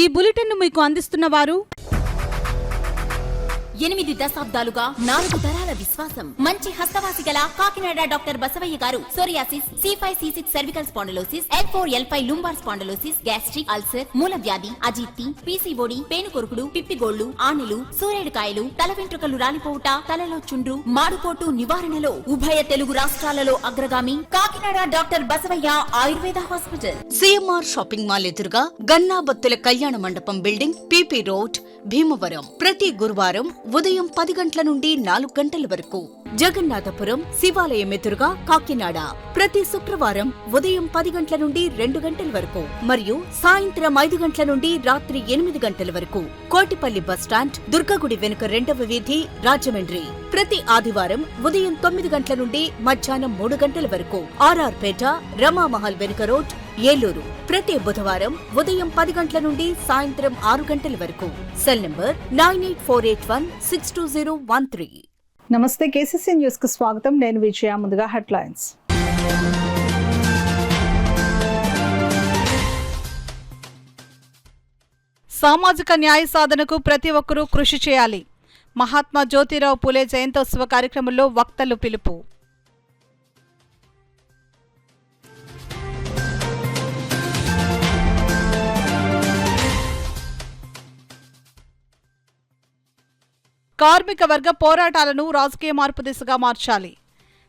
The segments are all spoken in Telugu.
ఈ బులెటిన్ మీకు అందిస్తున్న వారు 8 దశాబ్దాలుగా 4 తరాల విశ్వాసం. మంచి హస్తవాసి గల కాకినాడ డాక్టర్ బసవయ్య గారు psoriasis, C5C6 cervical spondylosis, L4L5 lumbar spondylosis, gastric ulcer, మూల వ్యాధి, అజీర్తి, PCOD, పేనుకొరుకుడు, పిప్పిగోళ్లు, ఆనెలు, సూరేడుకాయలు, తల వెంట్రుకలు రాలిపోవుట, తలలో చుండ్రు, మాడుపోటు నివారణలో ఉభయ తెలుగు రాష్ట్రాలలో అగ్రగామి Kakinada doctor Basavayya Ayurveda hospital. CMR shopping mall ఎదురుగా గన్నాబత్తుల కళ్యాణ మండపం బిల్డింగ్, PP రోడ్, భీమవరం. ప్రతి గురువారం ఉదయం 10 గంటల నుండి 4 గంటల వరకు. జగన్నాథపురం శివాలయం ఎదురుగా కాకినాడ ప్రతి శుక్రవారం ఉదయం 10 గంటల నుండి 2 గంటల వరకు మరియు సాయంత్రం 5 గంటల నుండి రాత్రి 8 గంటల వరకు. కోటిపల్లి బస్టాండ్, దుర్గగుడి వెనుక 2వ వీధి, రాజమండ్రి. ప్రతి ఆదివారం ఉదయం 9 గంటల నుండి మధ్యాహ్నం 3 గంటల వరకు. RR పేట, రమామహల్ వెనుక రోడ్, ఏలూరు. ప్రతి బుధవారం ఉదయం 10 గంటల నుండి సాయంత్రం 6 గంటల వరకు. Cell number 9848162013. నమస్తే, KCC న్యూస్ కు స్వాగతం. నేను విజయ. ముందుగా హెడ్లైన్స్. సామాజిక న్యాయ సాధనకు ప్రతి ఒక్కరూ కృషి చేయాలి. మహాత్మా జ్యోతిరావు పూలే జయంతోత్సవ కార్యక్రమంలో వక్తలు పిలుపు. కార్మిక వర్గ పోరాటాలను రాజకీయ మార్పు దిశగా మార్చాలి.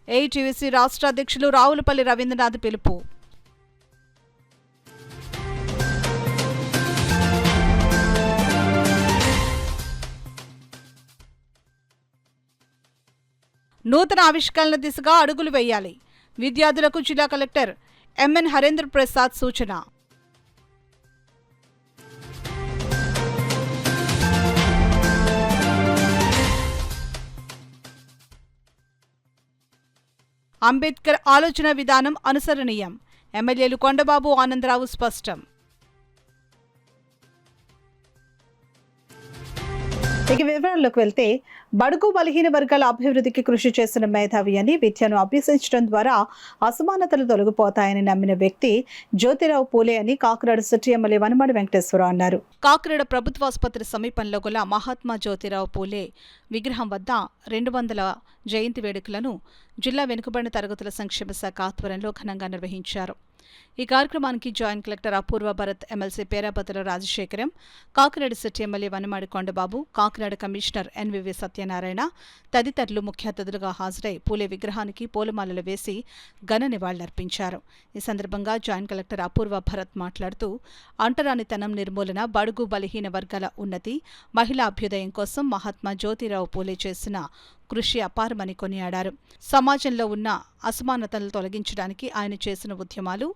AITUC రాష్ట్ర అధ్యక్షులు రావులపల్లి రవీంద్రనాథ్ పిలుపు. నూతన ఆవిష్కరణల దిశగా అడుగులు వేయాలి. విద్యార్థులకు జిల్లా కలెక్టర్ MN హరేంద్ర ప్రసాద్ సూచన. అంబేద్కర్ ఆలోచన విధానం అనుసరణీయం. ఎమ్మెల్యేలు కొండబాబు, ఆనందరావు స్పష్టం. ఇక వివరాల్లోకి వెళ్తే, బడుగు బలహీన వర్గాల అభివృద్ధికి కృషి చేసిన మేధావి అని, విద్యను అభ్యసించడం ద్వారా అసమానతలు తొలగిపోతాయని నమ్మిన వ్యక్తి జ్యోతిరావు పూలే అని కాకినాడ సిటీ ఎమ్మెల్యే వనమాడి వెంకటేశ్వరరావు అన్నారు. కాకినాడ ప్రభుత్వాసుపత్రి సమీపంలో గల మహాత్మా జ్యోతిరావు పూలే విగ్రహం వద్ద 200వ జయంతి వేడుకలను జిల్లా వెనుకబడిన తరగతుల సంక్షేమ శాఖ ఆధ్వర్యంలో ఘనంగా నిర్వహించారు. ఈ కార్యక్రమానికి joint collector Apoorva Bharat, MLC Perapathula Rajasekharam, Kakinada city MLA Vanamadi Kondababu, Kakinada commissioner NVV Satyanarayana తదితరులు ముఖ్య అతిథులుగా హాజరై పూలే విగ్రహానికి పూలమాలలు వేసి ఘన నివాళులర్పించారు. ఈ సందర్భంగా జాయింట్ కలెక్టర్ అపూర్వ భరత్ మాట్లాడుతూ, అంటరానితనం నిర్మూలన, బడుగు బలహీన వర్గాల ఉన్నతి, మహిళా అభ్యుదయం కోసం మహాత్మా జ్యోతిరావు పూలే చేసిన కృషి అపారమని కొనియాడారు. సమాజంలో ఉన్న అసమానతలు తొలగించడానికి ఆయన చేసిన ఉద్యమాలు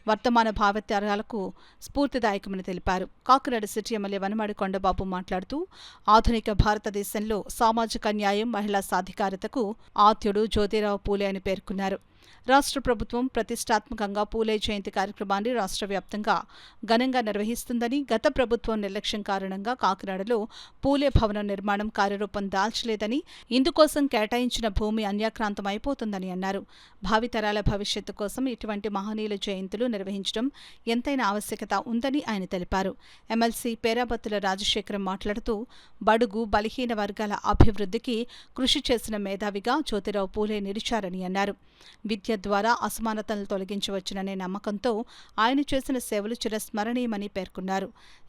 వర్తమాన భావితరాలకు స్ఫూర్తిదాయకమని తెలిపారు. కాకినాడ సిటీ ఎమ్మెల్యే వనమాడి కొండబాబు మాట్లాడుతూ, ఆధునిక భారతదేశంలో సామాజిక న్యాయం, మహిళా సాధికారతకు ఆద్యుడు జ్యోతిరావు పూలే అని పేర్కొన్నారు. రాష్ట్ర ప్రభుత్వం ప్రతిష్టాత్మకంగా పూలే జయంతి కార్యక్రమాన్ని రాష్ట్ర వ్యాప్తంగా ఘనంగా నిర్వహిస్తుందని, గత ప్రభుత్వం నిర్లక్ష్యం కారణంగా కాకినాడలో పూలే భవనం నిర్మాణం కార్యరూపం దాల్చలేదని, ఇందుకోసం కేటాయించిన భూమి అన్యాక్రాంతమైపోతుందని అన్నారు. భావితరాల భవిష్యత్తు కోసం ఇటువంటి మహనీయుల జయంతులు నిర్వహించడం ఎంతైనా ఆవశ్యకత ఉందని ఆయన తెలిపారు. ఎమ్మెల్సీ పేరాబత్తుల రాజశేఖరం మాట్లాడుతూ, బడుగు బలహీన వర్గాల అభివృద్ధికి కృషి చేసిన మేధావిగా జ్యోతిరావు పూలే నిలిచారని అన్నారు. విద్య ద్వారా అసమానతలను తొలగించవచ్చుననే నమ్మకంతో ఆయన చేసిన సేవలు చిరస్మరణీయమని పేర్కొన్నారు.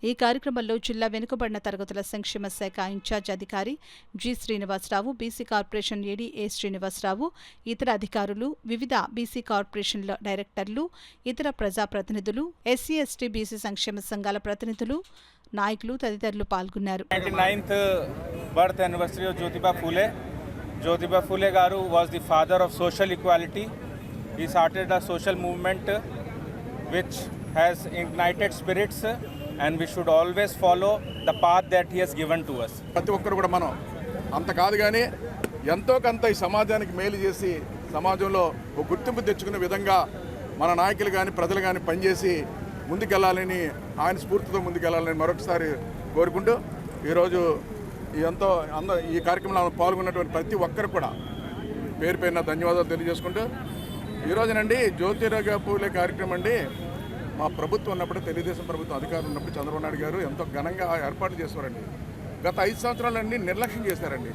ఈ కార్యక్రమంలో జిల్లా వెనుకబడిన తరగతుల సంక్షేమ శాఖ ఇన్ఛార్జ్ అధికారి G Srinivasarao, BC corporation ED A Srinivasarao, ఇతర అధికారులు, వివిధ బీసీ కార్పొరేషన్ల డైరెక్టర్లు, ఇతర ప్రజాప్రతినిధులు, SC ST బీసీ సంక్షేమ సంఘాల ప్రతినిధులు, నాయకులు తదితరులు పాల్గొన్నారు. 99th birth anniversary of Jyotiba Phule. Jyotiba Phule Garu was the father of social equality. He started a social movement which has ignited spirits, and we should always follow the path that he has given to us. ప్రతి ఒక్కరు కూడా మనం అంత కాదు కానీ ఎంతో కొంత ఈ సమాజానికి మేలు చేసి సమాజంలో ఒక గుర్తింపు తెచ్చుకునే విధంగా మన నాయకులు కానీ ప్రజలు కానీ పనిచేసి ముందుకెళ్లాలని, ఆయన స్ఫూర్తితో ముందుకెళ్లాలని మరొకసారి కోరుకుంటూ ఈరోజు ఈ కార్యక్రమంలో పాల్గొన్నటువంటి ప్రతి ఒక్కరు కూడా పేరు పేరున ధన్యవాదాలు తెలియజేసుకుంటూ, ఈరోజునండి జ్యోతిరావు పూలే కార్యక్రమం అండి మా ప్రభుత్వం ఉన్నప్పుడు, తెలుగుదేశం ప్రభుత్వం అధికారులు ఉన్నప్పుడు చంద్రబాబు నాయుడు గారు ఎంతో ఘనంగా ఏర్పాటు చేస్తారండి. గత 5 సంవత్సరాలన్నీ నిర్లక్ష్యం చేశారండి.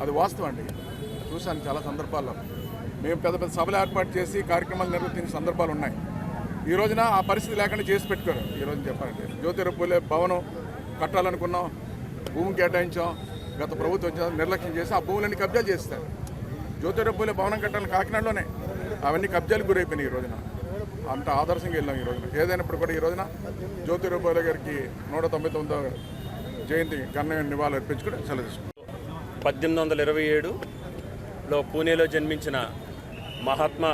అది వాస్తవం అండి. చూశాను చాలా సందర్భాల్లో. మేము పెద్ద పెద్ద సభలు ఏర్పాటు చేసి కార్యక్రమాలు నిర్వహించిన సందర్భాలు ఉన్నాయి. ఈ రోజున ఆ పరిస్థితి లేకుండా చేసి పెట్టుకోరు. ఈ రోజున చెప్పాలంటే జ్యోతిరావు పూలే భవనం కట్టాలనుకున్నాం, భూమి కేటాయించాం. గత ప్రభుత్వం నిర్లక్ష్యం చేసి ఆ భూములన్నీ కబ్జా చేస్తారు. జ్యోతిరావు పూలే భవనం కట్టాలని కాకినాడలోనే అవన్నీ కబ్జాలకు గురైపోయినాయి. ఈ రోజున అంత ఆదర్శంగా వెళ్ళాం. ఈ రోజున ఏదైనప్పుడు కూడా ఈ రోజున జ్యోతిరావు పూలే గారికి 199వ జయంతి ఘనంగా నివాళులు అర్పించుకుని సెలవు తీసుకున్నాం. 1827లో పూణేలో జన్మించిన మహాత్మా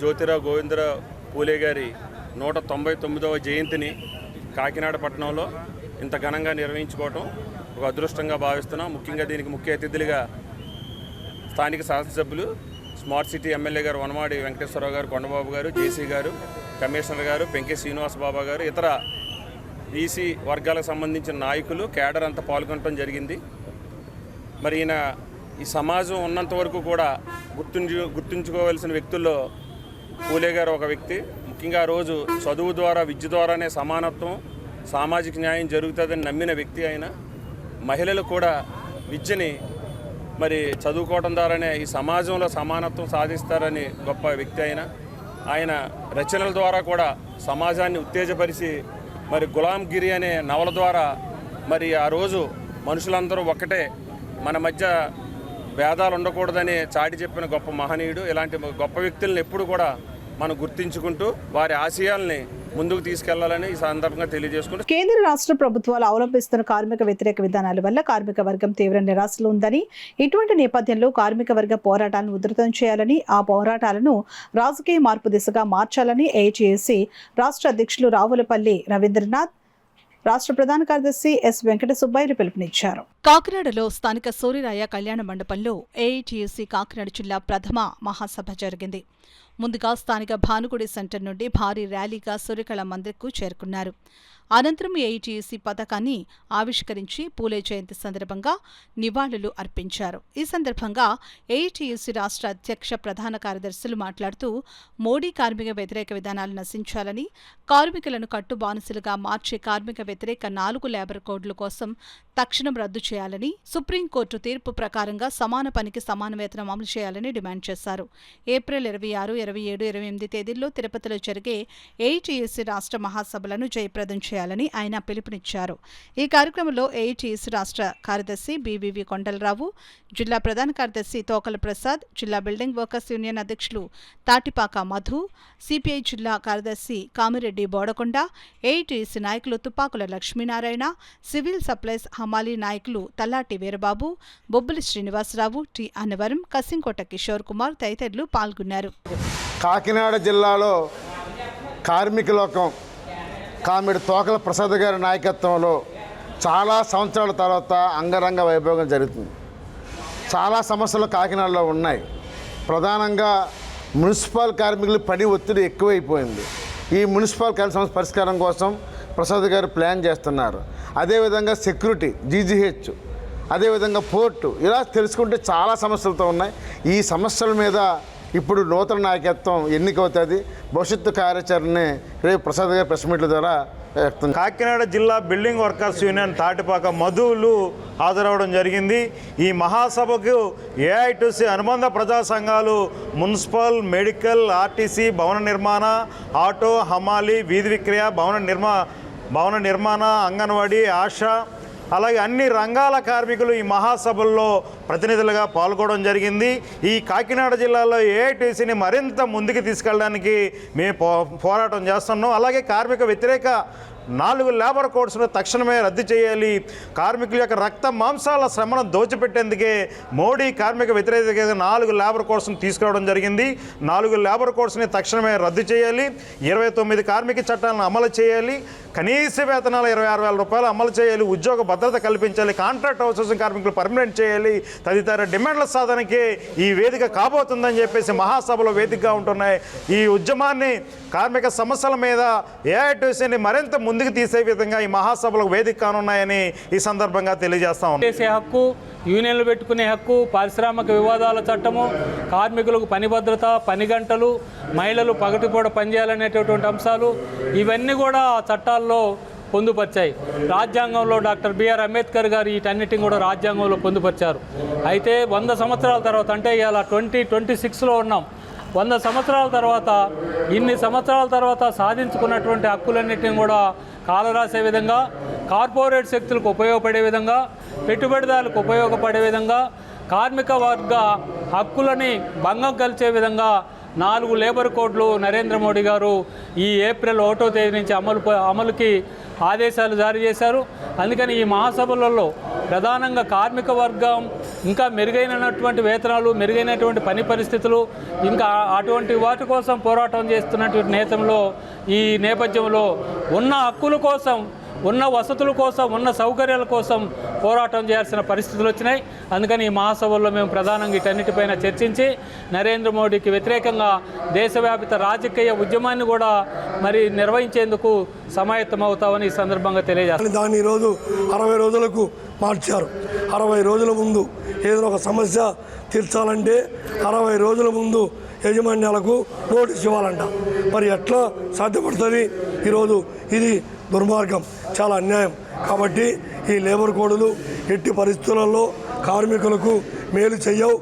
జ్యోతిరావు గోవిందరావు పూలే గారి 199వ జయంతిని కాకినాడ పట్టణంలో ఇంత ఘనంగా నిర్వహించుకోవటం ఒక అదృష్టంగా భావిస్తున్నాం. ముఖ్యంగా దీనికి ముఖ్య అతిథులుగా స్థానిక శాసనసభ్యులు, స్మార్ట్ సిటీ ఎమ్మెల్యే గారు వనమాడి వెంకటేశ్వరరావు గారు, కొండబాబు గారు, జేసీ గారు, కమిషనర్ గారు, పెంకే శ్రీనివాస బాబా గారు, ఇతర ఈసీ వర్గాలకు సంబంధించిన నాయకులు, కేడర్ అంతా పాల్గొనడం జరిగింది. మరి ఈయన ఈ సమాజం ఉన్నంత వరకు కూడా గుర్తుంచుకోవాల్సిన వ్యక్తుల్లో పూలే గారు ఒక వ్యక్తి. ముఖ్యంగా ఆ రోజు చదువు ద్వారా, విద్య ద్వారానే సమానత్వం, సామాజిక న్యాయం జరుగుతుందని నమ్మిన వ్యక్తి ఆయన. మహిళలు కూడా విద్యని మరి చదువుకోవడం ద్వారానే ఈ సమాజంలో సమానత్వం సాధిస్తారని గొప్ప వ్యక్తి ఆయన రచనల ద్వారా కూడా సమాజాన్ని ఉత్తేజపరిచి మరి గులాంగిరి అనే నవల ద్వారా మరి ఆ రోజు మనుషులందరూ ఒక్కటే, మన మధ్య భేదాలు ఉండకూడదని చాటి చెప్పిన గొప్ప మహనీయుడు. ఇలాంటి గొప్ప వ్యక్తులను ఎప్పుడు కూడా మనం గుర్తించుకుంటూ వారి ఆశయాల్ని ముందుకు తీసుకెళ్లాలని ఈ సందర్భంగా తెలియజేసుకుంటూ, కేంద్ర రాష్ట్ర ప్రభుత్వాలు అవలంబిస్తున్న కార్మిక వ్యతిరేక విధానాల వల్ల కార్మిక వర్గం తీవ్ర నిరాశలో ఉందని, ఇటువంటి నేపథ్యంలో కార్మిక వర్గ పోరాటాలను ఉధృతం చేయాలని, ఆ పోరాటాలను రాజకీయ మార్పు దిశగా మార్చాలని ఏఐటీయూసీ రాష్ట్ర అధ్యక్షులు రావులపల్లి రవీంద్రనాథ్, రాష్ట్ర ప్రధాన కార్యదర్శి ఎస్ వెంకట సుబ్బయ్యలు పిలుపునిచ్చారు. కాకినాడలో స్థానిక సూర్యరాయ కళ్యాణ మండపంలో ఏఐటీయూసీ కాకినాడ జిల్లా ప్రథమ మహాసభ జరిగింది. ముందుగా స్థానిక భానుగుడి సెంటర్ నుండి భారీ ర్యాలీగా సూర్యకళ మందిర్కు చేరుకున్నారు. అనంతరం ఏఐటీయూసీ పతాకాన్ని ఆవిష్కరించి పూలే జయంతి సందర్భంగా నివాళులు అర్పించారు. ఈ సందర్భంగా ఏఐటీయూసీ రాష్ట్ర అధ్యక్ష ప్రధాన కార్యదర్శులు మాట్లాడుతూ, మోడీ కార్మిక వ్యతిరేక విధానాలు నశించాలని, కార్మికులను కట్టుబానిసలుగా మార్చే కార్మిక వ్యతిరేక 4 లేబర్ కోడ్ల కోసం తక్షణం రద్దు చేయాలని, సుప్రీంకోర్టు తీర్పు ప్రకారంగా సమాన పనికి సమాన వేతనం అమలు చేయాలని డిమాండ్ చేశారు. ఏప్రిల్ 26, 27, 28 తేదీల్లో తిరుపతిలో జరిగే ఏఐటీయూసీ రాష్ట్ర మహాసభలను జయప్రదం చేయాలని ఆయన పిలుపునిచ్చారు. ఈ కార్యక్రమంలో ఏఐటీయూసీ రాష్ట్ర కార్యదర్శి బివివి కొండలరావు, జిల్లా ప్రధాన కార్యదర్శి తోకల ప్రసాద్, జిల్లా బిల్డింగ్ వర్కర్స్ యూనియన్ అధ్యక్షులు తాటిపాక మధు, సిపిఐ జిల్లా కార్యదర్శి కామిరెడ్డి బోడకొండ, ఏఐటీయూసీ నాయకులు తుపాకుల లక్ష్మీనారాయణ, సివిల్ సప్లైస్ హమాలీ నాయకులు తల్లాటి వీరబాబు, బొబ్బులి శ్రీనివాసరావు, టి అన్నవరం, కసింకోట కిషోర్ కుమార్ తదితరులు పాల్గొన్నారు. కాకినాడ జిల్లాలో కార్మిక లోకం కామిడి తోకల ప్రసాద్ గారి నాయకత్వంలో చాలా సంవత్సరాల తర్వాత అంగరంగ వైభోగం జరుగుతుంది. చాలా సమస్యలు కాకినాడలో ఉన్నాయి. ప్రధానంగా మున్సిపల్ కార్మికులు పని ఒత్తిడి ఎక్కువైపోయింది. ఈ మున్సిపల్ సమస్య పరిష్కారం కోసం ప్రసాద్ గారు ప్లాన్ చేస్తున్నారు. అదేవిధంగా సెక్యూరిటీ, జీజీహెచ్, అదేవిధంగా పోర్టు, ఇలా తెలుసుకుంటే చాలా సమస్యలతో ఉన్నాయి. ఈ సమస్యల మీద ఇప్పుడు నూతన నాయకత్వం ఎన్నికవుతుంది. భవిష్యత్తు కార్యాచరణని రేపు ప్రసాద్ గారి ప్రెస్ మీట్ల ద్వారా వ్యక్తం. కాకినాడ జిల్లా బిల్డింగ్ వర్కర్స్ యూనియన్ తాటిపాక మధువులు హాజరవడం జరిగింది. ఈ మహాసభకు ఏఐటీయూసీ అనుబంధ ప్రజా సంఘాలు మున్సిపల్, మెడికల్, ఆర్టీసీ, భవన నిర్మాణ, ఆటో, హమాలి, వీధి విక్రయ, భవన నిర్మాణ, అంగన్వాడీ, ఆశా, అలాగే అన్ని రంగాల కార్మికులు ఈ మహాసభల్లో ప్రతినిధులుగా పాల్గొనడం జరిగింది. ఈ కాకినాడ జిల్లాలో ఏఐటీసీని మరింత ముందుకు తీసుకెళ్ళడానికి మేము పోరాటం చేస్తున్నాం. అలాగే కార్మిక వ్యతిరేక 4 లేబర్ కోడ్స్ను తక్షణమే రద్దు చేయాలి. కార్మికుల యొక్క రక్త మాంసాల శ్రమను దోచిపెట్టేందుకే మోడీ కార్మిక వ్యతిరేక 4 లేబర్ కోడ్స్ను తీసుకురావడం జరిగింది. 4 లేబర్ కోడ్స్ని తక్షణమే రద్దు చేయాలి. 29 కార్మిక చట్టాలను అమలు చేయాలి. కనీస వేతనాలు 26,000 రూపాయలు అమలు చేయాలి, ఉద్యోగ భద్రత కల్పించాలి, కాంట్రాక్ట్ అవుట్సోర్సింగ్ కార్మికులు పర్మనెంట్ చేయాలి, తదితర డిమాండ్ల సాధనకి ఈ వేదిక కాబోతుందని చెప్పేసి మహాసభలో వేదికగా ఉంటున్నాయి. ఈ ఉద్యమాన్ని కార్మిక సమస్యల మీద ఏఐటీసీని మరింత ముందుకు తీసే విధంగా ఈ మహాసభలో వేదిక కానున్నాయని ఈ సందర్భంగా తెలియజేస్తా ఉన్నాం. చేసే హక్కు, యూనియన్లు పెట్టుకునే హక్కు, పారిశ్రామిక వివాదాల చట్టము, కార్మికులకు పని భద్రత, పని గంటలు, మహిళలు పగటిపూట పనిచేయాలనేటటువంటి అంశాలు ఇవన్నీ కూడా చట్టాల్లో పొందుపరిచాయి. రాజ్యాంగంలో డాక్టర్ బిఆర్ అంబేద్కర్ గారు వీటన్నిటిని కూడా రాజ్యాంగంలో పొందుపరిచారు. అయితే 100 సంవత్సరాల తర్వాత, అంటే ఇలా 2026లో ఉన్నాం, 100 సంవత్సరాల తర్వాత, ఇన్ని సంవత్సరాల తర్వాత సాధించుకున్నటువంటి హక్కులన్నిటిని కూడా కాలరాసే విధంగా, కార్పొరేట్ శక్తులకు ఉపయోగపడే విధంగా, పెట్టుబడిదారులకు ఉపయోగపడే విధంగా, కార్మిక వర్గ హక్కులని భంగం కలిసే విధంగా 4 లేబర్ కోడ్లు నరేంద్ర మోడీ గారు ఈ ఏప్రిల్ 1వ తేదీ నుంచి అమలుకి ఆదేశాలు జారీ చేశారు. అందుకని ఈ మహాసభలలో ప్రధానంగా కార్మిక వర్గం ఇంకా మెరుగైనటువంటి వేతనాలు, మెరుగైనటువంటి పని పరిస్థితులు, ఇంకా అటువంటి వాటి కోసం పోరాటం చేస్తున్నటువంటి ఈ నేపథ్యంలో ఉన్న హక్కుల కోసం, ఉన్న వసతుల కోసం, ఉన్న సౌకర్యాల కోసం పోరాటం చేయాల్సిన పరిస్థితులు వచ్చినాయి. అందుకని ఈ మహాసభల్లో మేము ప్రధానంగా వీటన్నిటిపైన చర్చించి నరేంద్ర మోడీకి వ్యతిరేకంగా దేశవ్యాప్త రాజకీయ ఉద్యమాన్ని కూడా మరి నిర్వహించేందుకు సమాయత్తం అవుతామని ఈ సందర్భంగా తెలియజేస్తాం. దాన్ని ఈరోజు 60 రోజులకు మార్చారు. 60 రోజుల ముందు ఏదైనా ఒక సమస్య తీర్చాలంటే 60 రోజుల ముందు యాజమాన్యాలకు నోటీస్ ఇవ్వాలంట. మరి ఎట్లా సాధ్యపడుతుంది? ఈరోజు ఇది దుర్మార్గం, చాలా అన్యాయం. కాబట్టి ఈ లేబర్ కోడ్లు ఎట్టి పరిస్థితులలో కార్మికులకు మేలు చెయ్యవు,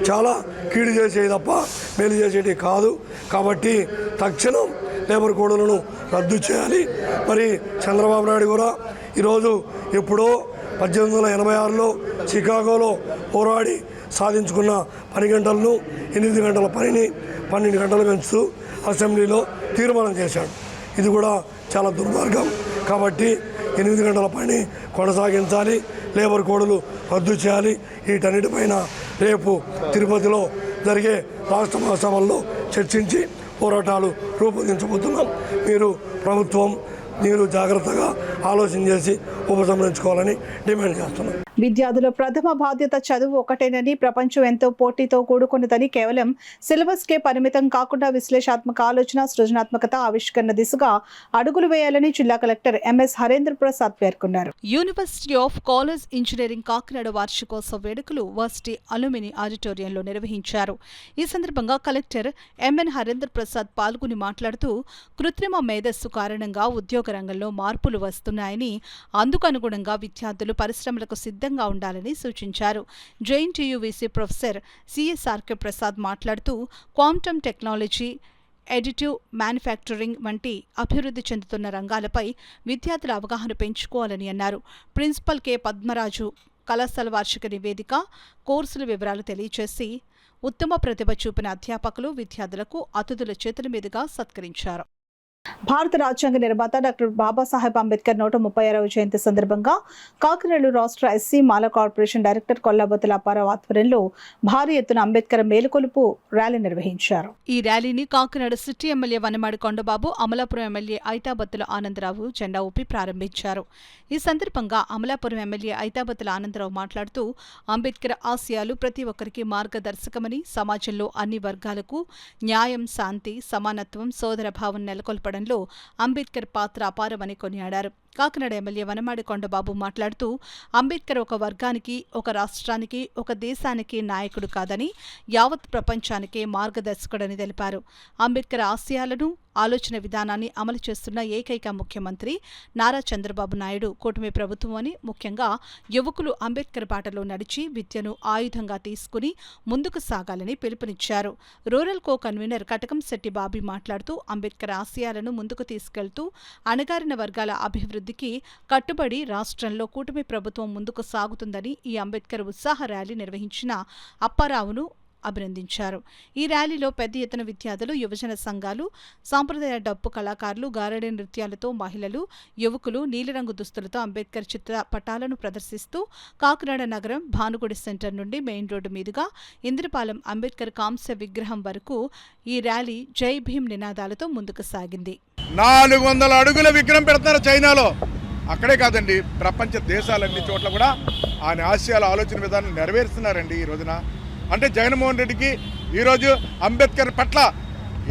చాలా కీడు చేసేది తప్ప మేలు చేసేది కాదు. కాబట్టి తక్షణం లేబర్ కోడ్లను రద్దు చేయాలి. మరి చంద్రబాబు నాయుడు కూడా ఈరోజు ఎప్పుడో 1886లో చికాగోలో పోరాడి సాధించుకున్న పని గంటలను 8 గంటల పనిని 12 గంటలు పెంచుతూ అసెంబ్లీలో తీర్మానం చేశాడు. ఇది కూడా చాలా దుర్మార్గం. కాబట్టి 8 గంటల పని కొనసాగించాలి, లేబర్ కోడ్లు రద్దు చేయాలి. వీటన్నిటిపైన రేపు తిరుపతిలో జరిగే రాష్ట్ర మహాసభల్లో చర్చించి పోరాటాలు రూపొందించబోతున్నాం. ప్రభుత్వం జాగ్రత్తగా ఆలోచన చేసి ఉపసంహరించుకోవాలని డిమాండ్ చేస్తున్నాం. విద్యార్థుల ప్రథమ బాధ్యత చదువు ఒకటేనని, ప్రపంచం ఎంతో పోటీతో కూడుకున్నదని, కేవలం సిలబస్కే పరిమితం కాకుండా విశ్లేషణాత్మక ఆలోచన, సృజనాత్మకత, ఆవిష్కరణ దిశగా అడుగులు వేయాలని జిల్లా కలెక్టర్ ఎంఎస్ హరేంద్ర ప్రసాద్ పేర్కొన్నారు. University of college engineering Kakinada వార్షికోత్సవ వేడుకలు వర్సిటీ అలుమిని ఆడిటోరియంలో నిర్వహించారు. ఈ సందర్భంగా కలెక్టర్ ఎంఎన్ హరేంద్ర ప్రసాద్ పాల్గొని మాట్లాడుతూ, కృత్రిమ మేధస్సు కారణంగా ఉద్యోగ రంగంలో మార్పులు వస్తున్నాయని, అందుకు అనుగుణంగా విద్యార్థులు పరిశ్రమలకు సిద్ధంగా ఉండాలని సూచించారు. జేఎన్టీయూవీసీ ప్రొఫెసర్ సిఎస్ఆర్కే ప్రసాద్ మాట్లాడుతూ, క్వాంటమ్ టెక్నాలజీ, ఎడిటివ్ మ్యానుఫ్యాక్చరింగ్ వంటి అభివృద్ధి చెందుతున్న రంగాలపై విద్యార్థుల అవగాహన పెంచుకోవాలని అన్నారు. ప్రిన్సిపల్ కె పద్మరాజు కళాశాల వార్షిక నివేదిక, కోర్సుల వివరాలు తెలియజేసి ఉత్తమ ప్రతిభ చూపిన అధ్యాపకులు, విద్యార్థులకు అతిథుల చేతుల మీదుగా సత్కరించారు. భారత రాజ్యాంగ నిర్మాత డాక్టర్ బాబాసాహెబ్ అంబేద్కర్ 136వ జయంతి సందర్భంగా కాకినాడ రాష్ట్ర ఎస్సీ మాల కార్పొరేషన్ డైరెక్టర్ కొల్లాబొత్తుల అప్పారావు ఆధ్వర్యంలో భారీ ఎత్తున అంబేద్కర్ మేలుకొలుపు ర్యాలీ నిర్వహించారు. ఈ ర్యాలీని Kakinada city MLA Vanamadi Kondababu, Amalapuram MLA Aithabathula Anandarao జెండా ఊపి ప్రారంభించారు. ఈ సందర్భంగా అమలాపురం ఎమ్మెల్యే ఐతాబత్తుల ఆనందరావు మాట్లాడుతూ, అంబేద్కర్ ఆశయాలు ప్రతి ఒక్కరికి మార్గదర్శకమని, సమాజంలో అన్ని వర్గాలకు న్యాయం, శాంతి, సమానత్వం, సోదరభావం నెలకొల్పడం అంబేద్కర్ పాత్ర అపారమని కొనియాడారు. కాకినాడ ఎమ్మెల్యే వనమాడి కొండబాబు మాట్లాడుతూ, అంబేద్కర్ ఒక వర్గానికి, ఒక రాష్ట్రానికి, ఒక దేశానికి నాయకుడు కాదని, యావత్ ప్రపంచానికే మార్గదర్శకుడని తెలిపారు. అంబేద్కర్ ఆశయాలను, ఆలోచన విధానాన్ని అమలు చేస్తున్న ఏకైక ముఖ్యమంత్రి నారా చంద్రబాబు నాయుడు కూటమి ప్రభుత్వం అని, ముఖ్యంగా యువకులు అంబేద్కర్ బాటలో నడిచి విద్యను ఆయుధంగా తీసుకుని ముందుకు సాగాలని పిలుపునిచ్చారు. Rural co convener Katakamsetti Bobby మాట్లాడుతూ, అంబేద్కర్ ఆశయాలను ముందుకు తీసుకెళ్తూ అణగారిన వర్గాల అభివృద్ధికి కట్టుబడి రాష్ట్రంలో కూటమి ప్రభుత్వం ముందుకు సాగుతుందని, ఈ అంబేద్కర్ ఉత్సాహ ర్యాలీ నిర్వహించిన అప్పారావును అభినందించారు. ఈ ర్యాలీలో పెద్ద ఎత్తున విద్యార్థులు, యువజన సంఘాలు, సాంప్రదాయ డప్పు కళాకారులు, గారడీ నృత్యాలతో మహిళలు, యువకులు నీలిరంగు దుస్తులతో అంబేద్కర్ చిత్ర పటాలను ప్రదర్శిస్తూ కాకినాడ నగరం భానుగుడి సెంటర్ నుండి మెయిన్ రోడ్డు మీదుగా ఇంద్రపాలెం అంబేద్కర్ కాంస్య విగ్రహం వరకు ఈ ర్యాలీ జై భీమ్ నినాదాలతో ముందుకు సాగింది. 400 అడుగుల విగ్రహం పెడతారు చైనాలో. అక్కడే కాదండి, ప్రపంచ దేశాలన్ని చోట్ల కూడా ఆయన ఆశయాల ఆలోచన విధానం నెరవేరుస్తున్నారండి ఈ రోజున. అంటే జగన్మోహన్ రెడ్డికి ఈరోజు అంబేద్కర్ పట్ల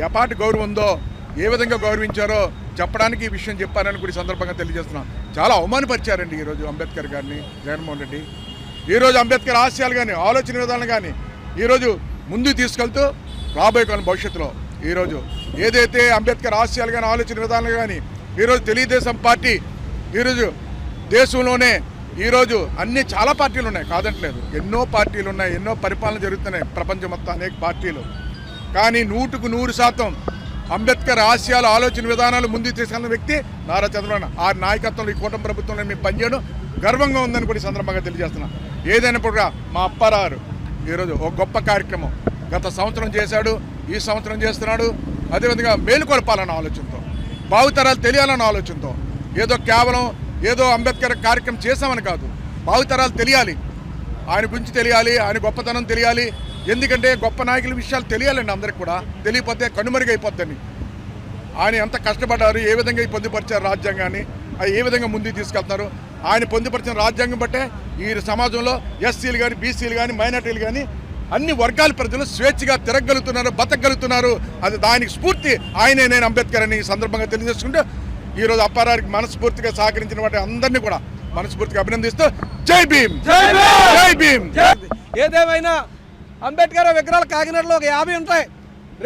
ఎపాటి గౌరవం ఉందో, ఏ విధంగా గౌరవించారో చెప్పడానికి ఈ విషయం చెప్పారని కూడా ఈ సందర్భంగా తెలియజేస్తున్నాం. చాలా అవమానపరిచారండి ఈరోజు అంబేద్కర్ గారిని జగన్మోహన్ రెడ్డి. ఈరోజు అంబేద్కర్ ఆశయాలు కానీ ఆలోచన విధానం కానీ ఈరోజు ముందుకు తీసుకెళ్తూ రాబోయే కాలం భవిష్యత్తులో ఈరోజు ఏదైతే అంబేద్కర్ ఆశయాలు కానీ ఆలోచన విధానాలు కానీ ఈరోజు తెలుగుదేశం పార్టీ ఈరోజు దేశంలోనే ఈరోజు అన్ని చాలా పార్టీలు ఉన్నాయి, కాదంటలేదు, ఎన్నో పార్టీలు ఉన్నాయి, ఎన్నో పరిపాలన జరుగుతున్నాయి ప్రపంచం మొత్తం అనేక పార్టీలు. కానీ 100% అంబేద్కర్ ఆశయాల ఆలోచన విధానాలు ముందుకు తీసుకెళ్లిన వ్యక్తి నారా చంద్రబాబు. ఆ నాయకత్వంలో ఈ కూటమి ప్రభుత్వంలో మేము పనిచేయడం గర్వంగా ఉందని కూడా ఈ సందర్భంగా తెలియజేస్తున్నాం. ఏదైనప్పుడు మా అప్పారావు ఈరోజు ఒక గొప్ప కార్యక్రమం గత సంవత్సరం చేశాడు, ఈ సంవత్సరం చేస్తున్నాడు. అదేవిధంగా మేలుకొల్పాలన్న ఆలోచనతో, భావితరాలు తెలియాలన్న ఆలోచనతో, ఏదో అంబేద్కర్ కార్యక్రమం చేశామని కాదు, భావితరాలు తెలియాలి, ఆయన గురించి తెలియాలి, ఆయన గొప్పతనం తెలియాలి. ఎందుకంటే గొప్ప నాయకుల విషయాలు తెలియాలండి అందరికి కూడా. తెలియకపోతే కనుమరుగైపోద్దని. ఆయన ఎంత కష్టపడ్డారు, ఏ విధంగా పొందుపరిచారు రాజ్యాంగాన్ని, అది ఏ విధంగా ముందుకు తీసుకెళ్తున్నారు. ఆయన పొందుపరిచిన రాజ్యాంగం బట్టే ఈ సమాజంలో ఎస్సీలు కానీ, బీసీలు కానీ, మైనార్టీలు కానీ అన్ని వర్గాల ప్రజలు స్వేచ్ఛగా తిరగలుగుతున్నారు, బతకగలుగుతున్నారు. అది దానికి స్ఫూర్తి ఆయనే నేను అంబేద్కర్ అని ఈ సందర్భంగా తెలియజేసుకుంటూ ఈరోజు అప్పారావుకి మనస్ఫూర్తిగా సహకరించిన వాటి అందరినీ కూడా మనస్ఫూర్తిగా అభినందిస్తూ జై భీమ్, జై భీమ్. ఏదేమైనా అంబేద్కర్ విగ్రహాలు కాకినాడలో ఒక 50 ఉంటాయి.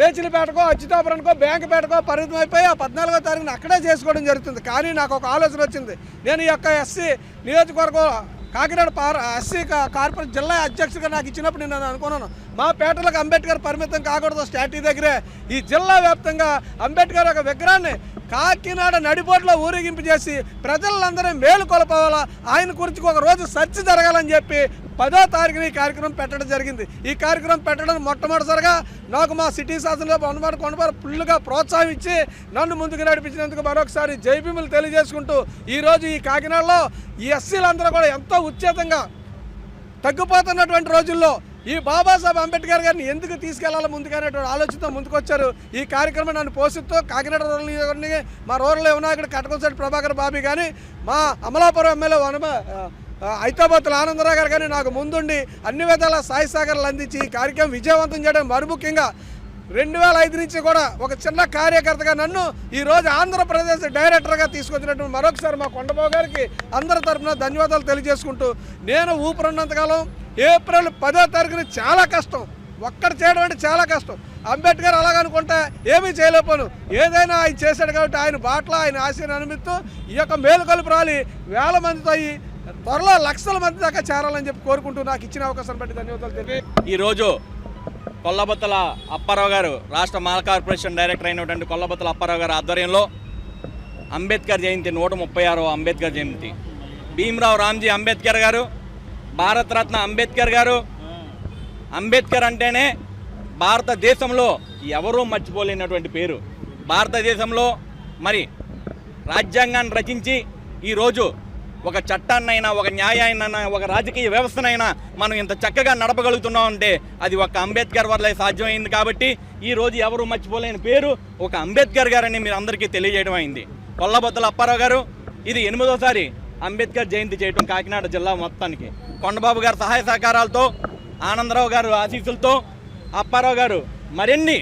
రేచిలపేటకో, అచ్యుతాపురానికో, బ్యాంకుపేటకో పరిమితం అయిపోయి ఆ 14వ తారీఖున అక్కడే చేసుకోవడం జరుగుతుంది. కానీ నాకు ఒక ఆలోచన వచ్చింది. నేను ఈ యొక్క ఎస్సీ నియోజకవర్గం కాకినాడ ఎస్సీ కార్పొరేషన్ జిల్లా అధ్యక్షుడిగా నాకు ఇచ్చినప్పుడు నేను అనుకున్నాను, మా పేటలకు అంబేద్కర్ పరిమితం కాకూడదు. స్టాట్యూ దగ్గరే ఈ జిల్లా వ్యాప్తంగా అంబేద్కర్ యొక్క విగ్రహాన్ని కాకినాడ నడిపోట్లో ఊరేగింపు చేసి ప్రజలందరూ మేలు కొలపాలా, ఆయన గురించి ఒక రోజు చర్చ జరగాలని చెప్పి 10వ తారీఖున ఈ కార్యక్రమం పెట్టడం జరిగింది. ఈ కార్యక్రమం పెట్టడం మొట్టమొదటిసారిగా నాకు మా సిటీ శాసనలో కొండపారు ఫుల్గా ప్రోత్సాహం ఇచ్చి నన్ను ముందుకు నడిపించినందుకు మరొకసారి జై భీములు తెలియజేసుకుంటూ ఈరోజు ఈ కాకినాడలో ఈ ఎస్సీలందరూ కూడా ఎంతో ఉచ్చేతంగా తగ్గిపోతున్నటువంటి రోజుల్లో ఈ బాబాసాహెబ్ అంబేద్కర్ గారిని ఎందుకు తీసుకెళ్లాలో ముందుకనేటువంటి ఆలోచనతో ముందుకొచ్చారు. ఈ కార్యక్రమం నన్ను పోషిస్తూ కాకినాడ రూరల్ మా రూరల్ యువనాయకుడు కటకంశెట్టి ప్రభాకర్ బాబీ కానీ, మా అమలాపురం ఎమ్మెల్యే హైదరాబాద్లో ఆనందరావు గారు కానీ నాకు ముందుండి అన్ని విధాల సాయి సహకారాలు అందించి ఈ కార్యక్రమం విజయవంతం చేయడం, మరి ముఖ్యంగా 2005 నుంచి కూడా ఒక చిన్న కార్యకర్తగా నన్ను ఈరోజు ఆంధ్రప్రదేశ్ డైరెక్టర్గా తీసుకొచ్చినటువంటి మరొకసారి మా కొండబాబు గారికి అందరి తరఫున ధన్యవాదాలు తెలియజేసుకుంటూ, నేను ఊపిరున్నంతకాలం ఏప్రిల్ 10వ తారీఖున చాలా కష్టం, ఒక్కటి చేయడం అంటే చాలా కష్టం. అంబేద్కర్ అలాగనుకుంటే ఏమీ చేయలేకపోను. ఏదైనా ఆయన చేశాడు కాబట్టి ఆయన బాటలో ఆయన ఆశయాన్ని అనుమిస్తూ ఈ యొక్క మేలుకొలుపు ర్యాలీ వేల మందితో ఈ త్వరలో లక్షల మంది దాకా చేరాలని చెప్పి కోరుకుంటూ నాకు ఇచ్చిన అవకాశాన్ని బట్టి ధన్యవాదాలు తెలియ. ఈరోజు కొల్లబొత్తల అప్పారావు గారు రాష్ట్ర మాల్ కార్పొరేషన్ డైరెక్టర్ అయినటువంటి కొల్లబొత్తల అప్పారావు గారు ఆధ్వర్యంలో అంబేద్కర్ జయంతి 136వ అంబేద్కర్ జయంతి, భీమ్రావ్ రామ్జీ అంబేద్కర్ గారు, భారతరత్న అంబేద్కర్ గారు. అంబేద్కర్ అంటేనే భారతదేశంలో ఎవరూ మర్చిపోలేనటువంటి పేరు. భారతదేశంలో మరి రాజ్యాంగాన్ని రచించి ఈరోజు ఒక చట్టాన్నైనా, ఒక న్యాయాన్నైనా, ఒక రాజకీయ వ్యవస్థనైనా మనం ఇంత చక్కగా నడపగలుగుతున్నాం అంటే అది ఒక అంబేద్కర్ వల్లే సాధ్యమైంది. కాబట్టి ఈరోజు ఎవరు మర్చిపోలేని పేరు ఒక అంబేద్కర్ గారని మీరు అందరికీ తెలియజేయడం అయింది. కొల్లబొత్తల అప్పారావు గారు ఇది 8వసారి అంబేద్కర్ జయంతి చేయటం కాకినాడ జిల్లా మొత్తానికి. కొండబాబు గారు సహాయ సహకారాలతో, ఆనందరావు గారు ఆశీస్సులతో అప్పారావు గారు మరిన్ని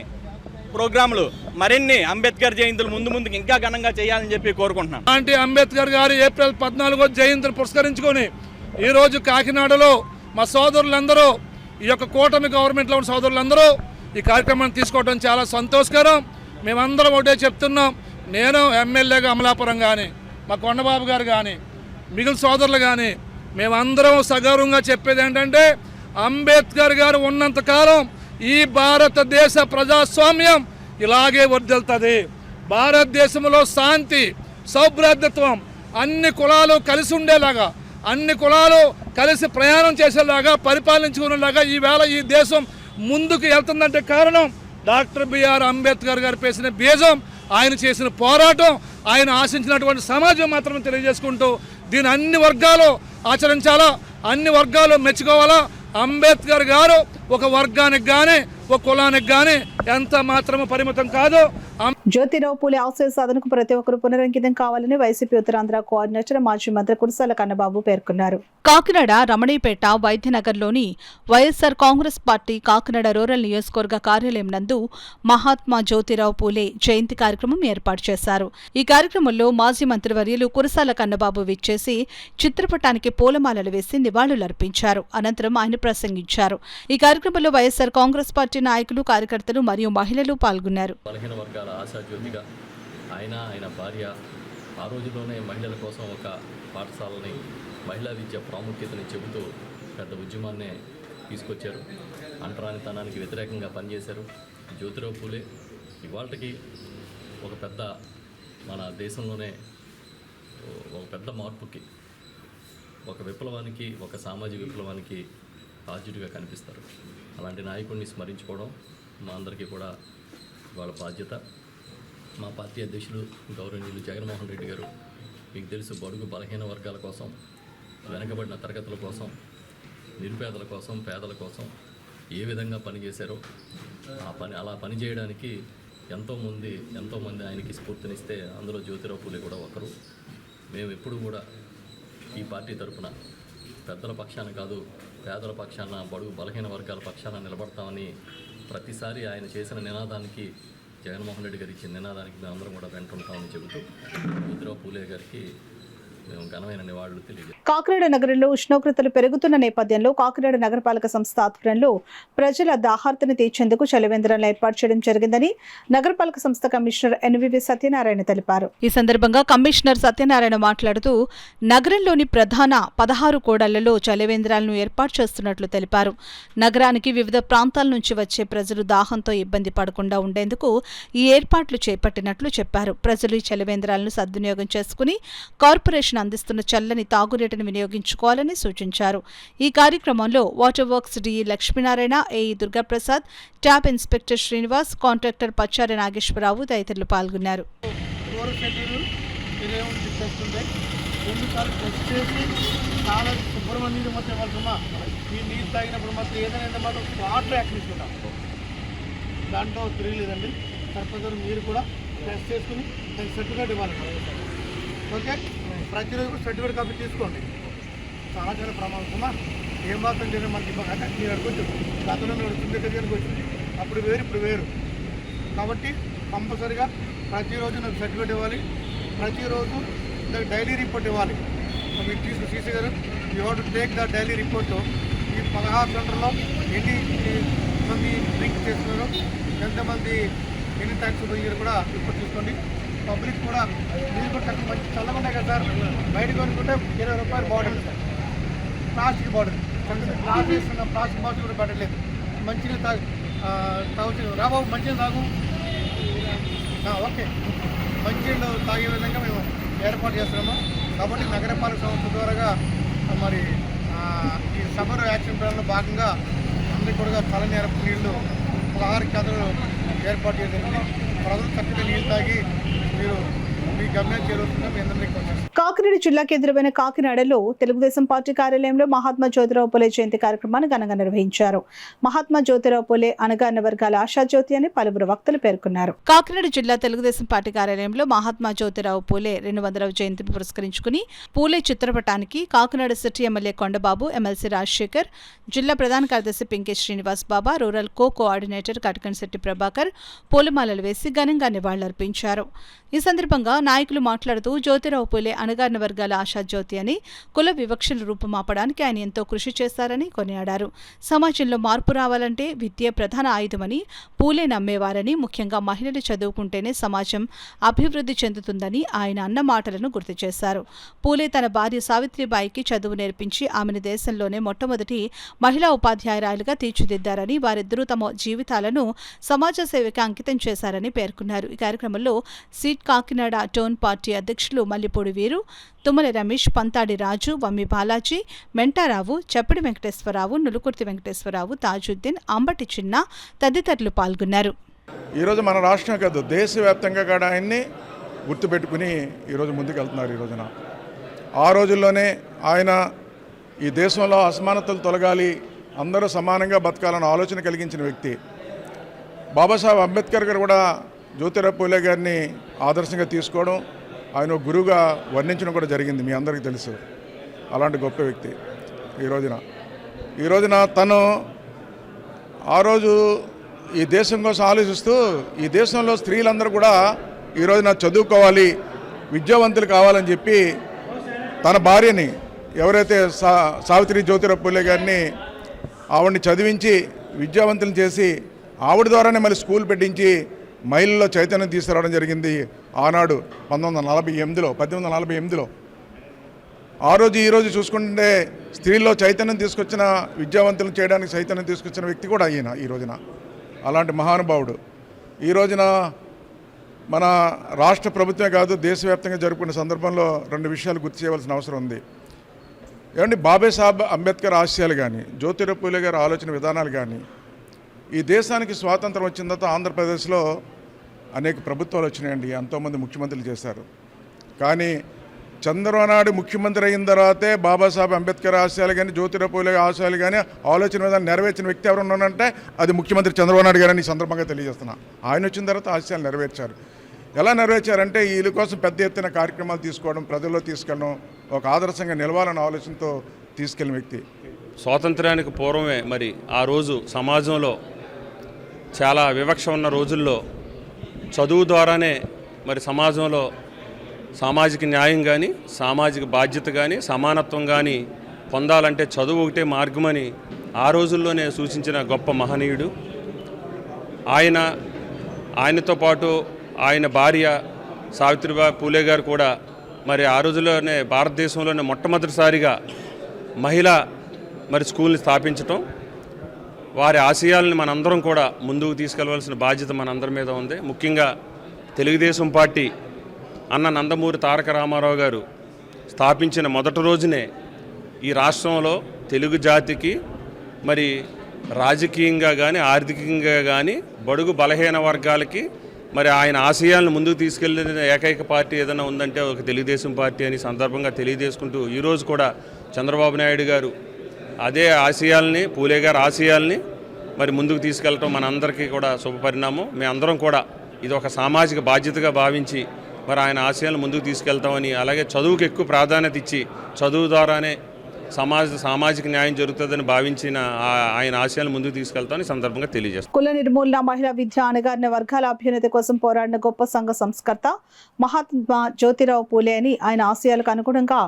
ప్రోగ్రాములు, మరిన్ని అంబేద్కర్ జయంతులు ముందుకు ఇంకా ఘనంగా చేయాలని చెప్పి కోరుకుంటున్నాను. అలాంటి అంబేద్కర్ గారు ఏప్రిల్ 14వ జయంతిని పురస్కరించుకొని ఈరోజు కాకినాడలో మా సోదరులందరూ, ఈ యొక్క కూటమి గవర్నమెంట్లో ఉన్న సోదరులందరూ ఈ కార్యక్రమాన్ని తీసుకోవడం చాలా సంతోషకరం. మేమందరం ఒకటే చెప్తున్నాం, నేను ఎమ్మెల్యేగా అమలాపురం కానీ, మా కొండబాబు గారు కానీ, మిగిలిన సోదరులు కానీ మేమందరం సగౌరవంగా చెప్పేది ఏంటంటే, అంబేద్కర్ గారు ఉన్నంతకాలం ఈ భారతదేశ ప్రజాస్వామ్యం ఇలాగే వర్ధిల్లుతుంది. భారతదేశంలో శాంతి, సౌభ్రాతృత్వం, అన్ని కులాలు కలిసి ఉండేలాగా, అన్ని కులాలు కలిసి ప్రయాణం చేసేలాగా, పరిపాలించుకునేలాగా ఈవేళ ఈ దేశం ముందుకు వెళ్తుందంటే కారణం డాక్టర్ బిఆర్ అంబేద్కర్ గారు వేసిన బీజం, ఆయన చేసిన పోరాటం, ఆయన ఆశించినటువంటి సమాజం మాత్రమే తెలియజేసుకుంటూ దీని అన్ని వర్గాలు ఆచరించాలా, అన్ని వర్గాలు మెచ్చుకోవాలా. అంబేద్కర్ గారు ఒక వర్గానికి కానీ ఒక కులానికి కానీ ఎంత మాత్రము పరిమితం కాదు. జ్యోతిరావు పూలే ఆశయ సాధనకు ప్రతి ఒక్కరూ పునరంకితం కావాలని వైసీపీ ఉత్తరాంధ్ర కోఆర్డినేటర్ మాజీ మంత్రి కురసాల కన్నబాబు పేర్కొన్నారు. కాకినాడ రమణీపేట వైద్యనగర్లోని వైఎస్సార్ కాంగ్రెస్ పార్టీ కాకినాడ రూరల్ నియోజకవర్గ కార్యాలయం నందు మహాత్మా జ్యోతిరావు పూలే జయంతి కార్యక్రమం ఏర్పాటు చేశారు. ఈ కార్యక్రమంలో మాజీ మంత్రివర్యులు కురసాల కన్నబాబు విచ్చేసి చిత్రపటానికి పూలమాలలు వేసి నివాళులర్పించారు. అనంతరం ఆయన ప్రసంగించారు. ఈ కార్యక్రమంలో వైఎస్సార్ కాంగ్రెస్ పార్టీ నాయకులు, కార్యకర్తలు మరియు మహిళలు పాల్గొన్నారు. బలహీన వర్గాల ఆశాజ్యోతిగా ఆయన భార్య ఆ రోజుల్లోనే మహిళల కోసం ఒక పాఠశాలని, మహిళా విద్య ప్రాముఖ్యతని చెబుతూ పెద్ద ఉద్యమాన్నే తీసుకొచ్చారు. అంటరానితనానికి వ్యతిరేకంగా పనిచేశారు. జ్యోతిరావు పూలే ఇవాళకి ఒక పెద్ద మన దేశంలోనే ఒక పెద్ద మార్పుకి, ఒక విప్లవానికి, ఒక సామాజిక విప్లవానికి బాధ్యుడిగా కనిపిస్తారు. అలాంటి నాయకుడిని స్మరించుకోవడం మా అందరికీ కూడా వాళ్ళ బాధ్యత. మా పార్టీ అధ్యక్షులు గౌరవనీయులు జగన్మోహన్ రెడ్డి గారు, మీకు తెలుసు, బడుగు బలహీన వర్గాల కోసం, వెనకబడిన తరగతుల కోసం, నిరుపేదల కోసం, పేదల కోసం ఏ విధంగా పనిచేశారో అలా పనిచేయడానికి ఎంతోమంది ఆయనకి స్ఫూర్తినిస్తే అందులో జ్యోతిరావు పూలే కూడా ఒకరు. మేము ఎప్పుడు కూడా ఈ పార్టీ తరఫున పెద్దల పక్షాన కాదు, పేదల పక్షాన, బడుగు బలహీన వర్గాల పక్షాన నిలబడతామని ప్రతిసారి ఆయన చేసిన నినాదానికి, జగన్మోహన్ రెడ్డి గారు ఇచ్చిన నినాదానికి మేమందరం కూడా వెంటుంటామని చెబుతూ జ్యోతిరావు పూలే గారికి మేము ఘనమైన నివాళులు తెలియజేస్తాం. కాకినాడ నగరంలో ఉష్ణోగ్రతలు పెరుగుతున్న నేపథ్యంలో కాకినాడ నగరపాలక సంస్థ ఆధ్వర్యంలో ప్రజల దాహార్తిని తీర్చేందుకు చలివేంద్రాలను ఏర్పాటు చేయడం జరిగిందని నగరపాలక సంస్థ కమిషనర్ ఎన్వివి సత్యనారాయణ తెలిపారు. ఈ సందర్భంగా కమిషనర్ సత్యనారాయణ మాట్లాడుతూ నగరంలోని ప్రధాన 16 కూడళ్లలో చలివేంద్రాలను ఏర్పాటు చేస్తున్నట్లు తెలిపారు. నగరానికి వివిధ ప్రాంతాల నుంచి వచ్చే ప్రజలు దాహంతో ఇబ్బంది పడకుండా ఉండేందుకు ఈ ఏర్పాట్లు చేపట్టినట్లు చెప్పారు. ప్రజలు ఈ చలివేంద్రాలను సద్వినియోగం చేసుకుని కార్పొరేషన్ అందిస్తున్న చల్లని తాగునీటిని వినియోగించుకోవాలని సూచించారు. ఈ కార్యక్రమంలో water works DE Lakshminarayana, AE Durgaprasad, tap inspector Srinivas, contractor Pacchari Nageswararao తదితరులు పాల్గొన్నారు. దాంట్లో తిరగలేదండి. సర్పంచ్ మీరు కూడా టెస్ట్ చేసుకుని సర్టిఫికేట్ ఇవ్వాలి. ఓకే, ప్రతిరోజు కూడా సర్టిఫికేట్ కాపీ తీసుకోండి. చాలా ప్రమాదమా ఏం మాత్రం చేయడం మనకి మీరు అడుగుచ్చు. గతంలో నడుస్తుంది వచ్చింది, అప్పుడు వేరు ఇప్పుడు వేరు. కాబట్టి కంపల్సరీగా ప్రతిరోజు నాకు సర్టిఫికేట్ ఇవ్వాలి. ప్రతిరోజు దానికి డైలీ రిపోర్ట్ ఇవ్వాలి. మీరు తీసుకుని సీసీ గారు you have to take the daily report. ఈ 16 సెంటర్లో మంది డ్రింక్ చేస్తున్నారు, ఎంతమంది ఎన్ని ట్యాక్స్ పోయారు కూడా రిపోర్ట్ తీసుకోండి. పబ్లిక్ కూడా మీరు కూడా మంచి చల్లగా ఉంటాయి కదా సార్. బయట కొనుక్కుంటే 20 రూపాయలు bottle sir, plastic bottle. Glass వేస్తున్న ప్లాస్టిక్ బాటిల్ కూడా పెట్టలేదు. మంచిగా తాగు రాబాబు, మంచిగా తాగు. ఓకే, మంచినీళ్ళు తాగే విధంగా మేము ఏర్పాటు చేస్తున్నాము. కాబట్టి నగరపాలక సంస్థ ద్వారా మరి ఈ సమ్మర్ యాక్షన్ ప్లాన్లో భాగంగా అందరికీ కూడా చల్లని నీళ్లు 16 కేంద్రాలు ఏర్పాటు చేయడం. ప్రజలు చక్కగా నీళ్ళు తాగి మీరు మీ గమ్యం చేరుతుందా మీ అందరికీ కొంచెం. కాకినాడ జిల్లా కేంద్రమైన కాకినాడలో తెలుగుదేశం పార్టీ కార్యాలయంలో మహాత్మా జ్యోతిరావు పూలే జయంతి కార్యక్రమాన్ని ఘనంగా నిర్వహించారు. మహాత్మా జ్యోతిరావు పూలే అణగారిన వర్గాల ఆశాజ్యోతి అని పలువురు వక్తలు పేర్కొన్నారు. కాకినాడ జిల్లా తెలుగుదేశం పార్టీ కార్యాలయంలో మహాత్మా జ్యోతిరావు పూలే 200వ జయంతిని పురస్కరించుకుని పూలే చిత్రపటానికి Kakinada city MLA Kondababu, MLC Rajasekhar, జిల్లా ప్రధాన కార్యదర్శి పింకే శ్రీనివాస్ బాబా, రూరల్ కోఆర్డినేటర్ కటకంశెట్టి ప్రభాకర్ పూలమాలలు వేసి ఘనంగా నివాళులర్పించారు. ఈ సందర్భంగా నాయకులు మాట్లాడుతూ జ్యోతిరావు పూలే అణగారిన వర్గాల ఆశాజ్యోతి అని, కుల వివక్షలు రూపుమాపడానికి ఆయన ఎంతో కృషి చేశారని కొనియాడారు. సమాజంలో మార్పు రావాలంటే విద్య ప్రధాన ఆయుధమని పూలే నమ్మేవారని, ముఖ్యంగా మహిళలు చదువుకుంటేనే సమాజం అభివృద్ధి చెందుతుందని ఆయన అన్న మాటలను గుర్తు చేశారు. పూలే తన భార్య సావిత్రిబాయికి చదువు నేర్పించి ఆమెను దేశంలోనే మొట్టమొదటి మహిళా ఉపాధ్యాయురాలుగా తీర్చిదిద్దారని, వారిద్దరూ తమ జీవితాలను సమాజ సేవకి అంకితం చేశారని పేర్కొన్నారు. ఈ కార్యక్రమంలో సీట్ కాకినాడ టోన్ పార్టీ అధ్యక్షులు మల్లిపూడి వీరు, తుమ్మల రమేష్, పంతాడి రాజు, వమ్మి బాలాజీ, మెంటారావు, చప్పిడి వెంకటేశ్వరరావు, నులుకుర్తి వెంకటేశ్వరరావు, తాజుద్దీన్, అంబటి చిన్న తదితరులు పాల్గొన్నారు. ఈరోజు మన రాష్ట్రం కాదు, దేశవ్యాప్తంగా కూడా ఆయన్ని గుర్తుపెట్టుకుని ఈరోజు ముందుకెళ్తున్నారు. ఈ రోజున ఆ రోజుల్లోనే ఆయన ఈ దేశంలో అసమానతలు తొలగాలి, అందరూ సమానంగా బతకాలన్న ఆలోచన కలిగించిన వ్యక్తి. బాబాసాహెబ్ అంబేద్కర్ గారు కూడా జ్యోతిరావు పూలే గారిని ఆదర్శంగా తీసుకోవడం, ఆయన గురువుగా వర్ణించడం కూడా జరిగింది, మీ అందరికీ తెలుసు. అలాంటి గొప్ప వ్యక్తి ఈ రోజున తను ఆ రోజు ఈ దేశం కోసం ఆలోచిస్తూ ఈ దేశంలో స్త్రీలందరూ కూడా ఈ రోజున చదువుకోవాలి, విద్యావంతులు కావాలని చెప్పి తన భార్యని, ఎవరైతే సావిత్రి జ్యోతిరావు పూలే గారిని, ఆవిడని చదివించి విద్యావంతులను చేసి ఆవిడ ద్వారానే మళ్ళీ స్కూల్ పెట్టించి మహిళల్లో చైతన్యం తీసుకురావడం జరిగింది ఆనాడు 1848లో. ఆ రోజు ఈరోజు చూసుకుంటే స్త్రీల్లో చైతన్యం తీసుకొచ్చిన, విద్యావంతులను చేయడానికి చైతన్యం తీసుకొచ్చిన వ్యక్తి కూడా ఈయన ఈ రోజున. అలాంటి మహానుభావుడు ఈ రోజున మన రాష్ట్ర ప్రభుత్వమే కాదు, దేశవ్యాప్తంగా జరుపుకునే సందర్భంలో 2 విషయాలు గుర్తు చేయవలసిన అవసరం ఉంది. ఏమంటే బాబాసాహెబ్ అంబేద్కర్ ఆశయాలు కానీ, జ్యోతిరావు పూలే గారి ఆలోచన విధానాలు కానీ, ఈ దేశానికి స్వాతంత్రం వచ్చిన తర్వాత ఆంధ్రప్రదేశ్లో అనేక ప్రభుత్వాలు వచ్చినాయండి, ఎంతోమంది ముఖ్యమంత్రులు చేశారు. కానీ చంద్రబాబు నాయుడు ముఖ్యమంత్రి అయిన తర్వాతే బాబాసాహెబ్ అంబేద్కర్ ఆశయాలు కానీ, జ్యోతిరావు పూలే ఆశయాలు కానీ, ఆలోచన విధానం నెరవేర్చిన వ్యక్తి ఎవరు ఉన్నారంటే అది ముఖ్యమంత్రి చంద్రబాబు నాయుడు గారని ఈ సందర్భంగా తెలియజేస్తున్నా. ఆయన వచ్చిన తర్వాత ఆశయాలు నెరవేర్చారు. ఎలా నెరవేర్చారంటే వీళ్ళ కోసం పెద్ద ఎత్తున కార్యక్రమాలు తీసుకోవడం, ప్రజల్లో తీసుకెళ్ళడం, ఒక ఆదర్శంగా నిలవాలన్న ఆలోచనతో తీసుకెళ్ళిన వ్యక్తి. స్వాతంత్ర్యానికి పూర్వమే మరి ఆ రోజు సమాజంలో చాలా వివక్ష ఉన్న రోజుల్లో చదువు ద్వారానే మరి సమాజంలో సామాజిక న్యాయం కానీ, సామాజిక బాధ్యత కానీ, సమానత్వం కానీ పొందాలంటే చదువు ఒకటే మార్గమని ఆ రోజుల్లోనే సూచించిన గొప్ప మహనీయుడు ఆయనతో పాటు ఆయన భార్య సావిత్రిబాయి పూలే గారు కూడా మరి ఆ రోజుల్లోనే భారతదేశంలోనే మొట్టమొదటిసారిగా మహిళా మరి స్కూల్ని స్థాపించటం, వారి ఆశయాలను మనందరం కూడా ముందుకు తీసుకెళ్లవలసిన బాధ్యత మనందరి మీద ఉంది. ముఖ్యంగా తెలుగుదేశం పార్టీ అన్న నందమూరి తారక రామారావు గారు స్థాపించిన మొదటి రోజునే ఈ రాష్ట్రంలో తెలుగు జాతికి మరి రాజకీయంగా కానీ, ఆర్థికంగా కానీ, బడుగు బలహీన వర్గాలకి మరి ఆయన ఆశయాలను ముందుకు తీసుకెళ్లిన ఏకైక పార్టీ ఏదైనా ఉందంటే ఒక తెలుగుదేశం పార్టీ అని సందర్భంగా తెలియజేసుకుంటూ ఈరోజు కూడా చంద్రబాబు నాయుడు గారు అదే ఆశయాల్ని, పూలే గారి ఆశయాల్ని మరి ముందుకు తీసుకెళ్ళటం మనందరికీ కూడా శుభపరిణామం. మేమందరం కూడా ఇది ఒక సామాజిక బాధ్యతగా భావించి మరి ఆయన ఆశయాలను ముందుకు తీసుకెళ్తామని, అలాగే చదువుకు ఎక్కువ ప్రాధాన్యత ఇచ్చి చదువు ద్వారానే సామాజిక న్యాయం జరుగుతుందని భావించిన ఆయన ఆశయాలను ముందుకు తీసుకెళ్తామని సందర్భంగా తెలియజేస్తాం. కుల నిర్మూలన, మహిళా విద్య, అణగారిన వర్గాల అభ్యున్నతి కోసం పోరాడిన గొప్ప సంఘ సంస్కర్త మహాత్మా జ్యోతిరావు పూలే అని, ఆయన ఆశయాలకు అనుగుణంగా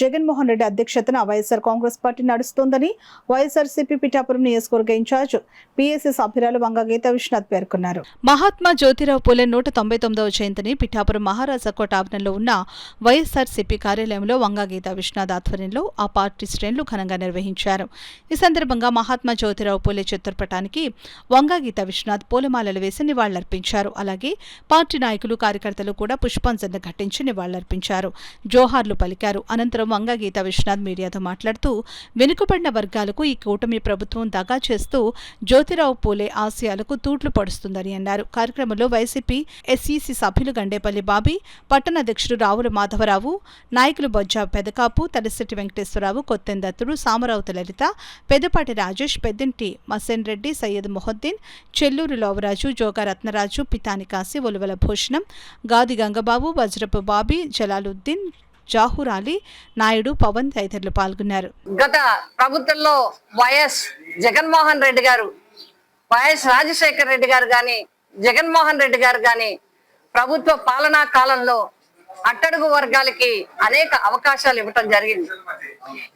జగన్మోహన్ రెడ్డి అధ్యక్షతన వైఎస్ఆర్ కాంగ్రెస్ పార్టీ నడుస్తోందని వైఎస్ఆర్సీపీ పిఠాపురం నియోజకవర్గ ఇన్ఛార్జ్ పిఎస్సీ సభ్యురాలు వంగ గీతా విశ్వనాథ్ పేర్కొన్నారు. మహాత్మా జ్యోతిరావు పూలే 199వ జయంతిని పిఠాపురం మహారాజాకోట ఆవరణలో ఉన్న వైఎస్ఆర్సీపీ కార్యాలయంలో వంగ గీతా విశ్వనాథ్ ఆధ్వర్యంలో ఆ పార్టీ శ్రేణులు ఘనంగా నిర్వహించారు. ఈ సందర్భంగా మహాత్మా జ్యోతిరావు పూలే చిత్రపటానికి వంగ గీతా విశ్వనాథ్ పూలమాలలు వేసి నివాళులర్పించారు. అలాగే పార్టీ నాయకులు, కార్యకర్తలు కూడా పుష్పాంజలి ఘటించి నివాళులర్పించారు, జోహార్లు పలికారు. అనంతరం వంగ గీతా విశ్వనాథ్ మీడియాతో మాట్లాడుతూ వెనుకబడిన వర్గాలకు ఈ కూటమి ప్రభుత్వం దగా చేస్తూ జ్యోతిరావు పూలే ఆశయాలకు తూట్లు పడుస్తుందని అన్నారు. కార్యక్రమంలో వైసీపీ ఎస్ఈసీ సభ్యులు గండేపల్లి బాబీ, పట్టణ అధ్యక్షుడు రావుల మాధవరావు, నాయకులు బొజ్జా పెదకాపు, తలసిట్టి వెంకటేశ్వరరావు, కొత్తెందత్తుడు, సామరావుత లలిత, పెద్దపాటి రాజేష్, పెద్దింటి మసేన్ రెడ్డి, సయ్యద్ మొహద్దీన్, చెల్లూరు లోవరాజు, జోగా రత్నరాజు, పితాని కాశీ, ఒలువల భూషణం, గాది గంగబాబు, వజ్రపు బాబీ, జలాలుద్దీన్, జాహూర్ అలీ, నాయుడు, పవన్ తదితరులు పాల్గొన్నారు. గత ప్రభుత్వంలో వైఎస్ జగన్మోహన్ రెడ్డి గారు, వైఎస్ రాజశేఖర రెడ్డి గారు కానీ, జగన్మోహన్ రెడ్డి గారు కానీ ప్రభుత్వ పాలనా కాలంలో అట్టడుగు వర్గాలకి అనేక అవకాశాలు ఇవ్వటం జరిగింది.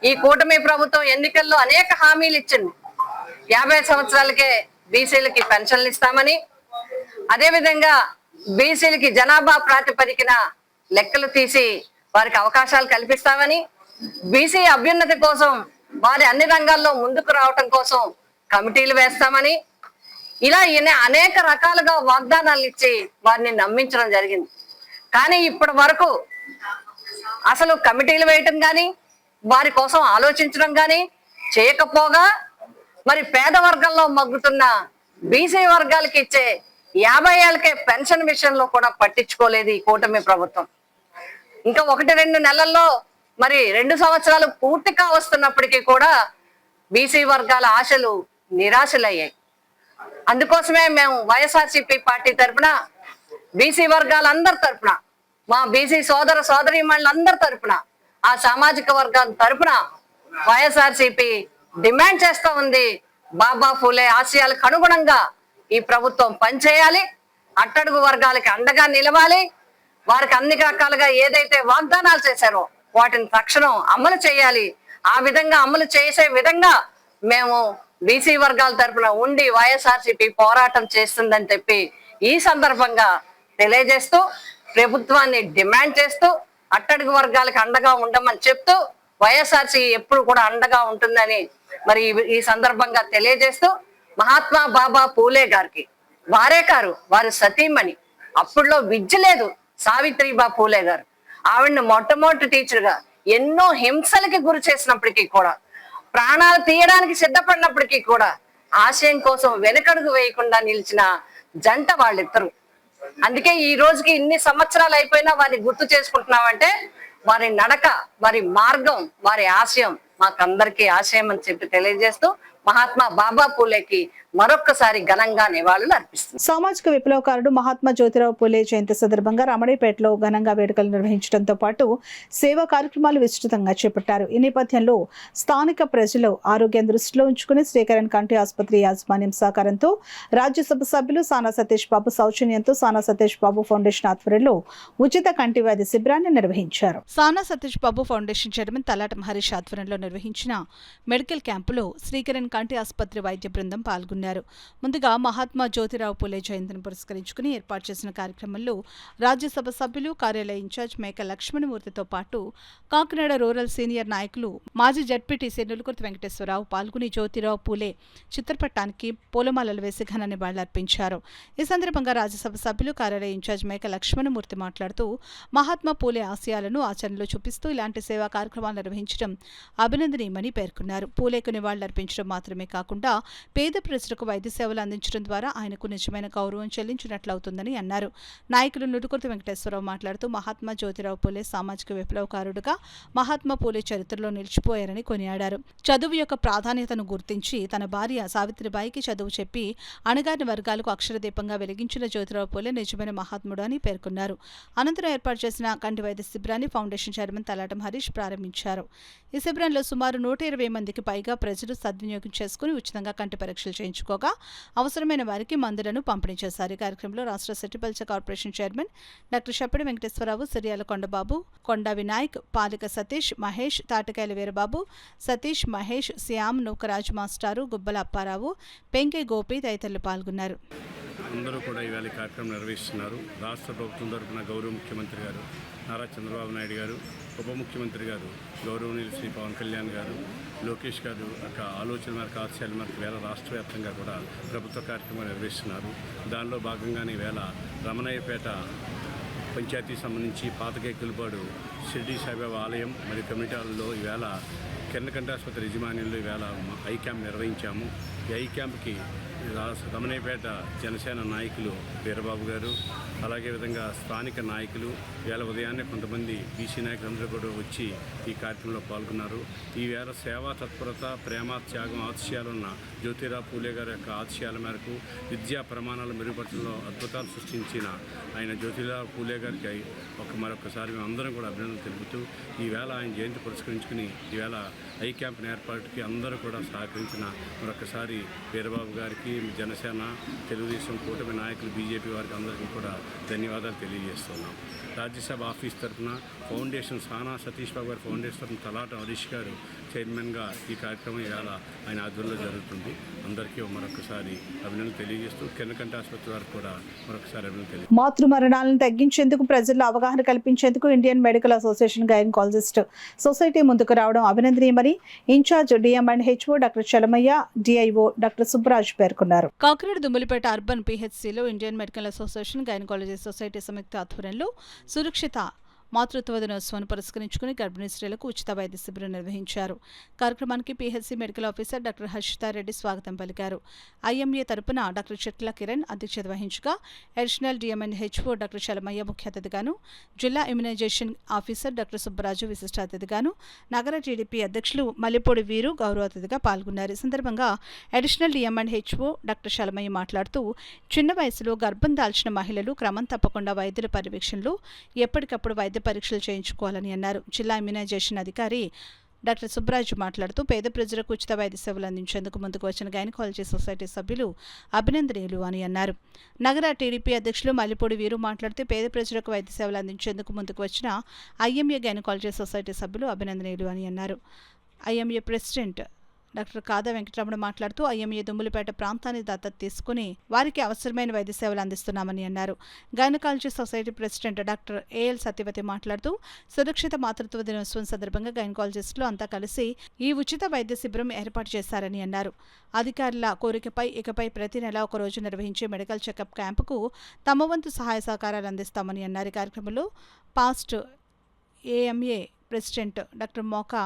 ఈ కూటమి ప్రభుత్వం ఎన్నికల్లో అనేక హామీలు ఇచ్చింది. 50 సంవత్సరాలకే బీసీలకి పెన్షన్లు ఇస్తామని, అదేవిధంగా బీసీలకి జనాభా ప్రాతిపదికన లెక్కలు తీసి వారికి అవకాశాలు కల్పిస్తామని, బీసీ అభ్యున్నతి కోసం వారి అన్ని రంగాల్లో ముందుకు రావటం కోసం కమిటీలు వేస్తామని, ఇలా అనేక రకాలుగా వాగ్దానాలు ఇచ్చి వారిని నమ్మించడం జరిగింది. కానీ ఇప్పటి వరకు అసలు కమిటీలు వేయటం కానీ వారి కోసం ఆలోచించడం కానీ చేయకపోగా మరి పేద వర్గాల్లో మగ్గుతున్న బీసీ వర్గాలకి ఇచ్చే 50 ఏళ్ళకే పెన్షన్ విషయంలో కూడా పట్టించుకోలేదు ఈ కూటమి ప్రభుత్వం. ఇంకా 1-2 నెలల్లో మరి 2 సంవత్సరాలు పూర్తి కావస్తున్నప్పటికీ కూడా బీసీ వర్గాల ఆశలు నిరాశలయ్యాయి. అందుకోసమే మేము వైఎస్ఆర్సీపీ పార్టీ తరఫున బీసీ వర్గాలందరి తరఫున మా బీసీ సోదర సోదరీమణులందరి తరఫున ఆ సామాజిక వర్గాల తరఫున వైఎస్ఆర్సీపీ డిమాండ్ చేస్తా ఉంది, బాబా ఫూలే ఆశయాలకు అనుగుణంగా ఈ ప్రభుత్వం పనిచేయాలి, అట్టడుగు వర్గాలకి అండగా నిలవాలి, వారికి అన్ని రకాలుగా ఏదైతే వాగ్దానాలు చేశారో వాటిని తక్షణం అమలు చేయాలి. ఆ విధంగా అమలు చేసే విధంగా మేము బీసీ వర్గాల తరఫున ఉండి వైఎస్ఆర్సీపీ పోరాటం చేస్తుందని చెప్పి ఈ సందర్భంగా తెలియజేస్తూ ప్రభుత్వాన్ని డిమాండ్ చేస్తూ అట్టడుగు వర్గాలకు అండగా ఉండమని చెప్తూ వైఎస్ఆర్సీ ఎప్పుడు కూడా అండగా ఉంటుందని మరి ఈ సందర్భంగా తెలియజేస్తూ మహాత్మా బాబా పూలే గారికి వారే కారు వారి సతీమణి, అప్పుడులో విద్య లేదు సావిత్రిబా పూలే గారు, ఆవిడని మొట్టమొదటి టీచర్గా ఎన్నో హింసలకి గురి చేసినప్పటికీ కూడా ప్రాణాలు తీయడానికి సిద్ధపడినప్పటికీ కూడా ఆశయం కోసం వెనుకడుగు వేయకుండా నిలిచిన జంట వాళ్ళిద్దరు. అందుకే ఈ రోజుకి ఇన్ని సంవత్సరాలు అయిపోయినా వారిని గుర్తు చేసుకుంటున్నామంటే వారి నడక, వారి మార్గం, వారి ఆశయం మాకందరికీ ఆశయం అని చెప్పి తెలియజేస్తూ మహాత్మా బాబా పూలేకి మరొక్కసారి ఘనంగా నివాళులు అర్పిస్తుంది. సామాజిక విప్లవకారుడు మహాత్మా జ్యోతిరావు పూలే జయంతి సందర్భంగా రమణీపేటలో ఘనంగా వేడుకలు నిర్వహించడంతో పాటు సేవా కార్యక్రమాలు విస్తృతంగా చేపట్టారు. ఈ నేపథ్యంలో స్థానిక ప్రజలు ఆరోగ్యం దృష్టిలో ఉంచుకుని శ్రీకరణ్ కంటి ఆసుపత్రి యాజమాన్యం సహకారంతో రాజ్యసభ సభ్యులు సానా సతీష్ బాబు సౌజన్యంతో సానా సతీష్ బాబు ఫౌండేషన్ ఆధ్వర్యంలో ఉచిత కంటి వ్యాధి శిబిరాన్ని నిర్వహించారు. సానా సతీష్ బాబు ఫౌండేషన్ చైర్మన్ తలాటం హరీష్ ఆధ్వర్యంలో నిర్వహించిన మెడికల్ క్యాంపులో శ్రీకరణ్ కంటి ఆసుపత్రి వైద్య బృందం పాల్గొన్నారు. ముందుగా మహాత్మా జ్యోతిరావు పూలే జయంతిని పురస్కరించుకుని ఏర్పాటు చేసిన కార్యక్రమంలో రాజ్యసభ సభ్యులు కార్యాలయ ఇన్ఛార్జ్ మేక లక్ష్మణమూర్తితో పాటు కాకినాడ రూరల్ సీనియర్ నాయకులు మాజీ జడ్పీటీసీ నులుకుర్తి వెంకటేశ్వరరావు పాల్గొని జ్యోతిరావు పూలే చిత్రపటానికి పూలమాలలు వేసి ఘన నివాళులర్పించారు. ఈ సందర్భంగా రాజ్యసభ సభ్యులు కార్యాలయ ఇన్ఛార్జ్ మేక లక్ష్మణమూర్తి మాట్లాడుతూ మహాత్మా పూలే ఆశయాలను ఆచరణలో చూపిస్తూ ఇలాంటి సేవా కార్యక్రమాలు నిర్వహించడం అభినందనీయమని పేర్కొన్నారు. పూలేకు నివాళులర్పించడం మాత్రమే కాకుండా పేద ప్రజలకు వైద్య సేవలు అందించడం ద్వారా ఆయనకు నిజమైన గౌరవం చెల్లించినట్లవుతుందని అన్నారు. నాయకులు నుడుకుర్తి వెంకటేశ్వరరావు మాట్లాడుతూ మహాత్మా జ్యోతిరావు పూలే సామాజిక విప్లవకారుడుగా మహాత్మా పూలే చరిత్రలో నిలిచిపోయారని కొనియాడారు. చదువు యొక్క ప్రాధాన్యతను గుర్తించి తన భార్య సావిత్రిబాయికి చదువు చెప్పి అణగారిన వర్గాలకు అక్షరదీపంగా వెలిగించిన జ్యోతిరావు పూలే నిజమైన మహాత్ముడు అని పేర్కొన్నారు. అనంతరం ఏర్పాటు చేసిన కంటి వైద్య శిబిరాన్ని ఫౌండేషన్ చైర్మన్ తలాటం హరీష్ ప్రారంభించారు. ఈ శిబిరంలో సుమారు 120 మందికి పైగా ప్రజలు సద్వినియోగం చేసుకుని ఉచితంగా కంటి పరీక్షలు చేయించుకోగా అవసరమైన వారికి మందులను పంపిణీ చేశారు. ఈ కార్యక్రమంలో రాష్ట్ర సెటిపల్చ corporation chairman doctor షప్పడి Venkateswararao, సిరియాల Kondababu, కొండ వినాయక్, పాలిక సతీష్, మహేష్, తాటకాయల వీరబాబు, సతీష్, మహేష్, శ్యామ్, నూకరాజు మాస్టారు, గుబ్బల అప్పారావు, పెంకే గోపి తదితరులు పాల్గొన్నారు. అందరూ కూడా ఇవాళ కార్యక్రమం నిర్వహిస్తున్నారు. రాష్ట్ర ప్రభుత్వం తరఫున గౌరవ ముఖ్యమంత్రి గారు నారా చంద్రబాబు నాయుడు గారు, ఉప ముఖ్యమంత్రి గారు గౌరవనీయులు శ్రీ పవన్ కళ్యాణ్ గారు, లోకేష్ గారు యొక్క ఆలోచన మేరకు ఆశయాల మేరకు వేళ రాష్ట్ర వ్యాప్తంగా కూడా ప్రభుత్వ కార్యక్రమాలు నిర్వహిస్తున్నారు. దానిలో భాగంగానే వేళ రమణయ్యపేట పంచాయతీ సంబంధించి పాతకేకులపాడు షిర్డీ సాయిబాబా ఆలయం మరియు కమిటీలలో ఈవేళ కిరణ్ కంటి ఆసుపత్రి యజమాన్యంలో ఈవేళ ఐ క్యాంప్ నిర్వహించాము. ఈ ఐ క్యాంప్కి రమణయ్యపేట జనసేన నాయకులు వీరబాబు గారు, అలాగే విధంగా స్థానిక నాయకులు వేళ ఉదయాన్నే కొంతమంది బీసీ నాయకులందరూ కూడా వచ్చి ఈ కార్యక్రమంలో పాల్గొన్నారు. ఈవేళ సేవా తత్పరత, ప్రేమ, త్యాగం, ఆశయాలున్న జ్యోతిరావు పూలే గారి యొక్క ఆశయాల మేరకు విద్యా ప్రమాణాలు మెరుగుపరచడంలో అద్భుతాలు సృష్టించిన ఆయన జ్యోతిరావు పూలే గారికి మరొకసారి మేము అందరం కూడా అభినందనలు తెలుపుతూ ఈవేళ ఆయన జయంతి పురస్కరించుకుని ఈవేళ ఐ క్యాంప్ ఏర్పాటుకి అందరూ కూడా సహకరించిన మరొకసారి వీరబాబు గారికి, జనసేన, తెలుగుదేశం కూటమి నాయకులు, బీజేపీ వారికి అందరికీ కూడా ధన్యవాదాలు తెలియజేస్తున్నాం. రాజ్యసభ ఆఫీస్ తరఫున ఫౌండేషన్ సానా సతీష్ బాబు గారి ఫౌండేషన్ తరఫున తలాట హరీష్ గారు చైర్మన్గా ఈ కార్యక్రమం ఇవాళ ఆయన ఆధ్వర్యంలో జరుగుతుంది. అందరికీ మరొకసారి అభినందనలు తెలియజేస్తూ కెన్నకంటి ఆసుపత్రి వారికి కూడా మరొకసారి అభినందనలు మాతృ మరణాలను తగ్గించేందుకు ప్రజల్లో అవగాహన కల్పించేందుకు Indian medical association gynaecologist society ముందుకు రావడం అభినందనీయమని in-charge DMHO doctor Chalamayya, DIO doctor Subbaraj పేర్కొన్నారు. కాకినాడ దుమ్మలపేట అర్బన్ పిహెచ్సిలో Indian medical association gynaecology society సంయుక్త ఆధ్వర్యంలో సురక్షిత మాతృత్వ దినోత్సవాన్ని పురస్కరించుకుని గర్భిణీ స్త్రీలకు ఉచిత వైద్య శిబిరం నిర్వహించారు. కార్యక్రమానికి పిహెచ్సి మెడికల్ ఆఫీసర్ డాక్టర్ హర్షితారెడ్డి స్వాగతం పలికారు. ఐఎంఏ తరపున డాక్టర్ చెట్ల కిరణ్ అధ్యక్షత వహించగా అడిషనల్ డిఎంఎన్హెచ్ఓ డాక్టర్ చలమయ్య ముఖ్య అతిథిగాను, జిల్లా ఇమ్యునైజేషన్ ఆఫీసర్ డాక్టర్ సుబ్బరాజు విశిష్ట అతిథిగాను, నగర టీడీపీ అధ్యక్షులు మల్లెపూడి వీరు గౌరవ అతిథిగా పాల్గొన్నారు. ఈ సందర్భంగా అడిషనల్ డిఎంఎన్హెచ్ఓ డాక్టర్ చలమయ్య మాట్లాడుతూ చిన్న వయసులో గర్భం దాల్చిన మహిళలు క్రమం తప్పకుండా వైద్యుల పర్యవేక్షణలో ఎప్పటికప్పుడు వైద్య పరీక్షలు చేయించుకోవాలని అన్నారు. జిల్లా ఇమ్యునైజేషన్ అధికారి డాక్టర్ సుబ్బరాజు మాట్లాడుతూ పేద ప్రజలకు ఉచిత వైద్య సేవలు అందించేందుకు ముందుకు వచ్చిన గైనకాలజీ సొసైటీ సభ్యులు అభినందనీయులు అని అన్నారు. నగర టీడీపీ అధ్యక్షులు మల్లెపూడి వీరు మాట్లాడుతూ పేద ప్రజలకు వైద్య సేవలు అందించేందుకు ముందుకు వచ్చిన ఐఎంఏ గైనకాలజీ సొసైటీ సభ్యులు అభినందనీయులు అని అన్నారు. ఐఎంఏ ప్రెసిడెంట్ డాక్టర్ కాదా వెంకటరమణ మాట్లాడుతూ ఐఎంఏ దుమ్ములపేట ప్రాంతాన్ని దత్తత తీసుకుని వారికి అవసరమైన వైద్య సేవలు అందిస్తున్నామని అన్నారు. Gynaecology society president doctor AL Satyavati మాట్లాడుతూ సురక్షిత మాతృత్వ దినోత్సవం సందర్భంగా గైనకాలజిస్టులు అంతా కలిసి ఈ ఉచిత వైద్య శిబిరం ఏర్పాటు చేశారని అన్నారు. అధికారుల కోరికపై ఇకపై ప్రతి నెల ఒక రోజు నిర్వహించే మెడికల్ చెకప్ క్యాంపుకు తమ వంతు సహాయ సహకారాలు అందిస్తామని అన్నారు. ఈ కార్యక్రమంలో past AMA president doctor Moka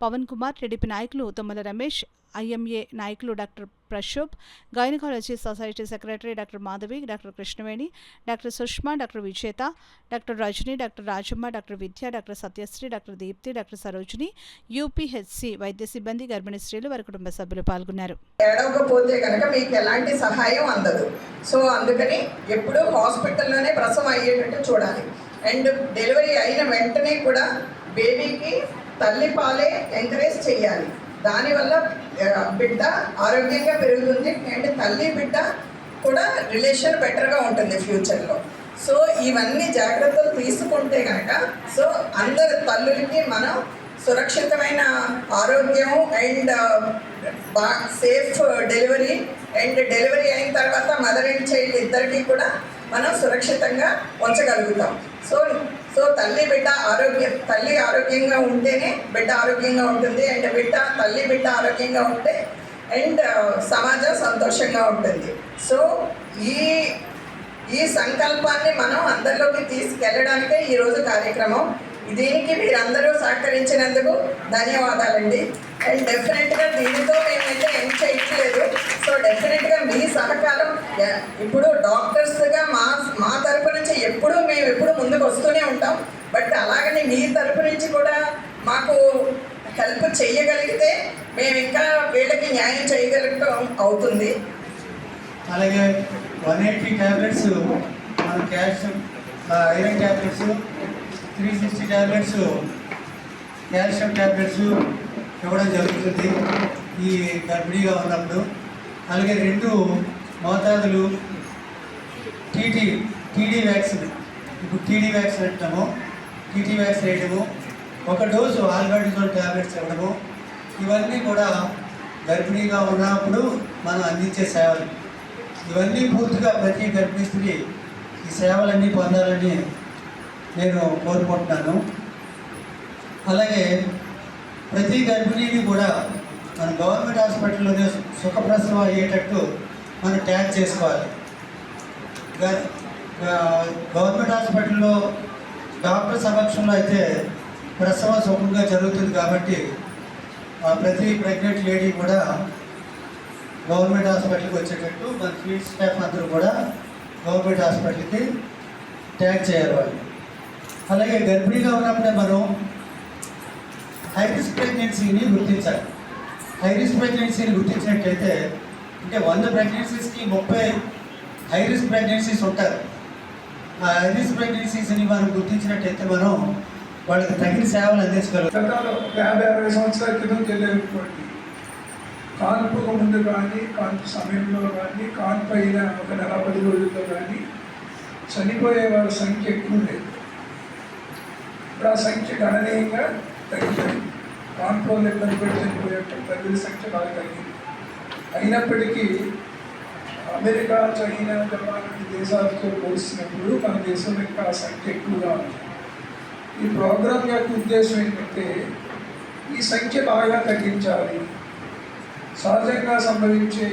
Pavan Kumar, TDP నాయకులు తుమ్మల రమేష్, ఐఎంఏ నాయకులు doctor Prashobh, gynaecology society secretary doctor Madhavi, doctor Krishnaveni, doctor Sushma, doctor Vijetha, doctor Rajani, doctor Rajamma, doctor Vidya, doctor Satyasri, doctor Deepthi, doctor Sarojini, UPHC వైద్య సిబ్బంది, గర్భిణీ స్త్రీలు, వారి కుటుంబ సభ్యులు పాల్గొన్నారు. ఏడవకపోతే కనుక మీకు ఎలాంటి సహాయం అందదు. సో అందుకని ఎప్పుడూ హాస్పిటల్లోనే ప్రసవం అయ్యేటట్టు చూడాలి. అండ్ డెలివరీ అయిన వెంటనే కూడా బేబీకి తల్లి పాలే ఎంకరేజ్ చేయాలి. దానివల్ల బిడ్డ ఆరోగ్యంగా పెరుగుతుంది అండ్ తల్లి బిడ్డ కూడా రిలేషన్ బెటర్గా ఉంటుంది ఫ్యూచర్లో. సో ఇవన్నీ జాగ్రత్తలు తీసుకుంటే కనుక సో అందరు తల్లులకి మనం సురక్షితమైన ఆరోగ్యం and safe delivery and delivery అయిన తర్వాత మదర్ అండ్ చైల్డ్ ఇద్దరికీ కూడా మనం సురక్షితంగా ఉంచగలుగుతాం. సో తల్లి ఆరోగ్యంగా ఉంటేనే బిడ్డ ఆరోగ్యంగా ఉంటుంది అండ్ తల్లి బిడ్డ ఆరోగ్యంగా ఉంటే అండ్ సమాజం సంతోషంగా ఉంటుంది. సో ఈ సంకల్పాన్ని మనం అందరిలోకి తీసుకెళ్ళడానికే ఈరోజు కార్యక్రమం. దీనికి మీరందరూ సహకరించినందుకు ధన్యవాదాలండి. అండ్ డెఫినెట్గా దీనితో మేమైతే ఏం చేయట్లేదు. సో డెఫినెట్గా మీ సహకారం ఇప్పుడు డాక్టర్స్గా మా తరపు నుంచి మేము ఎప్పుడు ముందుకు వస్తూనే ఉంటాం. బట్ అలాగని మీ తరపు నుంచి కూడా మాకు హెల్ప్ చేయగలిగితే మేము ఇంకా వీళ్ళకి న్యాయం చేయగలగటం అవుతుంది. అలాగే 180 ట్యాబ్లెట్స్ మన calcium iron tablets, 360 tablets calcium tablets ఇవ్వడం జరుగుతుంది ఈ గర్భిణీగా ఉన్నప్పుడు. అలాగే 2 మోతాదులు టీడీ వ్యాక్సిన్, ఇప్పుడు టీడీ వ్యాక్సిన్ అంటాము, టీటీ వ్యాక్సిన్ వేయడము, 1 డోసు ఆల్బెండజోల్ ట్యాబ్లెట్స్ ఇవ్వడము, ఇవన్నీ కూడా గర్భిణీగా ఉన్నప్పుడు మనం అందించే సేవలు. ఇవన్నీ పూర్తిగా ప్రతి గర్భిణీ స్త్రీ ఈ సేవలన్నీ పొందాలని నేను కోరుకుంటున్నాను. అలాగే ప్రతి గర్భిణీని కూడా మన గవర్నమెంట్ హాస్పిటల్లోనే సుఖప్రసవం అయ్యేటట్టు మనం ట్యాగ్ చేసుకోవాలి. గవర్నమెంట్ హాస్పిటల్లో డాక్టర్ సమక్షంలో అయితే ప్రసవం సుఖంగా జరుగుతుంది కాబట్టి ప్రతి ప్రెగ్నెంట్ లేడీ కూడా గవర్నమెంట్ హాస్పిటల్కి వచ్చేటట్టు మన ఫీల్డ్ స్టాఫ్ అందరూ కూడా గవర్నమెంట్ హాస్పిటల్కి ట్యాగ్ చేయాలి వాళ్ళు. అలాగే గర్భిణీగా ఉన్నప్పుడే మనం హై రిస్క్ ప్రెగ్నెన్సీని గుర్తించాలి. హై రిస్క్ ప్రెగ్నెన్సీని గుర్తించినట్లయితే అంటే 100 ప్రెగ్నెన్సీస్కి 30 హై రిస్క్ ప్రెగ్నెన్సీస్ ఉంటారు. ఆ హై రిస్క్ ప్రెగ్నెన్సీస్ని మనం గుర్తించినట్లయితే మనం వాళ్ళకి తగిన సేవలు అందించగలుగుతాం. 50-60 సంవత్సరాల క్రితం తెలియకపోయింది. కాన్పుకు ముందు కానీ, కాన్పు సమయంలో కానీ, కాన్పు అయిన ఒక 40 రోజుల్లో కానీ చనిపోయే వాళ్ళ సంఖ్య ఎక్కువ లేదు. ఇప్పుడు ఆ సంఖ్య గణనీయంగా తగ్గిపోయింది. కాన్పులో ఇబ్బంది పడి చనిపోయేటువంటి తల్లుల సంఖ్య బాగా తగ్గింది. అయినప్పటికీ అమెరికా, చైనా, జపాన్ వంటి దేశాలతో పోల్చినప్పుడు మన దేశంలో ఇంకా సంఖ్య ఎక్కువగా ఉంది. ఈ ప్రోగ్రాం యొక్క ఉద్దేశం ఏంటంటే ఈ సంఖ్య బాగా తగ్గించాలి. సహజంగా సంభవించే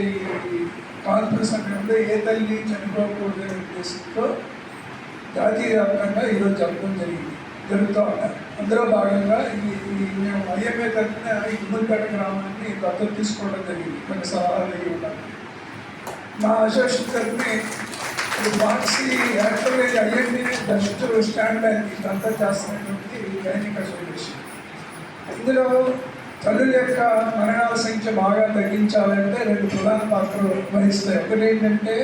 ఈ కాన్పుల సమయంలో ఏ తల్లి చనిపోకూడదనే ఉద్దేశంతో జాతీయ వ్యాప్తంగా ఈరోజు జరుగుతూ ఉన్నారు. అందులో భాగంగా మేము ఐఎంఏ తరఫున ఈ గుమ్మడిపేట గ్రామాన్ని దత్తత తీసుకోవడం జరిగింది. కొన్ని సలహాలు అయ్యి ఉన్నారు. మా అసోసియేషన్ తరఫున పాలసీ యాక్చువల్గా ఐఎంఏ బెస్ట్ స్టాండ్ అని ఇదంతా చేస్తున్నటువంటి గైనిక్ అసోసియేషన్. ఇందులో తల్లుల యొక్క మరణాల సంఖ్య బాగా తగ్గించాలంటే 2 ప్రధాన పాత్రలు వహిస్తాయి. ఒకటి ఏంటంటే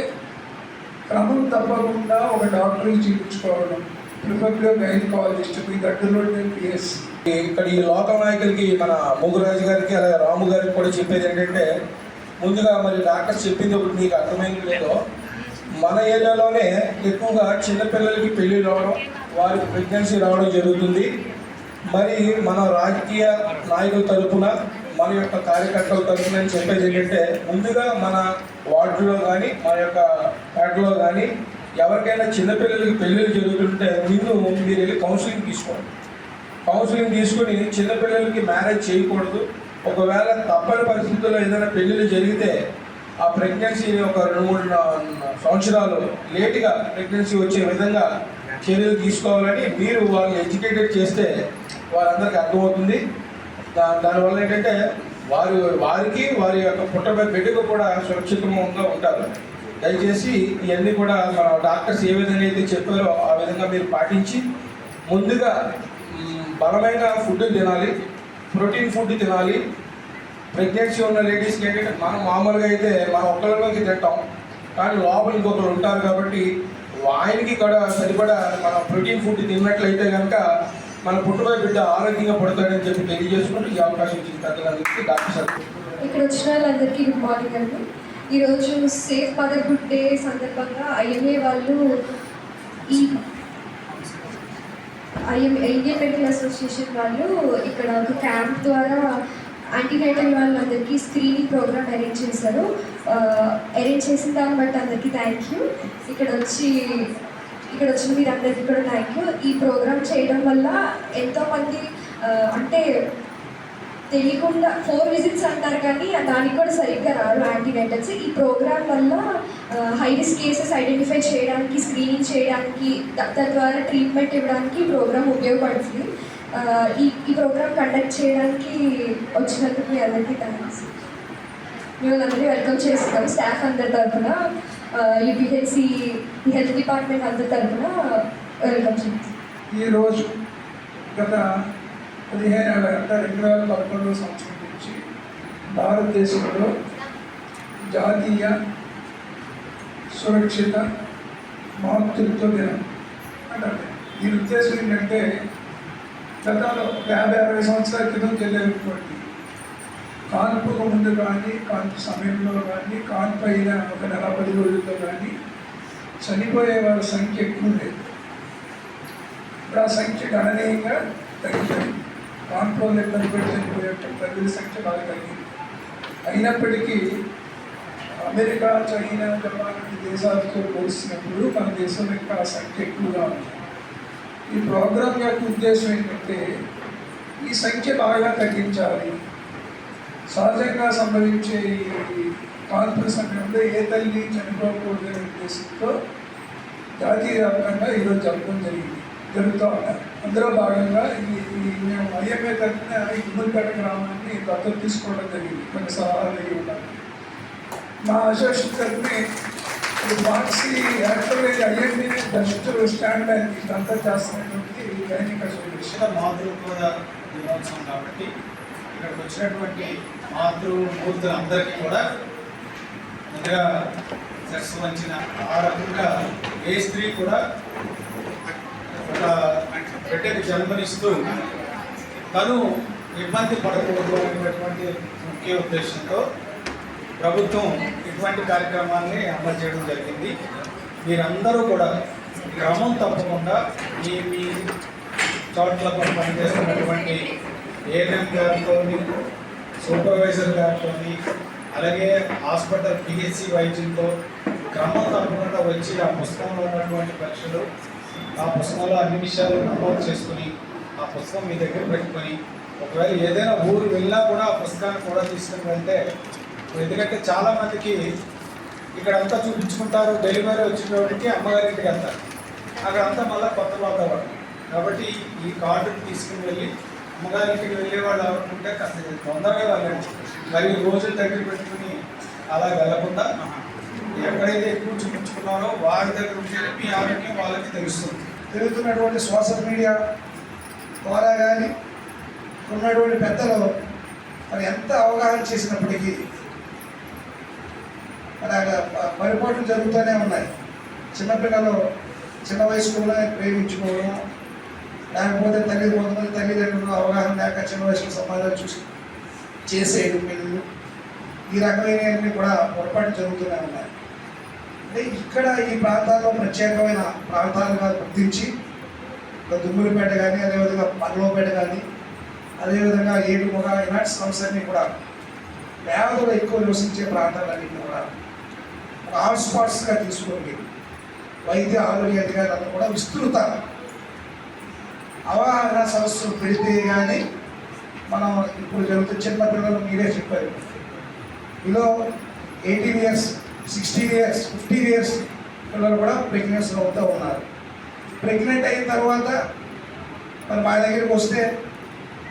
క్రమం తప్పకుండా ఒక డాక్టర్ని చూపించుకోవడం, ప్రిఫర్గా గైనకాలజిస్ట్ మీ దగ్గరలో పిఎస్. ఇక్కడ ఈ లోకల్ నాయకులకి మన ముగురాజు గారికి అలాగే రాము గారికి కూడా చెప్పేది ఏంటంటే, ముందుగా మరి డాక్టర్స్ చెప్పింది ఒకటి మీకు అర్థమైంది లేదో, మన ఏరియాలోనే ఎక్కువగా చిన్నపిల్లలకి పెళ్ళిళ్ళు రావడం, వారికి ప్రెగ్నెన్సీ రావడం జరుగుతుంది. మరి మన రాజకీయ నాయకుల తరఫున, మన యొక్క కార్యకర్తల తరఫున అని చెప్పేది ఏంటంటే, ముందుగా మన వార్డులో కానీ మన యొక్క పేటలో కానీ ఎవరికైనా చిన్నపిల్లలకి పెళ్ళిళ్ళు జరుగుతుంటే ముందు మీరు వెళ్ళి కౌన్సిలింగ్ తీసుకోండి. కౌన్సిలింగ్ తీసుకుని చిన్నపిల్లలకి మ్యారేజ్ చేయకూడదు. ఒకవేళ తప్పని పరిస్థితుల్లో ఏదైనా పెళ్ళిళ్ళు జరిగితే ఆ ప్రెగ్నెన్సీ ఒక 2-3 సంవత్సరాలు లేటుగా ప్రెగ్నెన్సీ వచ్చే విధంగా చర్యలు తీసుకోవాలని మీరు వాళ్ళని ఎడ్యుకేటెడ్ చేస్తే వారందరికీ అర్థమవుతుంది. దానివల్ల ఏంటంటే వారికి వారి యొక్క పుట్టబోయే బిడ్డకు కూడా సురక్షితంగా ఉంటారు. దయచేసి ఇవన్నీ కూడా మన డాక్టర్స్ ఏ విధంగా అయితే చెప్పారో ఆ విధంగా మీరు పాటించి ముందుగా బలమైన ఫుడ్ తినాలి, ప్రోటీన్ ఫుడ్ తినాలి. ప్రెగ్నెన్సీ ఉన్న లేడీస్కి ఏంటంటే మనం మామూలుగా అయితే మనం ఒక్కరిలోకి తింటాం, కానీ లోపల ఇంకొకరు ఉంటారు కాబట్టి ఆయనకి కూడా సరిపడా మన ప్రోటీన్ ఫుడ్ తిన్నట్లయితే కనుక మన పుట్టుబోయే బిడ్డ ఆరోగ్యంగా పడతాడని చెప్పి తెలియజేసుకుంటూ ఈ అవకాశం ఇచ్చిన పెద్దలందరికీ డాక్టర్ సార్. ఇక్కడ వచ్చిన వాళ్ళందరికీ గుడ్ మార్నింగ్ అండి. ఈరోజు సేఫ్ మదర్హుడ్ డే సందర్భంగా ఐఎంఏ వాళ్ళు ఇండియన్ మెడికల్ అసోసియేషన్ వాళ్ళు ఇక్కడ ఒక క్యాంప్ ద్వారా యాంటీనైటల్ వాళ్ళందరికీ స్క్రీనింగ్ ప్రోగ్రామ్ అరేంజ్ చేశారు. అరేంజ్ చేసిన దాన్ని బట్టి అందరికీ థ్యాంక్ యూ. ఇక్కడ వచ్చిన మీరు అందరికీ కూడా థ్యాంక్ యూ. ఈ ప్రోగ్రామ్ చేయడం వల్ల ఎంతోమంది అంటే తెలియకుండా 4 విజిట్స్ అంటారు కానీ దానికి కూడా సరిగ్గా రారు యాంటీనైటల్స్. ఈ ప్రోగ్రామ్ వల్ల హై రిస్క్ కేసెస్ ఐడెంటిఫై చేయడానికి, స్క్రీనింగ్ చేయడానికి, తద్వారా ట్రీట్మెంట్ ఇవ్వడానికి ప్రోగ్రామ్ ఉపయోగపడుతుంది. ఈ ప్రోగ్రామ్ కండక్ట్ చేయడానికి వచ్చినందుకు మీ అందరికీ థ్యాంక్స్. మిమ్మల్ని అందరికీ వెల్కమ్ చేస్తున్నాం స్టాఫ్ అందరి తరఫున, యూపీహెచ్సి హెల్త్ డిపార్ట్మెంట్ అందరి తరఫున వెల్కమ్ చేస్తాం. ఈరోజు గత 2011 సంవత్సరం నుంచి భారతదేశంలో జాతీయ సురక్షిత మాతృత్వ దినం అంటారు. దీని ఉద్దేశం ఏంటంటే గతంలో 50-60 సంవత్సరాల క్రితం జరిగేటువంటి కాన్పుకు ముందు కానీ, కాన్పు సమయంలో కానీ, కాన్పు అయిన ఒక 10 రోజుల్లో కానీ చనిపోయే వారి సంఖ్య ఎక్కువ లేదు. ఇప్పుడు ఆ సంఖ్య గణనీయంగా తగ్గిపోయింది. కాన్పులో ఇబ్బంది పడి చనిపోయేటువంటి తల్లుల సంఖ్య బాగా తగ్గింది. అయినప్పటికీ అమెరికా, చైనా, జపాన్ వంటి దేశాలతో పోల్చినప్పుడు మన దేశంలో ఇంకా సంఖ్య ఎక్కువగా ఉంది. ఈ ప్రోగ్రాం యొక్క ఉద్దేశం ఏంటంటే ఈ సంఖ్య బాగా తగ్గించాలి. సహజంగా సంభవించే ఈ కాన్పుల సమయంలో ఏ తల్లి చనిపోకూడదనే ఉద్దేశంతో జాతీయ వ్యాప్తంగా ఈరోజు జరుగుతూ ఉన్నారు. అందులో భాగంగా మేము ఐఎంఏ తరఫున ఈ గుమ్మడిపేట గ్రామాన్ని దత్తత తీసుకోవడం జరిగింది. కొన్ని సలహాలు అయ్యి ఉన్నారు. మా అసోసియేషన్ తరఫున పాలసీ యాక్చువల్గా ఐఎంఏ బెస్ట్ స్టాండ్ అని ఇదంతా చేస్తున్నటువంటి గైనిక్ అసోసియేషన్. మాతృత్వ దినోత్సవం కాబట్టి ఇక్కడికి వచ్చినటువంటి మాతృమూర్తులందరికీ కూడా ముందుగా శిరస్సు వంచిన ఆ రకంగా ఏ స్త్రీ కూడా ఒక బిడ్డకి జన్మనిస్తూ తను ఇబ్బంది పడకూడదు అనేటువంటి ముఖ్య ఉద్దేశంతో ప్రభుత్వం ఇటువంటి కార్యక్రమాన్ని అమలు చేయడం జరిగింది. మీరందరూ కూడా క్రమం తప్పకుండా మీ చోట్ల పనిచేస్తున్నటువంటి ఏఎన్ఎం గారితో, సూపర్వైజర్ గారితో, అలాగే హాస్పిటల్ పిహెచ్సి వైద్యులతో క్రమం తప్పకుండా వచ్చి ఆ పుస్తకంలో ఉన్నటువంటి పరీక్షలు, ఆ పుస్తకంలో అన్ని విషయాలు నమోదు చేసుకుని ఆ పుస్తకం మీ దగ్గర పెట్టుకొని ఒకవేళ ఏదైనా ఊరు వెళ్ళినా కూడా ఆ పుస్తకాన్ని కూడా తీసుకుని వెళ్తే, ఎందుకంటే చాలామందికి ఇక్కడంతా చూపించుకుంటారు, డెలివరీ వచ్చినప్పటికీ అమ్మగారింటికి వెళ్తారు, అక్కడంతా మళ్ళీ కొత్త వాతావరణం. కాబట్టి ఈ కార్డుని తీసుకుని వెళ్ళి అమ్మగారింటికి వెళ్ళే వాళ్ళు ఎవరుకుంటే కాస్త తొందరగా వెళ్ళండి. మరి రోజులు దగ్గర పెట్టుకుని అలా వెళ్ళకుండా ఎక్కడైతే ఎక్కువ చూపించుకున్నారో వారి దగ్గర ఉంటే మీ ఆరోగ్యం వాళ్ళకి తెలుస్తుంది. తిరుగుతున్నటువంటి సోషల్ మీడియా ద్వారా కానీ ఉన్నటువంటి పెద్దలు మరి ఎంత అవగాహన చేసినప్పటికీ మరి పరిపాట్లు జరుగుతూనే ఉన్నాయి. చిన్నపిల్లలు చిన్న వయసులోనే ప్రేమించుకోవడం, లేకపోతే తల్లిదండ్రులు అవగాహన లేక చిన్న వయసులో సమాజాలు చూసి చేసేయడం పిల్లలు, ఈ రకమైనవన్నీ కూడా పొరపాటు జరుగుతూనే ఉన్నాయి. అంటే ఇక్కడ ఈ ప్రాంతాల్లో ప్రత్యేకమైన ప్రాంతాలుగా గుర్తించి దుమ్ములపేట కానీ, అదేవిధంగా పర్లోపేట కానీ, అదేవిధంగా ఏడుమొగ ఇలాంటి సమస్యలన్నీ కూడా పేదలు ఎక్కువ నివసించే ప్రాంతాలన్నింటినీ కూడా ఒక హాట్స్పాట్స్గా తీసుకోండి. వైద్య ఆరోగ్య అధికారులను కూడా విస్తృత అవగాహన సమస్యలు పెడితే కానీ మనం ఇప్పుడు జరుగుతున్న చిన్న పిల్లలు మీరే చెప్పారు, ఇలా 18 years, 16 years, 15 years పిల్లలు కూడా ప్రెగ్నెన్సీ అవుతూ ఉన్నారు. ప్రెగ్నెంట్ అయిన తర్వాత మరి మా దగ్గరికి వస్తే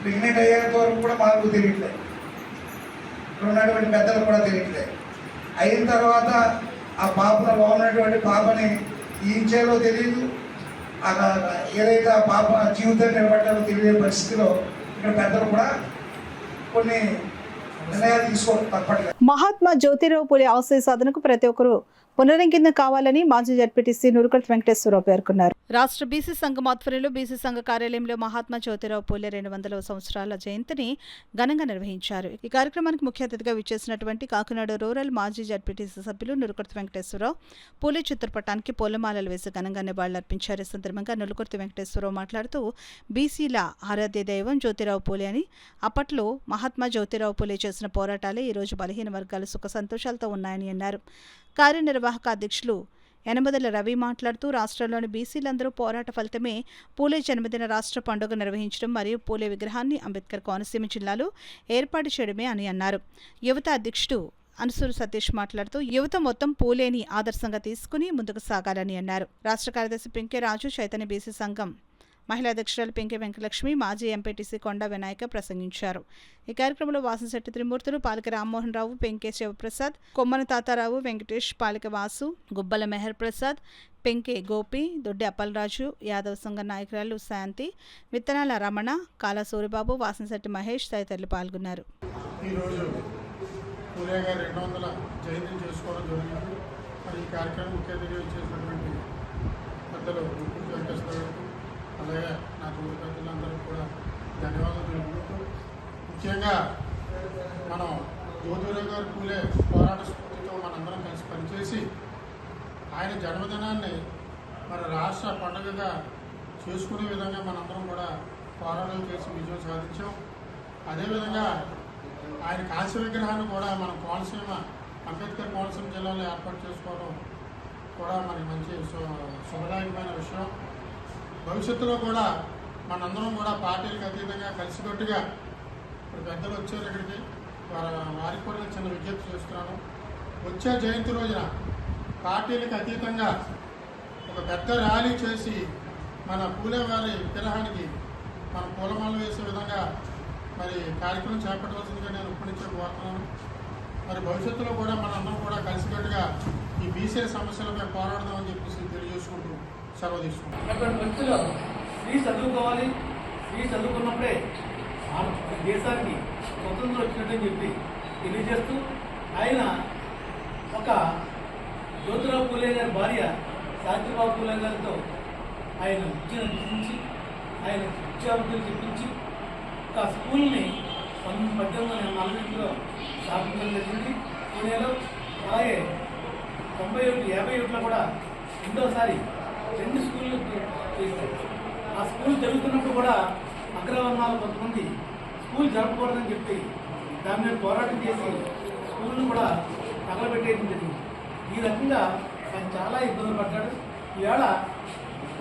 ప్రెగ్నెంట్ అయ్యేంత వరకు కూడా మాకు తెలియట్లేదు, ఇక్కడ ఉన్నటువంటి పెద్దలు కూడా తెలియట్లేదు. అయిన తర్వాత ఆ పాపలో ఉన్నటువంటి పాపని ఏం చేయాలో తెలియదు, ఏదైతే ఆ పాప జీవితం నిలబెట్టాలో తెలియని పరిస్థితిలో ఇక్కడ పెద్దలు కూడా కొన్ని నిర్ణయాలు తీసుకోవడం తప్పట్లేదు. మహాత్మా జ్యోతిరావు పూలే ఆశయ సాధనకు ప్రతి ఒక్కరూ పునరంకితం కావాలని మాజీ జడ్పీటీసీ నురుకర్తి వెంకటేశ్వరరావు పేర్కొన్నారు. రాష్ట్ర బీసీ సంఘం ఆధ్వర్యంలో బీసీ సంఘ కార్యాలయంలో మహాత్మా జ్యోతిరావు పూలే 200వ సంవత్సరాల జయంతిని ఘనంగా నిర్వహించారు. ఈ కార్యక్రమానికి ముఖ్య అతిథిగా విచ్చేసినటువంటి కాకినాడ రూరల్ మాజీ జడ్పీటీసీ సభ్యులు నురుకర్తి వెంకటేశ్వరరావు పూలే చిత్రపటానికి పూలమాలలు వేసి ఘనంగా నివాళులర్పించారు. ఈ సందర్భంగా నురుకర్తి వెంకటేశ్వరరావు మాట్లాడుతూ బీసీల ఆరాధ్య దైవం జ్యోతిరావు పూలే అని, అప్పట్లో మహాత్మా జ్యోతిరావు పూలే చేసిన పోరాటాలే ఈరోజు బలహీన వర్గాలు సుఖ సంతోషాలతో ఉన్నాయని అన్నారు. కార్యనిర్వాహక అధ్యక్షులు యనమదల రవి మాట్లాడుతూ రాష్ట్రంలోని బీసీలందరూ పోరాట ఫలితమే పూలే జన్మదిన రాష్ట్ర పండుగ నిర్వహించడం మరియు పూలే విగ్రహాన్ని అంబేద్కర్ కోనసీమ జిల్లాలో ఏర్పాటు చేయడమే అని అన్నారు. యువత అధ్యక్షుడు అనసూరు సతీష్ మాట్లాడుతూ యువత మొత్తం పూలేని ఆదర్శంగా తీసుకుని ముందుకు సాగాలని అన్నారు. రాష్ట్ర కార్యదర్శి పింకే రాజు, చైతన్య బీసీ సంఘం మహిళా అధ్యక్షురాలు పింకే వెంకటలక్ష్మి, మాజీ ఎంపీటీసీ కొండ వినాయక ప్రసంగించారు. ఈ కార్యక్రమంలో వాసంశెట్టి త్రిమూర్తులు, పాలిక రామ్మోహన్ రావు, పెంకే శివప్రసాద్, కొమ్మన తాతారావు, వెంకటేష్, పాలిక వాసు, గుబ్బల మెహర్ ప్రసాద్, పెంకే గోపి, దొడ్డి అప్పలరాజు, యాదవ్ సంఘ నాయకురాలు శాంతి, విత్తనాల రమణ, కాలా సూరిబాబు, వాసంశెట్టి మహేష్ తదితరులు పాల్గొన్నారు. ఈరోజు పూలే గారి 200వ జయంతిని చేసుకోవడం జరిగింది. మరి ఈ కార్యక్రమం ముఖ్య అతిథిగా చేసినటువంటి పెద్దలు వెంకటేశ్వర, అలాగే నా తోటి పెద్దలందరూ కూడా ధన్యవాదాలు తెలుపుకుంటూ, ముఖ్యంగా మనం జ్యోతిరావు గారి పూలే పోరాట స్ఫూర్తితో మనందరం కలిసి పనిచేసి ఆయన జన్మదినాన్ని మరి రాష్ట్ర పండుగగా చేసుకునే విధంగా మనందరం కూడా పోరాటాలు చేసి విజయం సాధించాం. అదేవిధంగా ఆయన కాంస్య విగ్రహాన్ని కూడా మనం కోనసీమ అంబేద్కర్ కోనసీమ జిల్లాలో ఏర్పాటు చేసుకోవడం కూడా మనకి మంచి శుభదాయకమైన విషయం. భవిష్యత్తులో కూడా మనందరం కూడా పార్టీలకు అతీతంగా కలిసికట్టుగా ఇప్పుడు పెద్దలు వచ్చారు ఇక్కడికి, వారికి కూడా చిన్న విజ్ఞప్తి చేస్తున్నాను. వచ్చే జయంతి రోజున పార్టీలకు అతీతంగా ఒక పెద్ద ర్యాలీ చేసి మన పూలే వారి విగ్రహానికి మన పూలమాల వేసే విధంగా మరి కార్యక్రమం చేపట్టవలసిందిగా నేను ఇప్పటి నుంచే కోరుతున్నాను. మరి భవిష్యత్తులో కూడా మనందరం కూడా కలిసికట్టుగా ఈ బీసీ సమస్యలపై పోరాడదామని చెప్పేసి తెలియజేసుకుంటూ సెలవు తీసుకుంటాం. అటువంటి పరిస్థితుల్లో స్త్రీ చదువుకోవాలి, స్త్రీ చదువుకున్నప్పుడే దేశానికి స్వతంత్రం వచ్చినట్టని చెప్పి తెలియజేస్తూ ఆయన ఒక జ్యోతిరావు పూలే గారి భార్య సావిత్రిబాయి పూలే గారితో ఆయన విద్యను అభ్యసించి ఆయన విద్యాబుద్ధులు చెప్పించి ఒక స్కూల్ని 1848లో స్థాపించడం జరిగింది పూణేలో. అలాగే 1951 కూడా రెండోసారి 2 స్కూళ్ళు చేశారు. ఆ స్కూల్ జరుగుతున్నప్పుడు కూడా అగ్రవర్ణాలు కొంతమంది స్కూల్ జరపకూడదని చెప్పి దాని మీద పోరాటం చేసి స్కూల్ను కూడా తగలబెట్టేయడం జరిగింది. ఈ రకంగా ఆయన చాలా ఇబ్బందులు పడ్డాడు. ఈవేళ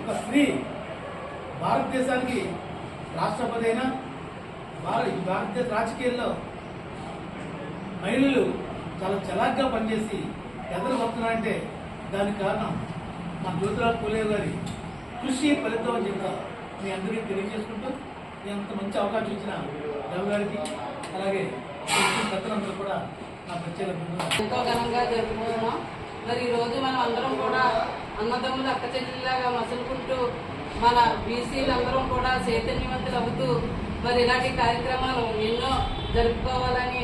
ఒక స్త్రీ భారతదేశానికి రాష్ట్రపతి అయినా భారతదేశ రాజకీయాల్లో మహిళలు చాలా చలాగ్గా పనిచేసి ఎదురుకొస్తున్నారంటే దానికి కారణం మా జ్యోతిరావు పూలే గారి కృషి ఫలితం అని చెప్తా మీ అందరికీ తెలియజేసుకుంటూ ఎంత మంచి అవకాశం ఇచ్చిన రవి గారికి అలాగే పెద్దలందరూ కూడా నా ప్రత్యేక ఎంతో ఘనంగా జరుపుకుంటున్నాం. మరి ఈరోజు మనం అందరం కూడా అన్నదమ్ములు అక్క చెల్లెలాగా మసులుకుంటూ మన బీసీలందరం కూడా చైతన్యవంతులు అవుతూ మరి ఇలాంటి కార్యక్రమాలు ఎన్నో జరుపుకోవాలని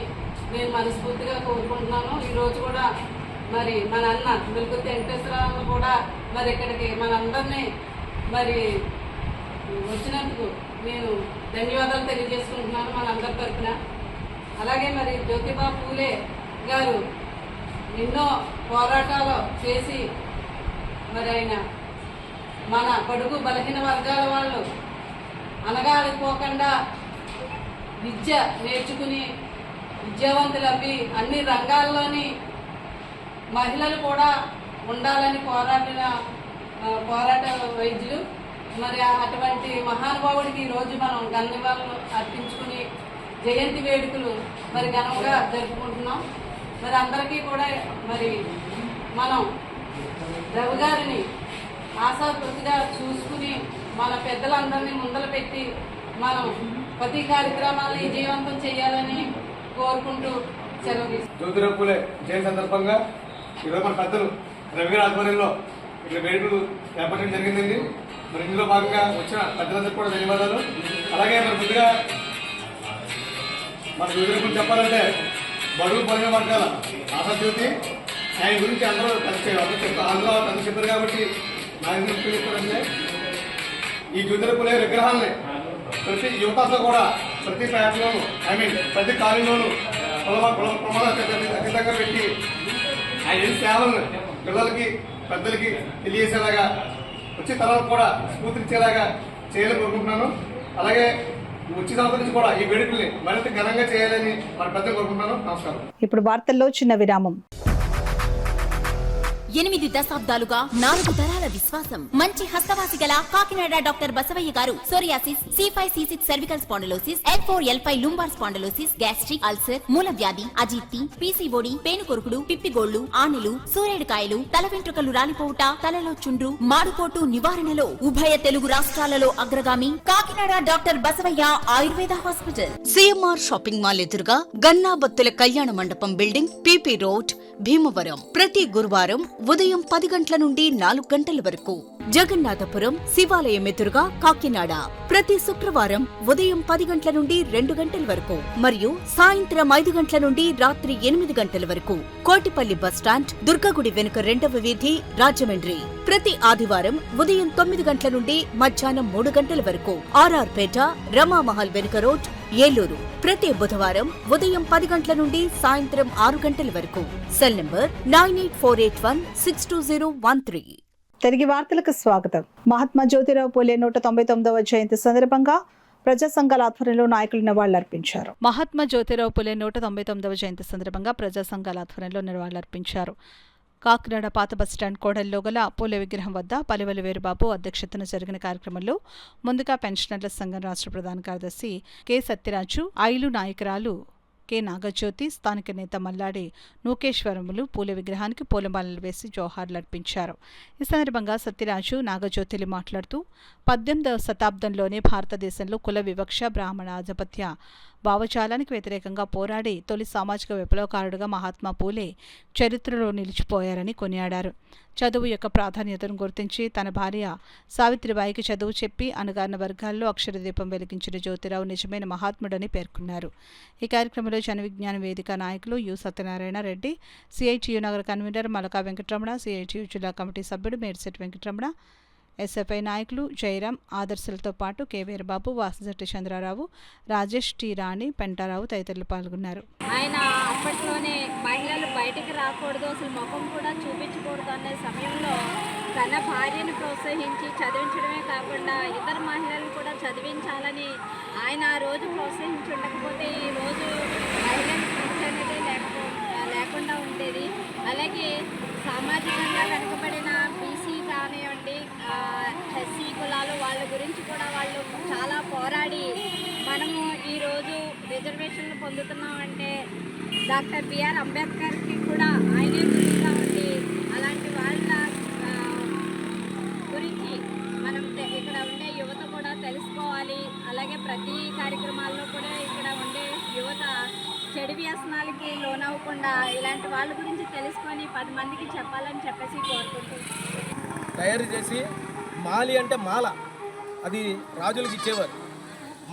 నేను మనస్ఫూర్తిగా కోరుకుంటున్నాను. ఈరోజు కూడా మరి మన అన్న వెలుగుత్తి వెంకటేశ్వరరావు కూడా మరి ఇక్కడికి మనందరినీ మరి వచ్చినందుకు నేను ధన్యవాదాలు తెలియజేసుకుంటున్నాను మనందరి తరఫున. అలాగే మరి జ్యోతిబా పూలే గారు ఎన్నో పోరాటాలు చేసి మరి ఆయన మన బడుగు బలహీన వర్గాల వాళ్ళు అనగాలిపోకుండా విద్య నేర్చుకుని విద్యావంతులు అవి అన్ని రంగాల్లోని మహిళలు కూడా ఉండాలని పోరాట వైద్యులు. మరి అటువంటి మహానుభావుడికి ఈరోజు మనం ఘననివాళులు అర్పించుకుని జయంతి వేడుకలు మరి ఘనంగా జరుపుకుంటున్నాం. మరి అందరికీ కూడా మరి మనం రవి గారిని ఆశాస్పృతిగా చూసుకుని మన పెద్దలందరినీ ముందలు పెట్టి మనం ప్రతి కార్యక్రమాలను విజయవంతం చేయాలని కోరుకుంటూ సెలవు. జ్యోతిరావు పూలే జయంతి సందర్భంగా ఈరోజు మన పెద్దలు రవి గారి ఆధ్వర్యంలో ఇక్కడ వేడుకలు ఏర్పడడం జరిగిందండి. మరి ఇందులో భాగంగా వచ్చిన పెద్దలందరికీ కూడా ధన్యవాదాలు. అలాగే మరి ముందుగా మన జ్యోతిరావు గురించి చెప్పాలంటే బడుగు బలహీన వర్గాల ఆశాజ్యోతి. ఆయన గురించి అందరూ అందరూ చెప్పారు కాబట్టి నా గురించి చెప్పారంటే ఈ జ్యోతిరావు పూలే విగ్రహాలని ప్రతి యువతతో కూడా ప్రతి పేటలోనూ ప్రతి కాలనీలోనూ ఖచ్చితంగా పెట్టి ఆయన సేవలను పిల్లలకి పెద్దలకి తెలియజేసేలాగా వచ్చే తర్వాత కూడా స్ఫూర్తినిచ్చేలాగా చేయాలని కోరుకుంటున్నాను. అలాగే వచ్చే సంవత్సరం నుంచి కూడా ఈ వేడుకల్ని మరింత ఘనంగా చేయాలని మన పెద్దలు కోరుకుంటున్నాను. నమస్కారం. ఇప్పుడు వార్తల్లో చిన్న విరామం. 8 దశాబ్దాలుగా 4 తరాల విశ్వాసం. మంచి హస్తవాసి గల కాకినాడ డాక్టర్ బసవయ్య గారు psoriasis, C5, C6 cervical spondylosis, L4, L5 lumbar spondylosis, gastric ulcer, మూలవ్యాధి, అజీర్తి, పీసీఓడి, పేనుకొరుకుడు, పిప్పిగోళ్లు, ఆనెలు, సూరేడుకాయలు, తల వెంట్రుకలు రాలిపోవుట, తలలో చుండ్రు, మాడుకోటు నివారణలో ఉభయ తెలుగు రాష్ట్రాలలో అగ్రగామి Kakinada doctor Basavayya Ayurveda hospital. CMR shopping mall ఎదురుగా గన్నాబత్తుల కళ్యాణ మండపం బిల్డింగ్, PP రోడ్, భీమవరం. ప్రతి గురువారం ఉదయం 10 గంటల నుండి 4 గంటల వరకు. జగన్నాథపురం శివాలయం ఎదురుగా కాకినాడ ప్రతి శుక్రవారం ఉదయం 10 గంటల నుండి 2 గంటల వరకు మరియు సాయంత్రం 5 గంటల నుండి రాత్రి 8 గంటల వరకు. కోటిపల్లి బస్టాండ్, దుర్గగుడి వెనుక 2వ వీధి, రాజమండ్రి ప్రతి ఆదివారం ఉదయం 9 గంటల నుండి మధ్యాహ్నం 3 గంటల వరకు. RR పేట, రమామహల్ వెనుక రోడ్, ఏలూరు ప్రతి బుధవారం ఉదయం 10 గంటల నుండి సాయంత్రం 6 గంటల వరకు. Cell number 9848162013. తిరిగి వార్తలకు స్వాగతం. మహాత్మా జ్యోతిరావు పూలే 199వ జయంతి సందర్భంగా ప్రజా సంఘాల ఆధ్వర్యంలో నాయకులు నివాళులర్పించారు. మహాత్మా జ్యోతిరావు పూలే 199వ జయంతి సందర్భంగా ప్రజా సంఘాల ఆధ్వర్యంలో నివాళులర్పించారు. కాకినాడ పాత బస్టాండ్ కోడల్లో గల పూలే విగ్రహం వద్ద పలివెల వీరబాబు అధ్యక్షతన జరిగిన కార్యక్రమంలో ముందుగా పెన్షనర్ల సంఘం రాష్ట్ర ప్రధాన కార్యదర్శి కె సత్యరాజు, ఐలు నాయకురాలు కె నాగజ్యోతి, స్థానిక నేత మల్లాడి నూకేశ్వరములు పూలే విగ్రహానికి పూలమాలలు వేసి జోహార్లర్పించారు. ఈ సందర్భంగా సత్యరాజు, నాగజ్యోతిలు మాట్లాడుతూ 18వ శతాబ్దంలోనే భారతదేశంలో కుల వివక్ష, బ్రాహ్మణ ఆధిపత్య భావజాలానికి వ్యతిరేకంగా పోరాడి తొలి సామాజిక విప్లవకారుడుగా మహాత్మా పూలే చరిత్రలో నిలిచిపోయారని కొనియాడారు. చదువు యొక్క ప్రాధాన్యతను గుర్తించి తన భార్య సావిత్రిబాయికి చదువు చెప్పి అణగారిన వర్గాల్లో అక్షరదీపం వెలిగించిన జ్యోతిరావు నిజమైన మహాత్ముడని పేర్కొన్నారు. ఈ కార్యక్రమంలో జన విజ్ఞాన వేదిక నాయకులు యు సత్యనారాయణ రెడ్డి, CITU నగర కన్వీనర్ మలకా వెంకటరమణ, CITU జిల్లా కమిటీ సభ్యుడు మేడిశెట్టి వెంకటరమణ, SFI నాయకులు జయరాం, ఆదర్శలతో పాటు కె వీరబాబు, వాసిశెట్టి చంద్రారావు, రాజేష్, టి రాణి, పెంటారావు తదితరులు పాల్గొన్నారు. ఆయన అప్పట్లోనే మహిళలు బయటికి రాకూడదు, అసలు ముఖం కూడా చూపించకూడదు అనే సమయంలో తన భార్యను ప్రోత్సహించి చదివించడమే కాకుండా ఇతర మహిళలను కూడా చదివించాలని ఆయన ఆ రోజు ప్రోత్సహించి ఉండకపోతే ఈరోజు మహిళలకు విద్య అనేది లేకుండా ఉండేది. అలాగే సామాజికంగా వెనుకబడిన బీసీ కానివ్వండి, ఎస్సీ కులాలు వాళ్ళ గురించి కూడా వాళ్ళు చాలా పోరాడి మనము ఈరోజు రిజర్వేషన్లు పొందుతున్నామంటే డాక్టర్ బిఆర్ అంబేద్కర్కి కూడా ఆయనే గురువుగా ఉండి అలాంటి వాళ్ళ గురించి మనం ఇక్కడ ఉండే యువత కూడా తెలుసుకోవాలి. అలాగే ప్రతి కార్యక్రమాల్లో కూడా ఇక్కడ ఉండే యువత చెడు వ్యసనాలకి లోనవ్వకుండా ఇలాంటి వాళ్ళ గురించి తెలుసుకొని 10 మందికి చెప్పాలని చెప్పేసి కోరుకుంటున్నాను. తయారు చేసి మాలి అంటే మాల, అది రాజులకు ఇచ్చేవారు.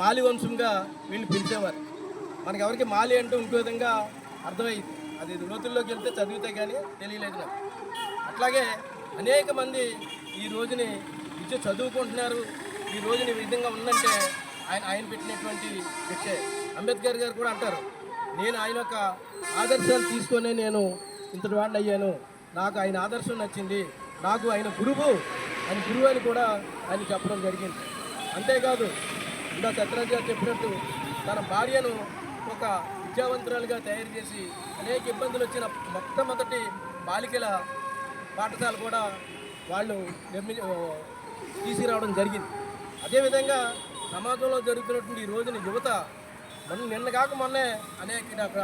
మాలి వంశంగా వీళ్ళు పిలిచేవారు. మనకి ఎవరికి మాలి అంటే ఇంకో విధంగా అర్థమైంది. అది లోతుల్లోకి వెళ్తే చదివితే కానీ తెలియలేదు నాకు. అట్లాగే అనేక మంది ఈ రోజుని విద్య చదువుకుంటున్నారు. ఈ రోజుని ఈ విధంగా ఉందంటే ఆయన పెట్టినటువంటి శిక్షే. అంబేద్కర్ గారు కూడా అంటారు, నేను ఆయన యొక్క ఆదర్శాలు తీసుకొని నేను ఇంతటి వాడిని అయ్యాను, నాకు ఆయన ఆదర్శం నచ్చింది, నాకు ఆయన గురువు అని కూడా ఆయన చెప్పడం జరిగింది. అంతేకాదు ఇంకా సత్యరాజ్ గారు చెప్పినట్టు తన భార్యను ఒక విద్యావంతురాలుగా తయారు చేసి అనేక ఇబ్బందులు వచ్చిన మొట్టమొదటి బాలికల పాఠశాల కూడా వాళ్ళు తీసుకురావడం జరిగింది. అదేవిధంగా సమాజంలో జరుగుతున్నటువంటి ఈ రోజున యువత నిన్న కాక మొన్నే అనేక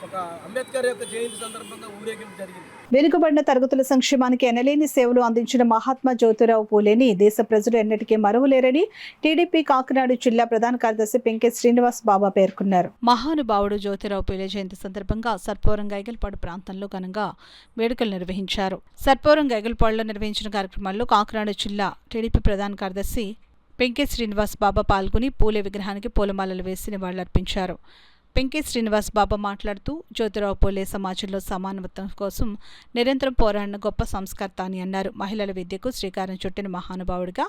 ఒక అంబేద్కర్ యొక్క జయంతి సందర్భంగా ఊరేగింపు జరిగింది. వెనుకబడిన తరగతుల సంక్షేమానికి ఎనలేని సేవలు అందించిన మహాత్మా జ్యోతిరావు పూలేని దేశ ప్రజలు ఎన్నటికీ మరువలేరని టీడీపీ కాకినాడ జిల్లా ప్రధాన కార్యదర్శి పెంకే శ్రీనివాస్ బాబా పేర్కొన్నారు. మహానుభావుడు జ్యోతిరావు పూలే జయంతి సందర్భంగా సర్పవరం గైగల్పాడు ప్రాంతంలో ఘనంగా వేడుకలు నిర్వహించారు. సర్పవరం గైగల్పాడులో నిర్వహించిన కార్యక్రమాల్లో కాకినాడ జిల్లా టీడీపీ ప్రధాన కార్యదర్శి పెంకే శ్రీనివాస్ బాబా పాల్గొని పూలే విగ్రహానికి పూలమాలలు వేసి నివాళులర్పించారు. పెంకే శ్రీనివాస్ బాబా మాట్లాడుతూ జ్యోతిరావు పూలే సమాజంలో సమానత్వం కోసం నిరంతరం పోరాడిన గొప్ప సంస్కర్త అని అన్నారు. మహిళల విద్యకు శ్రీకారం చుట్టిన మహానుభావుడిగా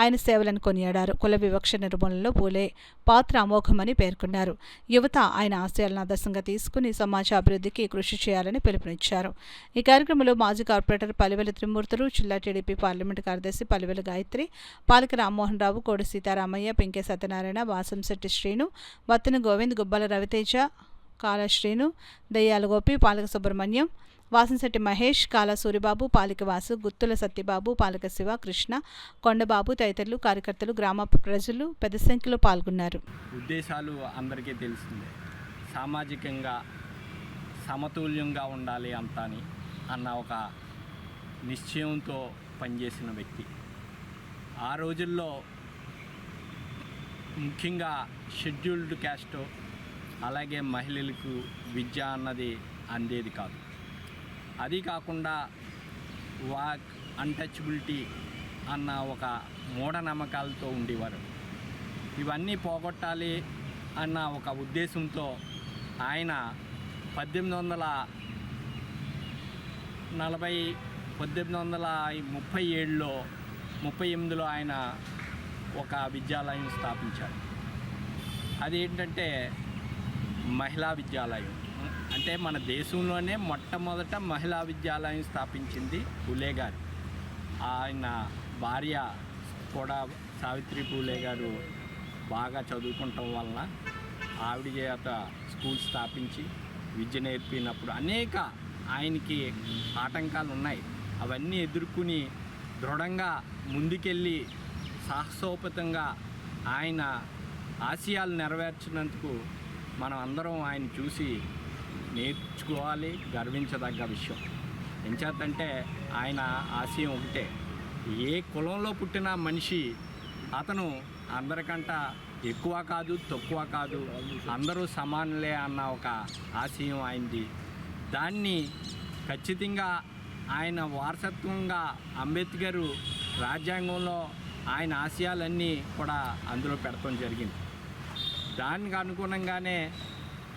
ఆయన సేవలను కొనియాడారు. కుల వివక్ష నిర్మూలనలో పూలే పాత్ర అమోఘమని పేర్కొన్నారు. యువత ఆయన ఆశయాలను ఆదర్శంగా తీసుకుని సమాజ అభివృద్ధికి కృషి చేయాలని పిలుపునిచ్చారు. ఈ కార్యక్రమంలో మాజీ కార్పొరేటర్ పలివెల త్రిమూర్తులు, జిల్లా టీడీపీ పార్లమెంటు కార్యదర్శి పలివెల గాయత్రి, పాలక రామ్మోహన్ రావు, కోడి సీతారామయ్య, పెంకే సత్యనారాయణ, వాసంశెట్టి శ్రీను, వత్తిన గోవింద్, గుబ్బల రవితేజ, కాల శ్రీను, దయ్యాల గోపి, పాలక సుబ్రహ్మణ్యం, వాసంశెట్టి మహేష్, కాల సూరిబాబు, పాలిక వాసు, గుత్తుల సత్యబాబు, పాలక శివ, కృష్ణ, కొండబాబు తదితరులు, కార్యకర్తలు, గ్రామ ప్రజలు పెద్ద సంఖ్యలో పాల్గొన్నారు. ఉద్దేశాలు అందరికీ తెలిసిందే. సామాజికంగా సమతుల్యంగా ఉండాలి అంతాని అన్న ఒక నిశ్చయంతో పనిచేసిన వ్యక్తి. ఆ రోజుల్లో ముఖ్యంగా షెడ్యూల్డ్ క్యాస్ట్ అలాగే మహిళలకు విద్య అన్నది అందేది కాదు. అది కాకుండా వాక్ అన్టచబిలిటీ అన్న ఒక మూఢనమ్మకాలతో ఉండేవారు. ఇవన్నీ పోగొట్టాలి అన్న ఒక ఉద్దేశంతో ఆయన 1837లో ఆయన ఒక విద్యాలయం స్థాపించారు. అదేంటంటే మహిళా విద్యాలయం. అంటే మన దేశంలోనే మొట్టమొదట మహిళా విద్యాలయం స్థాపించింది పూలే గారు. ఆయన భార్య కూడా సావిత్రి పూలే గారు బాగా చదువుకుంటాం వలన ఆవిడ చేత స్కూల్ స్థాపించి విద్య నేర్పినప్పుడు అనేక ఆయనకి ఆటంకాలు ఉన్నాయి. అవన్నీ ఎదుర్కొని దృఢంగా ముందుకెళ్ళి సాహసోపేతంగా ఆయన ఆశయాలు నెరవేర్చినందుకు మనం అందరం ఆయన చూసి నేర్చుకోవాలి, గర్వించదగ్గ విషయం. ఎంచేతంటే ఆయన ఆశయం ఒకటే, ఏ కులంలో పుట్టిన మనిషి అతను అందరికంట ఎక్కువ కాదు, తక్కువ కాదు, అందరూ సమానులే అన్న ఒక ఆశయం ఆయనది. దాన్ని ఖచ్చితంగా ఆయన వారసత్వంగా అంబేద్కర్ రాజ్యాంగంలో ఆయన ఆశయాలన్నీ కూడా అందులో పెడతాం జరిగింది. దానికి అనుగుణంగానే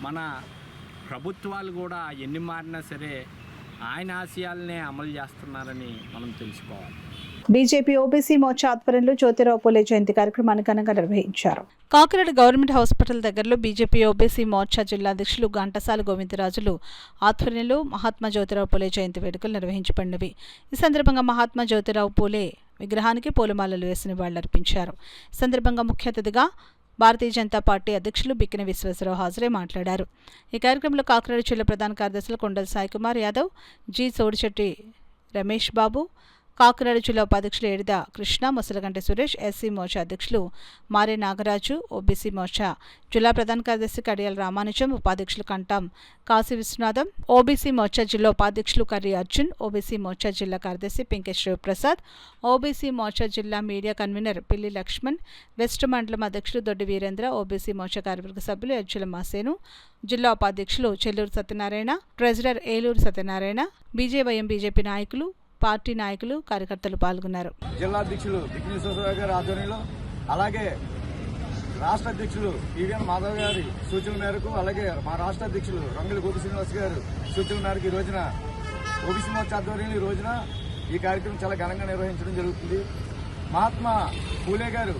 మన ప్రభుత్వాలు కూడా ఎన్ని మారినా సరే ఆయన ఆశయాలనే అమలు చేస్తున్నారని మనం తెలుసుకోవాలి. బీజేపీ ఓబీసీ మోర్చా ఆధ్వర్యంలో జ్యోతిరావు పూలే జయంతి కార్యక్రమాన్ని ఘనంగా నిర్వహించారు. కాకినాడ గవర్నమెంట్ హాస్పిటల్ దగ్గరలో బీజేపీ ఓబీసీ మోర్చా జిల్లా అధ్యక్షులు ఘంటసాల గోవిందరాజులు ఆధ్వర్యంలో మహాత్మా జ్యోతిరావు పూలే జయంతి వేడుకలు నిర్వహించబడినవి. ఈ సందర్భంగా మహాత్మా జ్యోతిరావు పూలే విగ్రహానికి పూలమాలలు వేసి నివాళులర్పించారు. ఈ సందర్భంగా ముఖ్య అతిథిగా భారతీయ జనతా పార్టీ అధ్యక్షులు బిక్కిన విశ్వేశ్వరరావు హాజరై మాట్లాడారు. ఈ కార్యక్రమంలో కాకినాడ జిల్లా ప్రధాన కార్యదర్శులు కొండల సాయికుమార్ యాదవ్, జి సోడిశెట్టి రమేష్ బాబు, కాకినాడ జిల్లా ఉపాధ్యక్షులు ఏడిద కృష్ణ, ముసలగంటి సురేష్, ఎస్సీ మోర్చా అధ్యక్షులు మారే నాగరాజు, ఓబీసీ మోర్చా జిల్లా ప్రధాన కార్యదర్శి కడియాల రామానుజం, ఉపాధ్యక్షులు కంటాం కాశీ విశ్వనాథం, ఓబీసీ మోర్చా జిల్లా ఉపాధ్యక్షులు కర్రీ అర్జున్, ఓబీసీ మోర్చా జిల్లా కార్యదర్శి పింకేష్ శివప్రసాద్, ఓబీసీ మోర్చా జిల్లా మీడియా కన్వీనర్ పిల్లి లక్ష్మణ్, వెస్ట్ మండలం అధ్యక్షులు దొడ్డి వీరేంద్ర, ఓబీసీ మోర్చా కార్యవర్గ సభ్యులు ఎజ్జుల మాసేను, జిల్లా ఉపాధ్యక్షులు చెల్లూరు సత్యనారాయణ, ట్రెజరర్ ఏలూరు సత్యనారాయణ, బీజేపీ నాయకులు, పార్టీ నాయకులు, కార్యకర్తలు పాల్గొన్నారు. జిల్లా అధ్యక్షులు బిక్కిన విశ్వేశ్వరరావు గారి ఆధ్వర్యంలో, అలాగే రాష్ట్ర అధ్యక్షులు ఈవీఎన్ మాధవ్ గారి సూచనల మేరకు, అలాగే మా రాష్ట్ర అధ్యక్షులు రంగుల గోపి శ్రీనివాస్ గారు సూచనల మేరకు ఈ రోజున ఓబీసీ మోర్చా ఆధ్వర్యంలో ఈ రోజున ఈ కార్యక్రమం చాలా ఘనంగా నిర్వహించడం జరుగుతుంది. మహాత్మా పూలే గారు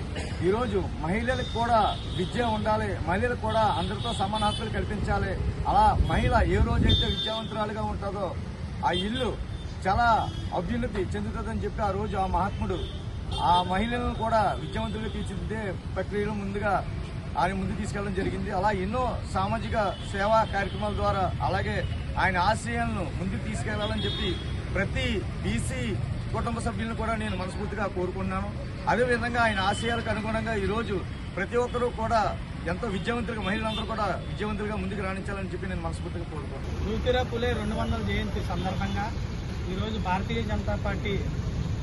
ఈరోజు మహిళలకు కూడా విద్య ఉండాలి, మహిళలకు కూడా అందరితో సమాన హక్కులు కల్పించాలి, అలా మహిళ ఏ రోజైతే విద్యావంతురాలుగా ఉంటుందో ఆ ఇల్లు చాలా అభ్యున్నతి చెందుతుందని చెప్పి ఆ రోజు ఆ మహాత్ముడు ఆ మహిళలను కూడా విద్యావంతులుగా తీర్చిదిద్దే ప్రక్రియలో ముందుగా ఆయన ముందు తీసుకెళ్లడం జరిగింది. అలా ఎన్నో సామాజిక సేవా కార్యక్రమాల ద్వారా అలాగే ఆయన ఆశయాలను ముందుకు తీసుకెళ్లాలని చెప్పి ప్రతి బీసీ కుటుంబ సభ్యులను కూడా నేను మనస్ఫూర్తిగా కోరుకున్నాను. అదేవిధంగా ఆయన ఆశయాలకు అనుగుణంగా ఈరోజు ప్రతి ఒక్కరూ కూడా ఎంతో విద్యావంతులుగా, మహిళలందరూ కూడా విద్యావంతులుగా ముందుకు రాణించాలని చెప్పి నేను మనస్ఫూర్తిగా కోరుకున్నాను. జ్యోతిరావు పూలే 200వ జయంతి సందర్భంగా ఈరోజు భారతీయ జనతా పార్టీ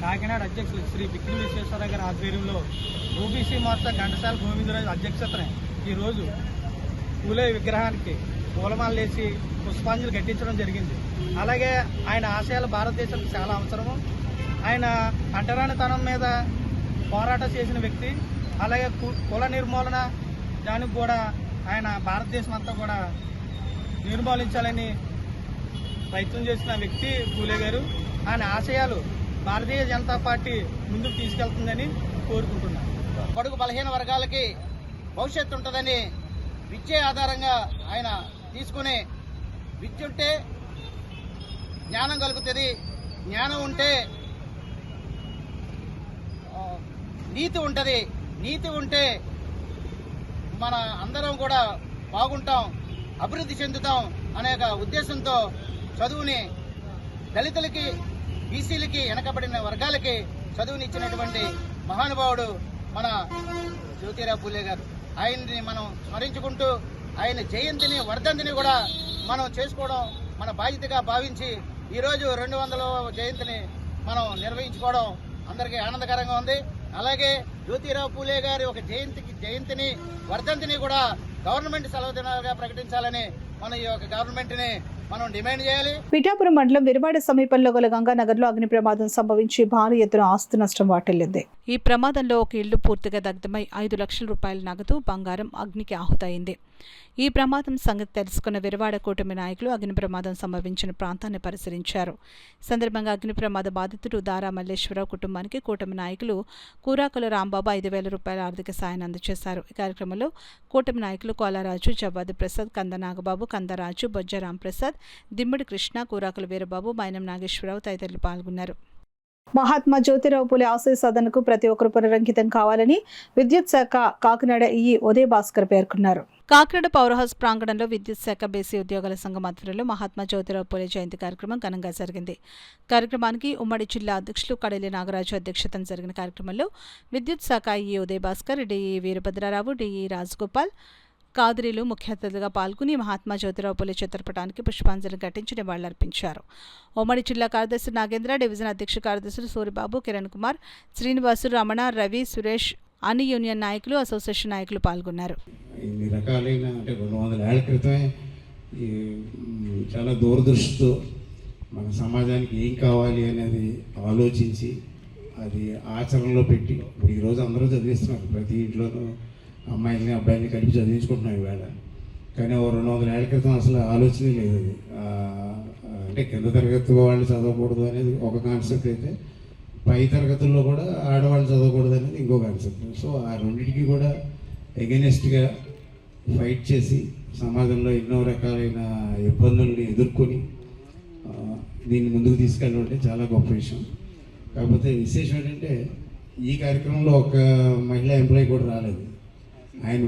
కాకినాడ అధ్యక్షులు శ్రీ బిక్కిన విశ్వేశ్వరరావు గారి ఆధ్వర్యంలో ఓబీసీ మోర్చా ఘంటసాల గోవిందరాజు అధ్యక్షతన ఈరోజు పూలే విగ్రహానికి పూలమాలలు వేసి పుష్పాంజలి ఘటించడం జరిగింది. అలాగే ఆయన ఆశయాలు భారతదేశానికి చాలా అవసరము. ఆయన అంటరానితనం మీద పోరాటం చేసిన వ్యక్తి. అలాగే కుల నిర్మూలన దానికి కూడా ఆయన భారతదేశం అంతా కూడా నిర్మూలించాలని ప్రయత్నం చేసిన వ్యక్తి పూలే గారు. ఆయన ఆశయాలు భారతీయ జనతా పార్టీ ముందుకు తీసుకెళ్తుందని కోరుకుంటున్నాను. బడుగు బలహీన వర్గాలకి భవిష్యత్తు ఉంటుందని విద్య ఆధారంగా ఆయన తీసుకుని, విద్య ఉంటే జ్ఞానం కలుగుతుంది, జ్ఞానం ఉంటే నీతి ఉంటుంది, నీతి ఉంటే మన అందరం కూడా బాగుంటాం, అభివృద్ధి చెందుతాం అనే ఉద్దేశంతో చదువుని దళితులకి, బీసీలకి, వెనకబడిన వర్గాలకి చదువునిచ్చినటువంటి మహానుభావుడు మన జ్యోతిరావు పూలే గారు. ఆయన్ని మనం స్మరించుకుంటూ ఆయన జయంతిని, వర్ధంతిని కూడా మనం చేసుకోవడం మన బాధ్యతగా భావించి ఈరోజు 200వ జయంతిని మనం నిర్వహించుకోవడం అందరికీ ఆనందకరంగా ఉంది. అలాగే జ్యోతిరావు పూలే గారి ఒక జయంతిని, వర్ధంతిని కూడా గవర్నమెంట్ సెలవు దినాలుగా ప్రకటించాలని మన ఈ యొక్క గవర్నమెంట్ని మనం డిమాండ్ చేయాలి. పిఠాపురం మండలం విరవాడ సమీపంలో గల గంగానగర్లో అగ్ని ప్రమాదం సంభవించి భారీ ఎత్తున ఆస్తి నష్టం వాటిల్లింది. ఈ ప్రమాదంలో ఒక ఇల్లు పూర్తిగా దగ్ధమై 5 లక్షల రూపాయల నగదు, బంగారం అగ్నికి ఆహుతయింది. ఈ ప్రమాదం సంగతి తెలుసుకున్న విరవాడ కూటమి నాయకులు అగ్ని ప్రమాదం సంభవించిన ప్రాంతాన్ని పరిశీలించారు. సందర్భంగా అగ్ని ప్రమాద బాధితుడు దారా మల్లేశ్వరరావు కుటుంబానికి కూటమి నాయకులు కూరాకుల రాంబాబు 5,000 రూపాయల ఆర్థిక సాయాన్ని అందజేశారు. ఈ కార్యక్రమంలో కూటమి నాయకులు కోలారాజు, జవ్వాది ప్రసాద్, కంద నాగబాబు, కందరాజు, బొజ్జ రాంప్రసాద్, దిమ్మిడి కృష్ణ, కూరాకుల వీరబాబు, మైనం నాగేశ్వరరావు తదితరులు పాల్గొన్నారు. మహాత్మా జ్యోతిరావు పూలే ఆశయ సాధనకు ప్రతి ఒక్కరు పునరంకితం కావాలని విద్యుత్ శాఖ కాకినాడ ఈఈ ఉదయ భాస్కర్ పేర్కొన్నారు. కాకినాడ పవర్ హౌస్ ప్రాంగణంలో విద్యుత్ శాఖ బీసీ ఉద్యోగుల సంఘం ఆధ్వర్యంలో మహాత్మా జ్యోతిరావు పూలే జయంతి కార్యక్రమం ఘనంగా జరిగింది. కార్యక్రమానికి ఉమ్మడి జిల్లా అధ్యక్షులు కడలి నాగరాజు అధ్యక్షతన జరిగిన కార్యక్రమంలో విద్యుత్ శాఖ ఈఈ ఉదయ భాస్కర్, డిఈ వీరభద్రరావు, డిఈ రాజగోపాల్, కాద్రీలు ముఖ్య అతిథులుగా పాల్గొని మహాత్మా జ్యోతిరావు పూలే చిత్రపటానికి పుష్పాంజలి ఘటించి నివాళులర్పించారు. ఉమ్మడి జిల్లా కార్యదర్శి నాగేంద్ర, డివిజన్ అధ్యక్ష కార్యదర్శులు సూరిబాబు, కిరణ్ కుమార్, శ్రీనివాసు, రమణ, రవి, సురేష్, అన్ని యూనియన్ నాయకులు, అసోసియేషన్ నాయకులు పాల్గొన్నారు. ఇన్ని రకాలైన అంటే 200 ఏళ్ల క్రితమే చాలా దూరదృష్టితో మన సమాజానికి ఏం కావాలి అనేది ఆలోచించి అది ఆచరణలో పెట్టి ఇప్పుడు ఈరోజు అందరూ చదివిస్తున్నారు. ప్రతి ఇంట్లోనూ అమ్మాయిని అబ్బాయిని కలిపి చదివించుకుంటున్నాం ఈవేళ. కానీ 200 ఏళ్ల క్రితం అసలు ఆలోచనే లేదు. అది అంటే కింద తరగతి వాళ్ళు చదవకూడదు అనేది ఒక కాన్సెప్ట్ అయితే, పై తరగతుల్లో కూడా ఆడవాళ్ళు చదవకూడదు అనేది ఇంకో కాన్సెప్ట్. సో ఆ రెండింటికి కూడా ఎగెనిస్ట్గా ఫైట్ చేసి సమాజంలో ఎన్నో రకాలైన ఇబ్బందుల్ని ఎదుర్కొని దీన్ని ముందుకు తీసుకెళ్ళడం చాలా గొప్ప విషయం. కాకపోతే విశేషం ఏంటంటే ఈ కార్యక్రమంలో ఒక మహిళా ఎంప్లాయీ కూడా రాలేదు. ఆయన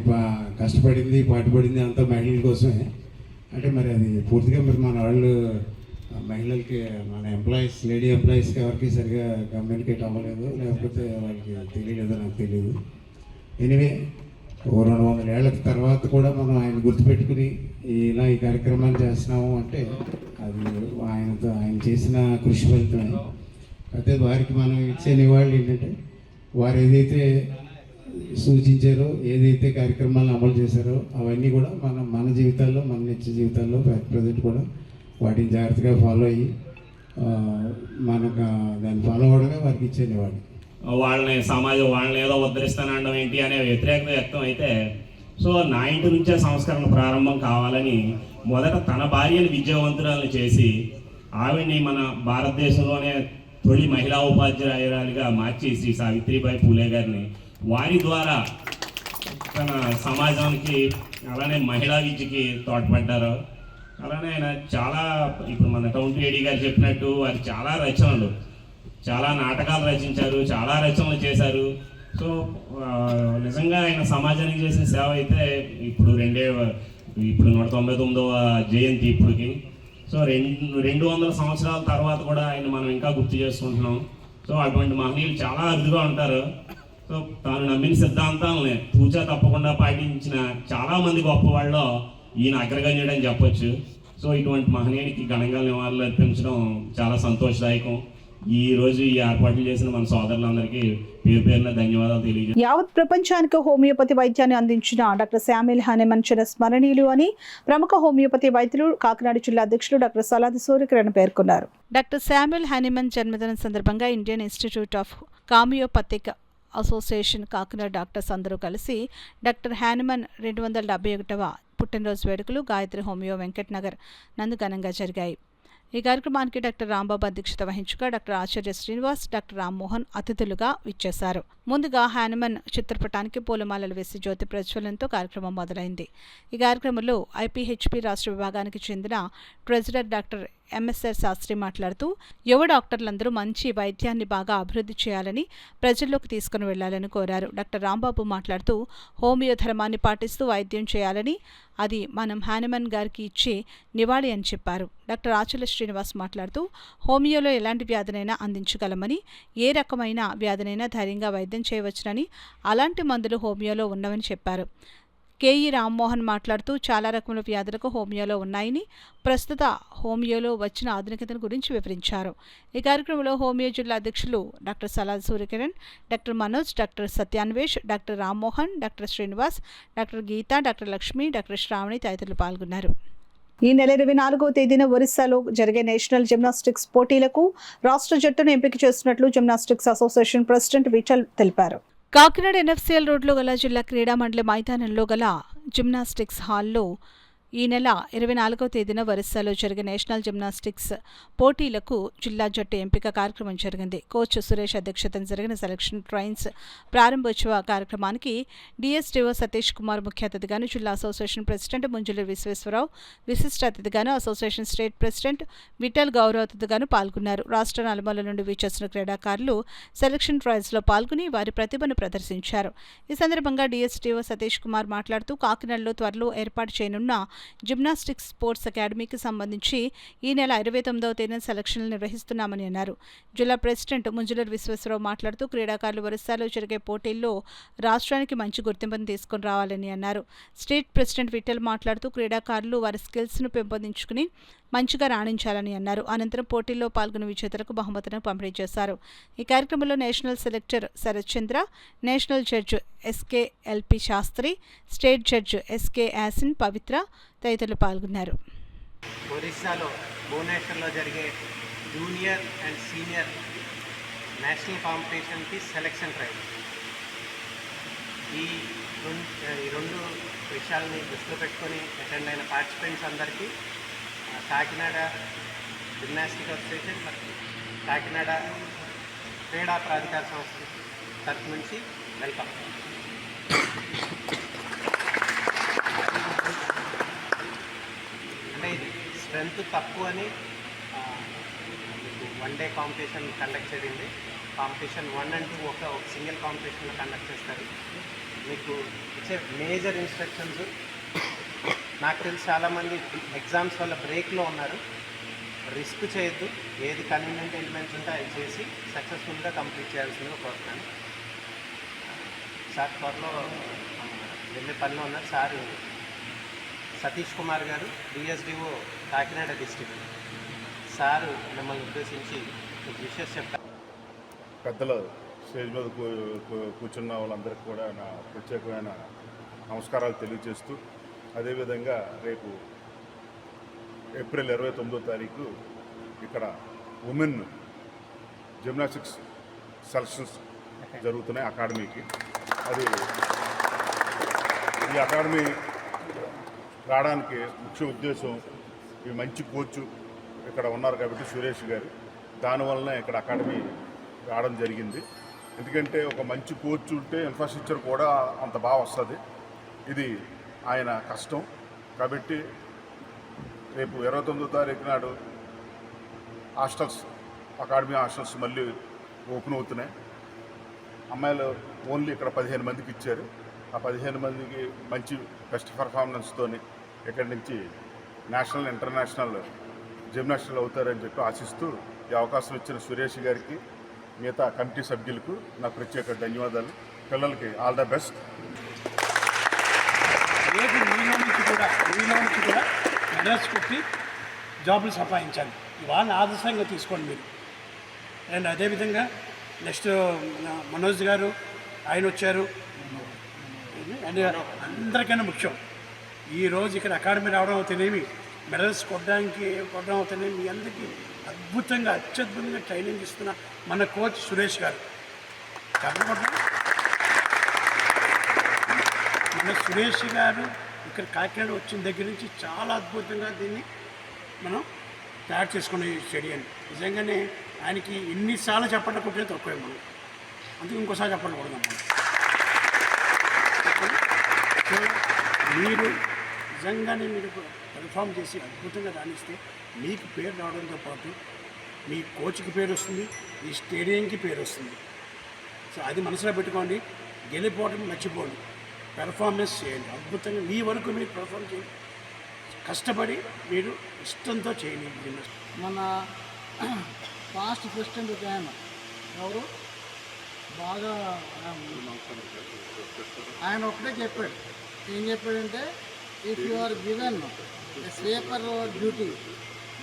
కష్టపడింది, పాటుపడింది అంతా మహిళల కోసమే. అంటే మరి అది పూర్తిగా మరి మన వాళ్ళు మహిళలకి, మన ఎంప్లాయీస్, లేడీ ఎంప్లాయీస్కి ఎవరికి సరిగా కమ్యూనికేట్ అవ్వలేదు, లేకపోతే వాళ్ళకి తెలియలేదో నాకు తెలియదు. ఎనివే 200 ఏళ్ల తర్వాత కూడా మనం ఆయన గుర్తుపెట్టుకుని ఇలా ఈ కార్యక్రమాన్ని చేస్తున్నాము అంటే అది ఆయన చేసిన కృషి ఫలితమే. అయితే వారికి మనం ఇచ్చే నివాళులు ఏంటంటే, వారు ఏదైతే సూచించారో, ఏదైతే కార్యక్రమాలను అమలు చేశారో అవన్నీ కూడా మన జీవితాల్లో, మన నిత్య జీవితాల్లో ప్రజెంట్ కూడా వాటిని జాగ్రత్తగా ఫాలో అయ్యి మనకు దాన్ని ఫాలో అవ్వడమే వారికి ఇచ్చే నివాళి. వాళ్ళని సమాజం వాళ్ళని ఏదో ఉద్ధరిస్తానడం ఏంటి అనే వ్యతిరేకత వ్యక్తం అయితే, సో నా ఇంటి నుంచే సంస్కరణ ప్రారంభం కావాలని మొదట తన భార్యను విద్యావంతురాలను చేసి ఆవిడ్ని మన భారతదేశంలోనే తొలి మహిళా ఉపాధ్యాయురాలిగా మార్చి శ్రీ సావిత్రిబాయి పూలే గారిని, వారి ద్వారా తన సమాజానికి అలానే మహిళా విద్యకి తోడ్పడ్డారు. అలానే ఆయన చాలా, ఇప్పుడు మన టౌన్ ఏడీ గారు చెప్పినట్టు వారు చాలా రచనలు, చాలా నాటకాలు రచించారు, చాలా రచనలు చేశారు. సో నిజంగా ఆయన సమాజానికి చేసిన సేవ అయితే ఇప్పుడు 199వ జయంతి ఇప్పటికి. సో 200 సంవత్సరాల తర్వాత కూడా ఆయన మనం ఇంకా గుర్తు చేసుకుంటున్నాం. సో అటువంటి మహనీయులు చాలా అరుదుగా ఉంటారు. సో తాను నమ్మిన సిద్ధాంతాలని తూచా తప్పకుండా పాటించిన చాలామంది గొప్ప వాళ్ళలో ఈయన అగ్రగణ్యుడు అని చెప్పొచ్చు. సో ఇటువంటి మహనీయుడికి ఘనంగా నివాళులు అర్పించడం చాలా సంతోషదాయకం. ఈ రోజు ఈ ఏర్పాట్లు చేసిన మన సోదరులందరికీ పేరు పేరున ధన్యవాదాలు తెలియజేస్తాను. యావత్ ప్రపంచానికి హోమియోపతి వైద్యాన్ని అందించిన డాక్టర్ శామ్యూల్ హానెమన్ చిరస్మరణీయులు అని ప్రముఖ హోమియోపతి వైద్యులు కాకినాడ జిల్లా అధ్యక్షులు డాక్టర్ సలాది సూర్యకిరణ్ పేర్కొన్నారు. డాక్టర్ శామ్యూల్ హానెమన్ జన్మదినం సందర్భంగా Indian institute of homeopathic association Kakinada doctors అందరూ కలిసి డాక్టర్ హానెమన్ 271వ పుట్టినరోజు వేడుకలు గాయత్రి హోమియో వెంకట్ నగర్ నందు ఘనంగా జరిగాయి. ఈ కార్యక్రమానికి డాక్టర్ రాంబాబు అధ్యక్షత వహించగా డాక్టర్ ఆచార్య శ్రీనివాస్, డాక్టర్ రామ్మోహన్ అతిథులుగా విచ్చేశారు. ముందుగా హానెమన్ చిత్రపటానికి పూలమాలలు వేసి జ్యోతి ప్రజ్వలనతో కార్యక్రమం మొదలైంది. ఈ కార్యక్రమంలో ఐపీహెచ్పీ రాష్ట్ర విభాగానికి చెందిన ట్రెజరర్ డాక్టర్ ఎంఎస్ఆర్ శాస్త్రి మాట్లాడుతూ, యువ డాక్టర్లందరూ మంచి వైద్యాన్ని బాగా అభివృద్ధి చేయాలని, ప్రజల్లోకి తీసుకుని వెళ్లాలని కోరారు. డాక్టర్ రాంబాబు మాట్లాడుతూ, హోమియో ధర్మాన్ని పాటిస్తూ వైద్యం చేయాలని, అది మనం హానెమన్ గారికి ఇచ్చే నివాళి అని చెప్పారు. డాక్టర్ ఆచార్య శ్రీనివాస్ మాట్లాడుతూ, హోమియోలో ఎలాంటి వ్యాధినైనా అందించగలమని, ఏ రకమైన వ్యాధినైనా ధైర్యంగా వైద్యం చేయవచ్చునని, అలాంటి మందులు హోమియోలో ఉన్నవని చెప్పారు. కేఈ రామ్మోహన్ మాట్లాడుతూ, చాలా రకముల వ్యాధులకు హోమియోలో ఉన్నాయని, ప్రస్తుత హోమియోలో వచ్చిన ఆధునికతను గురించి వివరించారు. ఈ కార్యక్రమంలో హోమియో జిల్లా అధ్యక్షులు doctor Saladi Suryakiran, doctor Manoj, doctor Satyanvesh, doctor Rammohan, doctor Srinivas, doctor Geetha, doctor Lakshmi, doctor Sravani తదితరులు పాల్గొన్నారు. ఈ నెల 24వ తేదీన ఒరిస్సాలో జరిగే నేషనల్ జిమ్నాస్టిక్స్ పోటీలకు రాష్ట్ర జట్టును ఎంపిక చేస్తున్నట్లు జిమ్నాస్టిక్స్ అసోసియేషన్ ప్రెసిడెంట్ విఠల్ తెలిపారు. కాకినాడ ఎన్ఎఫ్సిఎల్ రోడ్లో గల జిల్లా క్రీడా మండలి మైదానంలో గల జిమ్నాస్టిక్స్ హాల్లో ఈ నెల 24వ తేదీన ఒరిస్సాలో జరిగే నేషనల్ జిమ్నాస్టిక్స్ పోటీలకు జిల్లా జట్టు ఎంపిక కార్యక్రమం జరిగింది. కోచ్ సురేష్ అధ్యక్షతన జరిగిన సెలక్షన్ ట్రైన్స్ ప్రారంభోత్సవ కార్యక్రమానికి డిఎస్టీఓ సతీష్ కుమార్ ముఖ్య అతిథిగాను, జిల్లా అసోసియేషన్ ప్రెసిడెంట్ ముంజుల విశ్వేశ్వరరావు విశిష్ట అతిథిగాను, అసోసియేషన్ స్టేట్ ప్రెసిడెంట్ విఠల్ గౌరవ అతిథిగాను పాల్గొన్నారు. రాష్ట్ర నలుమూలల నుండి విచ్చేసిన క్రీడాకారులు సెలక్షన్ ట్రయల్స్లో పాల్గొని వారి ప్రతిభను ప్రదర్శించారు. ఈ సందర్భంగా డిఎస్టీఓ సతీష్ కుమార్ మాట్లాడుతూ, కాకినాడలో త్వరలో ఏర్పాటు చేయనున్న జిమ్నాస్టిక్స్ స్పోర్ట్స్ అకాడమీకి సంబంధించి ఈ నెల 29వ తేదీన సెలక్షన్లు నిర్వహిస్తున్నామని అన్నారు. జిల్లా ప్రెసిడెంట్ ముంజులూరు విశ్వేశ్వరరావు మాట్లాడుతూ, క్రీడాకారులు ఒరిస్సాలో జరిగే పోటీల్లో రాష్ట్రానికి మంచి గుర్తింపును తీసుకుని రావాలని అన్నారు. స్టేట్ ప్రెసిడెంట్ విఠల్ మాట్లాడుతూ, క్రీడాకారులు వారి స్కిల్స్ను పెంపొందించుకుని మంచిగా రాణించాలని అన్నారు. అనంతరం పోటీల్లో పాల్గొన్న విజేతలకు బహుమతులను పంపిణీ చేశారు. ఈ కార్యక్రమంలో national selector Sharath Chandra, national judge SKLP Sastri, state judge SK Yasin, Pavitra తదితరులు పాల్గొన్నారు. ఒరిస్సాలో భువనేశ్వర్లో జరిగే జూనియర్ అండ్ సీనియర్ నేషనల్ కాంపిటీషన్కి సెలక్షన్ ట్రయల్, ఈ రెండు విషయాలని దృష్టిలో పెట్టుకొని అటెండ్ అయిన పార్టిసిపెంట్స్ అందరికీ కాకినాడ జిమ్నాస్టిక్ అసోసియేషన్ మరియు కాకినాడ క్రీడా ప్రాధికార సంస్థ తరఫు నుంచి వెల్కమ్. అంటే ఇది స్ట్రెంత్ తక్కువ అని వన్ డే కాంపిటీషన్ కండక్ట్ చేయండి. కాంపిటీషన్ 1 and 2 ఒక సింగిల్ కాంపిటీషన్లో కండక్ట్ చేస్తారు. మీకు ఇచ్చే మేజర్ ఇన్స్ట్రక్షన్స్, నాకు తెలిసి చాలామంది ఎగ్జామ్స్ వల్ల బ్రేక్లో ఉన్నారు. రిస్క్ చేయొద్దు, ఏది కన్వీనియంట్ ఎలిమెంట్స్ ఉంటే అవి చేసి సక్సెస్ఫుల్గా కంప్లీట్ చేయాల్సిందిగా కోరుతున్నాను. సార్ త్వరలో వెళ్ళే పనిలో ఉన్నారు. సార్ సతీష్ కుమార్ గారు, డిఎస్డిఓ కాకినాడ డిస్ట్రిక్ట్. సారు మిమ్మల్ని ఉద్దేశించి విషెస్ చెప్తారు. పెద్దలు స్టేజ్ మీద కూర్చున్న వాళ్ళందరికీ కూడా నా ప్రత్యేకమైన నమస్కారాలు తెలియజేస్తూ, అదేవిధంగా రేపు ఏప్రిల్ 29వ తారీఖు ఇక్కడ ఉమెన్ జిమ్నాస్టిక్స్ సెలక్షన్స్ జరుగుతున్నాయి అకాడమీకి. అది ఈ అకాడమీ రావడానికి ముఖ్య ఉద్దేశం, ఈ మంచి కోచ్ ఇక్కడ ఉన్నారు కాబట్టి సురేష్ గారు, దానివల్లనే ఇక్కడ అకాడమీ రావడం జరిగింది. ఎందుకంటే ఒక మంచి కోచ్ ఉంటే ఇన్ఫ్రాస్ట్రక్చర్ కూడా అంత బాగా వస్తుంది. ఇది ఆయన కష్టం కాబట్టి రేపు 29వ తారీఖు నాడు హాస్టల్స్, అకాడమీ హాస్టల్స్ మళ్ళీ ఓపెన్ అవుతున్నాయి. అమ్మాయిలు ఓన్లీ ఇక్కడ 15 మందికి ఇచ్చారు. ఆ 15 మందికి మంచి బెస్ట్ పర్ఫార్మెన్స్తో ఇక్కడి నుంచి నేషనల్ ఇంటర్నేషనల్ జిమ్నాస్టిక్లు అవుతారని చెప్పి ఆశిస్తూ ఈ అవకాశం ఇచ్చిన సురేష్ గారికి, మిగతా కమిటీ సభ్యులకు నా ప్రత్యేక ధన్యవాదాలు. పిల్లలకి ఆల్ ద బెస్ట్. రేపు మీలో నుంచి కూడా మెడల్స్ కొట్టి జాబులు సంపాదించాలి. వాళ్ళని ఆదర్శంగా తీసుకోండి మీరు. అండ్ అదేవిధంగా నెక్స్ట్ మనోజ్ గారు, ఆయన వచ్చారు. అండ్ అందరికైనా ముఖ్యం, ఈరోజు ఇక్కడ అకాడమీ రావడం అవుతానేమి, మెడల్స్ కొట్టడం అవుతానేమి, మీ అందరికీ అద్భుతంగా అత్యద్భుతంగా ట్రైనింగ్ ఇస్తున్న మన కోచ్ సురేష్ గారు. చెప్పకుండా మన సురేష్ గారు ఇక్కడ కాకినాడ వచ్చిన దగ్గర నుంచి చాలా అద్భుతంగా దీన్ని మనం తయారు చేసుకునే ఈ స్టేడియం. నిజంగానే ఆయనకి ఎన్నిసార్లు చెప్పండి కొట్టే తక్కువే మనం, అందుకే ఇంకోసారి చెప్పండి కొడదాం మనం. మీరు నిజంగానే మీరు పెర్ఫామ్ చేసి అద్భుతంగా రాణిస్తే మీకు పేరు రావడంతో పాటు మీ కోచ్కి పేరు వస్తుంది, మీ స్టేడియంకి పేరు వస్తుంది. సో అది మనసులో పెట్టుకోండి. గెలిపోవడం మర్చిపోండి, పెర్ఫార్మెన్స్ చేయండి. అద్భుతంగా మీ వరకు మీరు పెర్ఫామ్ చేయండి, కష్టపడి మీరు ఇష్టంతో చేయండి. మన పాస్ట్ ప్రెసిడెంట్ ఒక ఆయన ఎవరు బాగా ఆయన ఒకటే చెప్పాడు. ఏం చెప్పాడంటే, if you are given a sweeper duty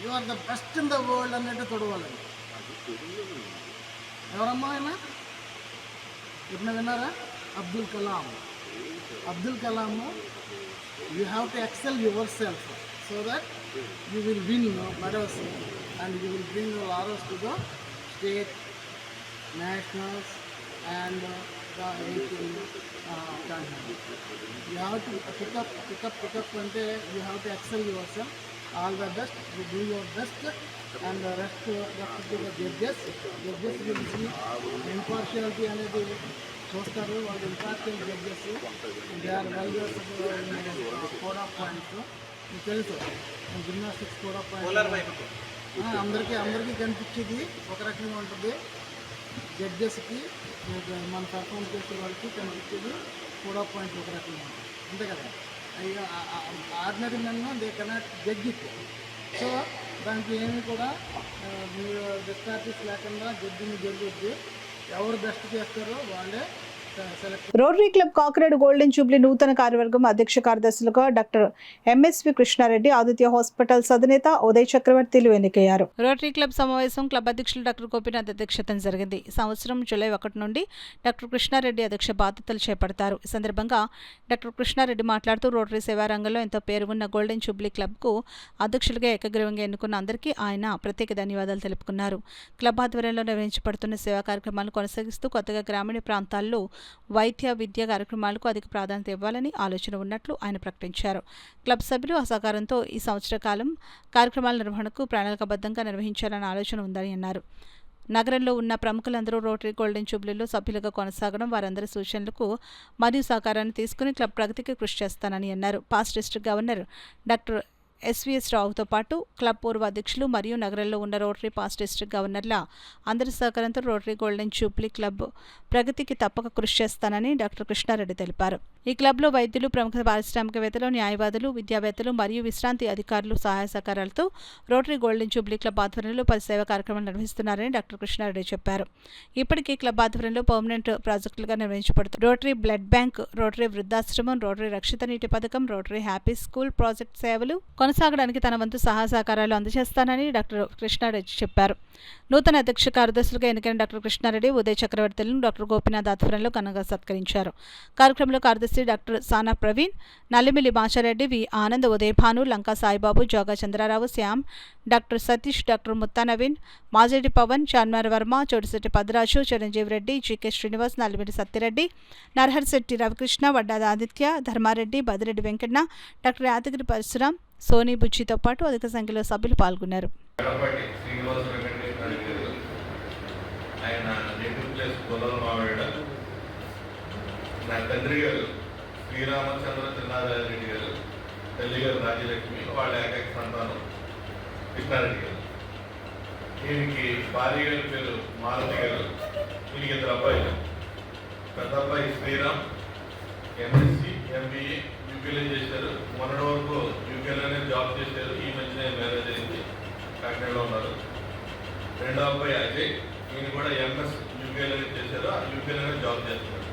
you are the best in the world అన్నట్టు తొడవాలని. ఎవరమ్మా ఆయన ఎప్పుడు విన్నారా? Abdul Kalam. You have to excel yourself so that you will win medals and you will bring your laurels to the state, nationals and the continent. You have to pick up and you have to excel yourself. All the best, you do your best, and the rest to the judges will see impartiality అనేది చూస్తారు. వాళ్ళు impartial judges, they are well-versed code of points. మీకు తెలుసు జిమ్నాస్టిక్స్ కోడ్ ఆఫ్ పాయింట్స్ అందరికీ కనిపించేది ఒక రకంగా ఉంటుంది. జడ్జెస్కి మన పర్ఫామ్ చేసే వాళ్ళకి కనిపించేది కోడ్ ఆఫ్ పాయింట్స్ ఒక రకంగా ఉంటుంది, అంతే కదా. Ordinary men they cannot judge it. So దానికి ఏమి కూడా మీరు డిస్టార్టిస్ లేకుండా జడ్జిని జడ్జి ఎవరు బెస్ట్ చేస్తారో వాళ్ళే select. Rotary club Kakinada golden jubilee నూతన కార్యవర్గం అధ్యక్ష కార్యదర్శులుగా doctor MSV Krishnareddy, Aditya hospitals అధినేత ఉదయ్ చక్రవర్తిలు ఎన్నికయ్యారు. రోటరీ క్లబ్ సమావేశం క్లబ్ అధ్యక్షులు డాక్టర్ గోపీనాథ్ అధ్యక్షతన జరిగింది. ఈ సంవత్సరం జూలై 1 నుండి డాక్టర్ కృష్ణారెడ్డి అధ్యక్ష బాధ్యతలు చేపడతారు. ఈ సందర్భంగా డాక్టర్ కృష్ణారెడ్డి మాట్లాడుతూ, రోటరీ సేవా రంగంలో ఎంతో పేరు ఉన్న గోల్డెన్ జూబ్లీ క్లబ్కు అధ్యక్షులుగా ఏకగ్రీవంగా ఎన్నుకున్న అందరికీ ఆయన ప్రత్యేక ధన్యవాదాలు తెలుపుకున్నారు. క్లబ్ ఆధ్వర్యంలో నిర్వహించబడుతున్న సేవా కార్యక్రమాలను కొనసాగిస్తూ కొత్తగా గ్రామీణ ప్రాంతాల్లో వైద్య విద్య కార్యక్రమాలకు అధిక ప్రాధాన్యత ఇవ్వాలని ఆలోచన ఉన్నట్లు ఆయన ప్రకటించారు. క్లబ్ సభ్యులు సహకారంతో ఈ సంవత్సర కాలం కార్యక్రమాల నిర్వహణకు ప్రణాళికాబద్ధంగా నిర్వహించాలన్న ఆలోచన ఉందని అన్నారు. నగరంలో ఉన్న ప్రముఖులందరూ రోటరీ గోల్డెన్ జూబ్లీలో సభ్యులుగా కొనసాగడం, వారందరి సూచనలకు మరియు సహకారాన్ని తీసుకుని క్లబ్ ప్రగతికి కృషి చేస్తానని అన్నారు. Past district governor doctor SVS రావుతో పాటు క్లబ్ పూర్వ అధ్యక్షులు మరియు నగరంలో ఉన్న రోటరీ పాస్ట్ డిస్ట్రిక్ట్ గవర్నర్ల అందరి సహకారంతో రోటరీ గోల్డెన్ జూబ్లీ క్లబ్ ప్రగతికి తప్పక కృషి చేస్తానని డాక్టర్ కృష్ణారెడ్డి తెలిపారు. ఈ క్లబ్లో వైద్యులు, ప్రముఖ పారిశ్రామికవేత్తలు, న్యాయవాదులు, విద్యావేత్తలు మరియు విశ్రాంతి అధికారులు సహాయ సహకారాలతో రోటరీ గోల్డెన్ జూబ్లీ క్లబ్ ఆధ్వర్యంలో పలు సేవా కార్యక్రమాలు నిర్వహిస్తున్నారని డాక్టర్ కృష్ణారెడ్డి చెప్పారు. ఇప్పటికీ క్లబ్ ఆధ్వర్యంలో పర్మనెంట్ ప్రాజెక్టులుగా నిర్వహించబడుతుంది. రోటరీ బ్లడ్ బ్యాంక్, రోటరీ వృద్ధాశ్రమం, రోటరీ రక్షిత నీటి పథకం, రోటరీ హ్యాపీ స్కూల్ ప్రాజెక్ట్ సేవలు కొనసాగడానికి తన వంతు సహాయ సహకారాలు అందజేస్తానని డాక్టర్ కృష్ణారెడ్డి చెప్పారు. నూతన అధ్యక్ష కార్యదర్శులుగా ఎన్నికైన డాక్టర్ కృష్ణారెడ్డి, ఉదయ్ చక్రవర్తులను డాక్టర్ గోపీనాథ్ ఆధ్వర్యంలో ఘనంగా సత్కరించారు. కార్యక్రమంలో కార్యదర్శి doctor Sana Praveen, Nallimilli Machareddy, V Anand, Uday Bhanu, Lanka Saibabu, Joga Chandrarao, Shyam, doctor Satish, doctor Mutta Naveen, Majeti Pavan, Chanmar Varma, Chotisetti Padraju, Chiranjeevi Reddy, GK Srinivas, Nallimilli Satyareddy, Naraharisetti Ravikrishna, Vaddadi Aditya, Dharmareddy, Badireddy Venkanna, doctor Yadagiri Parasuram, Soni బుచ్చితో పాటు అధిక సంఖ్యలో సభ్యులు పాల్గొన్నారు. నా తండ్రి గారు శ్రీరామచంద్ర చిన్నారెడ్డి గారు, తల్లి గారు రాజలక్ష్మి, వాళ్ళ ఏకైక సంతానం కృష్ణారెడ్డి గారు. ఈయనకి భార్య గారి పేరు మారుతి గారు. ఈయనకి 2 అబ్బాయిలు. పెద్ద అబ్బాయి శ్రీరామ్ ఎంఎస్సి, ఎంబీఏ యూకేలో చేశారు. మొన్నటి వరకు యూకేలోనే జాబ్ చేశారు. ఈ మధ్యనే మ్యారేజ్ అయింది, కాకినాడలో ఉన్నారు. రెండో అబ్బాయి అజయ్, ఈయన కూడా ఎంఎస్ యూకేలోనే చేశారు, యూకేలోనే జాబ్ చేస్తున్నారు.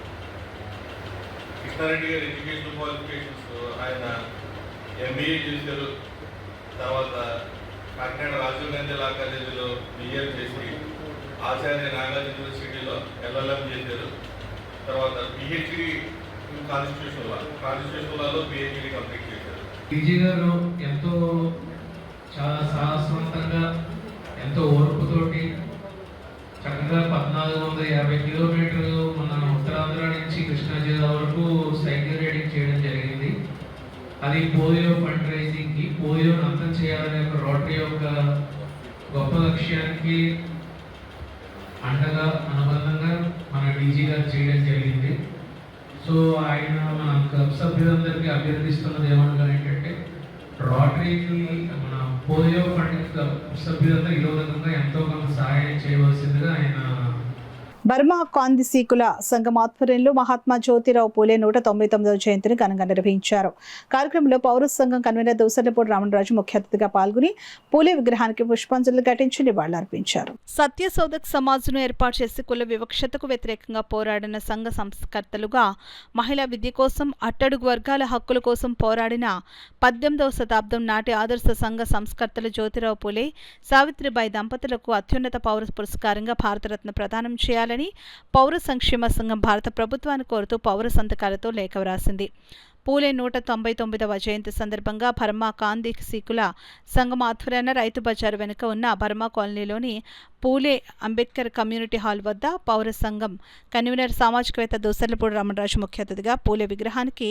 కృష్ణారెడ్డి గారు ఎడ్యుకేషన్ క్వాలిఫికేషన్స్, ఆయన ఎంబీఏ చేశారు. తర్వాత కాకినాడ రాజీవ్ గాంధీ లా కాలేజీలో బిఏ చేసి ఆచార్య నాగార్జున యూనివర్సిటీలో ఎల్ఎల్ఎం చేశారు. తర్వాత పిహెచ్డి కాన్స్టిట్యూషన్ లాలో పిహెచ్డి కంప్లీట్ చేశారు. పీజీ గారు ఎంతో చాలా సాహసవంతంగా, ఎంతో ఓర్పుతోటి చక్కగా 1450 కిలోమీటర్లు మన ఉత్తరాంధ్ర నుంచి కృష్ణా జిల్లా వరకు సైకిల్ రైడింగ్ చేయడం జరిగింది. అది పోలియో ఫండ్ రైజింగ్కి, పోలియోను అంతం చేయాలనే ఒక రోటరీ యొక్క గొప్ప లక్ష్యానికి అండగా, అనుబంధంగా మన డీజీ గారు చేయడం జరిగింది. సో ఆయన మన క్లబ్ సభ్యులందరికీ అభ్యర్థిస్తున్నది ఏమనగా ఏంటంటే, రోటరీకి మన పోలియో ఫండ్ క్లబ్ సభ్యులందరూ ఈ రకంగా ఎంతో కొంత సహాయం చేయవలసిందిగా ఆయన. బర్మా కాందిసీకుల సంఘం ఆధ్వర్యంలో మహాత్మా జ్యోతిరావు పూలే 199వ జయంతిని ఘనంగా నిర్వహించారు. కార్యక్రమంలో పౌర సంఘం కన్వీనర్ దోసలపూడి రామరాజు ముఖ్య అతిథిగా పాల్గొని పూలే విగ్రహానికి పుష్పాంజలి ఘటించి నివాళులర్పించారు. సత్యశోధక్ సమాజ్ను ఏర్పాటు చేసి కుల వివక్షతకు వ్యతిరేకంగా పోరాడిన సంఘ సంస్కర్తలుగా, మహిళా విద్య కోసం, అట్టడుగు వర్గాల హక్కుల కోసం పోరాడిన 18వ శతాబ్దం నాటి ఆదర్శ సంఘ సంస్కర్తలు జ్యోతిరావు పూలే, సావిత్రిబాయి దంపతులకు అత్యున్నత పౌర పురస్కారంగా భారతరత్న ప్రదానం చేయాలని పౌర సంక్షేమ సంఘం భారత ప్రభుత్వాన్ని కోరుతూ పౌర సంతకాలతో లేఖ వ్రాసింది. పూలే 199వ జయంతి సందర్భంగా బర్మా కాందిసీకుల సంఘం ఆధ్వర్యాన రైతు బజారు వెనుక ఉన్న బర్మా కాలనీలోని పూలే అంబేద్కర్ కమ్యూనిటీ హాల్ వద్ద పౌర సంఘం కన్వీనర్ సామాజికవేత్త దోసర్లపూడి రామరాజు ముఖ్య అతిథిగా పూలే విగ్రహానికి